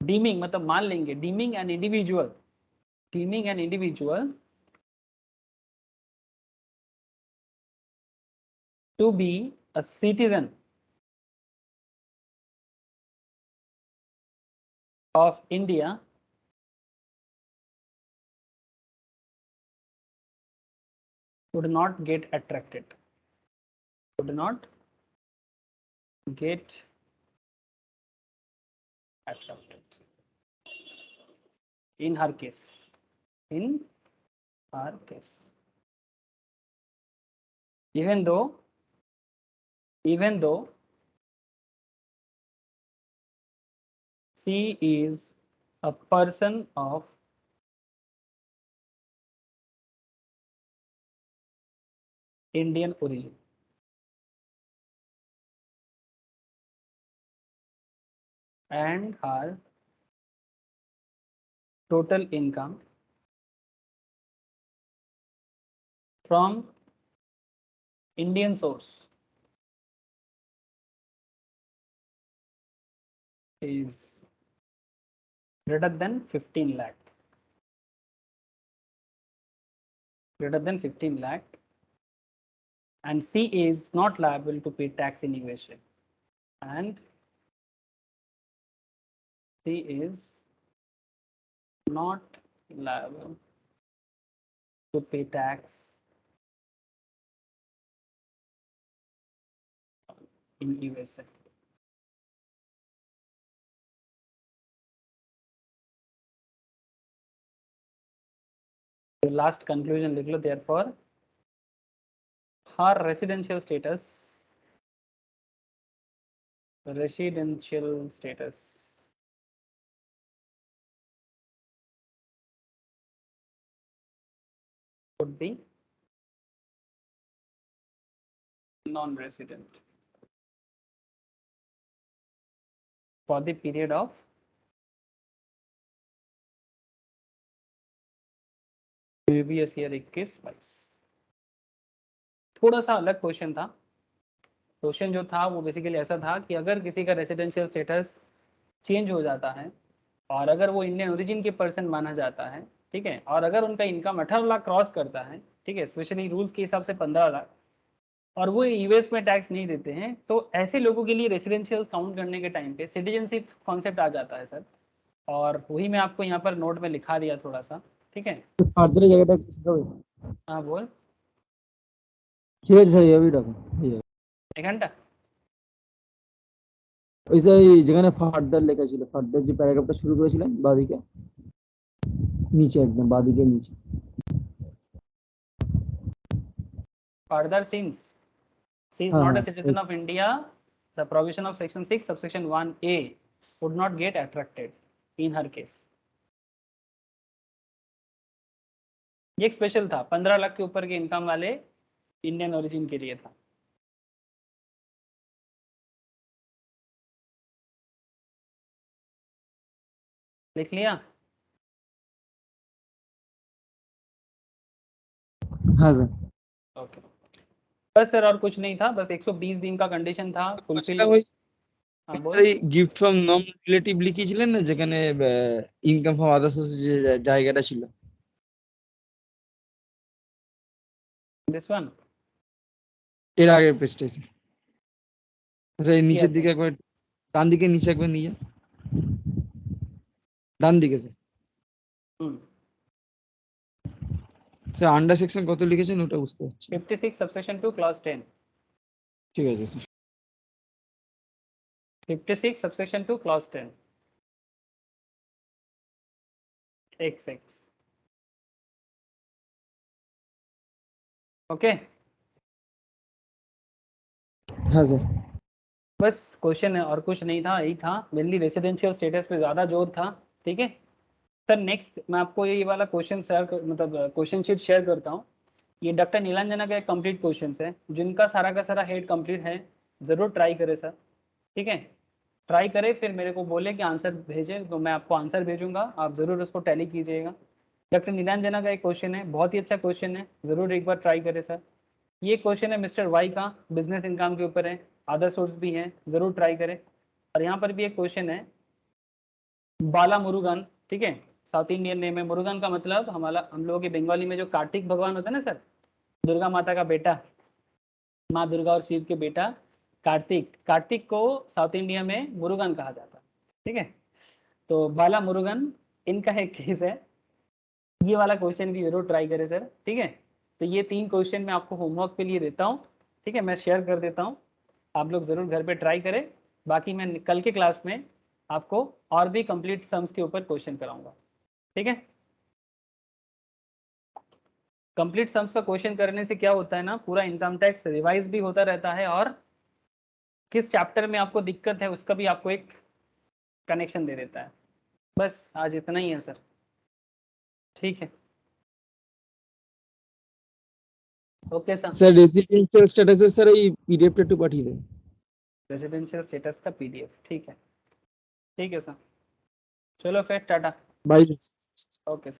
डीमिंग मतलब मान लेंगे, dimming an individual to be a citizen of India would not get attracted in her case, even though she is a person of Indian origin. And her total income from Indian source is greater than 15 lakh. And C is not liable to pay tax in USA. And C is not liable to pay tax in USA. The last conclusion लिख लो, therefore her residential status would be non-resident for the period of previous year 21-22। थोड़ा सा अलग question था। Question जो था वो basically ऐसा था कि अगर किसी का रेसिडेंशियल स्टेटस चेंज हो जाता है और अगर वो इंडियन ओरिजिन के पर्सन माना जाता है, ठीक है, और अगर उनका इनकम 18 लाख क्रॉस करता है, ठीक है, स्पेशली रूल्स के हिसाब से 15 लाख, और वो यूएस में टैक्स नहीं देते हैं, तो ऐसे लोगों के लिए रेसिडेंशियल काउंट करने के टाइम पे सिटीजनशिप कॉन्सेप्ट आ जाता है सर, और वही मैं आपको यहाँ पर नोट में लिखा दिया थोड़ा सा, ठीक है। हाँ बोल, ঠিক আছে স্যার এইভাবেই রাখুন, एक घंटा ওই যে যেখানে ফার্দার লেখা ছিল, ফার্দার যে প্যারাগ্রাফটা শুরু করেছিলেন বাঁদিকে নিচে, একদম বাঁদিকে নিচে। further since she is not a citizen of India, the provision of section 6 subsection 1A would not get attracted in her case. ये एक स्पेशल था, 15 लाख के ऊपर के इनकम वाले इंडियन ओरिजिन के लिए था। लिख लिया? हाँ सर। ओके बस सर, और कुछ नहीं था, बस 120 दिन का कंडीशन था फुलफिल। हाँ बोल। গিফট ফ্রম নন রিলেটিভ লিখেছিলেন না, যেখানে ইনকাম ফ্রম আদার সোর্স যে জায়গাটা ছিল। दिस वन এর আগের পেজটা স্যার। আচ্ছা এই নিচের আছে? দিকে একবার, ডান দিকে নিচে একবার নিয়ে যান, ডান দিকে স্যার। স্যার আন্ডার সেকশন কত লিখেছেন ওটা বুঝতে পারছি। 56 subsection 2 clause 10। ঠিক আছে sir. 56 subsection 2 clause 10 XX। Okay हाँ सर। बस क्वेश्चन है और कुछ नहीं था, यही था, मेनली रेसिडेंशियल स्टेटस पे ज़्यादा जोर था। ठीक है सर, नेक्स्ट मैं आपको ये वाला क्वेश्चन शेयर मतलब क्वेश्चन शीट शेयर करता हूँ। ये डॉक्टर नीलांजना का एक कंप्लीट क्वेश्चन है, जिनका सारा का सारा हेड कंप्लीट है, ज़रूर ट्राई करें सर। ठीक है ट्राई करें, फिर मेरे को बोले कि आंसर भेजें, तो मैं आपको आंसर भेजूंगा, आप ज़रूर उसको टैली कीजिएगा। डॉक्टर नीलांजना का एक क्वेश्चन है, बहुत ही अच्छा क्वेश्चन है, ज़रूर एक बार ट्राई करें सर। ये क्वेश्चन है मिस्टर वाई का, बिजनेस इनकम के ऊपर है, अदर सोर्स भी है, ज़रूर ट्राई करें। और यहाँ पर भी एक क्वेश्चन है बाला मुरुगन। ठीक है साउथ इंडियन नेम है, मुरुगन का मतलब हम लोगों के बंगाली में जो कार्तिक भगवान होता है ना सर, दुर्गा माता का बेटा, माँ दुर्गा और शिव के बेटा कार्तिक, कार्तिक को साउथ इंडिया में मुरुगन कहा जाता है। ठीक है तो बाला मुरुगन इनका एक केस है, ये वाला क्वेश्चन भी जरूर ट्राई करें सर। ठीक है तो ये 3 क्वेश्चन मैं आपको होमवर्क के लिए देता हूँ। ठीक है मैं शेयर कर देता हूँ, आप लोग जरूर घर पे ट्राई करें। बाकी मैं कल के क्लास में आपको और भी कंप्लीट सम्स के ऊपर क्वेश्चन कराऊंगा। ठीक है कंप्लीट सम्स का क्वेश्चन करने से क्या होता है ना, पूरा इनकम टैक्स रिवाइज भी होता रहता है, और किस चैप्टर में आपको दिक्कत है उसका भी आपको एक कनेक्शन दे देता है। बस आज इतना ही है सर। ठीक है ओके सर। স্যার রেসিডেন্সিয়াল স্ট্যাটাসের স্যার এই পিডিএফটা একটু পাঠিয়ে দেন। रेजिडेंशियल स्टेटस का PDF ठीक है सर। चलो फिर टाटा। बाय। Okay sir.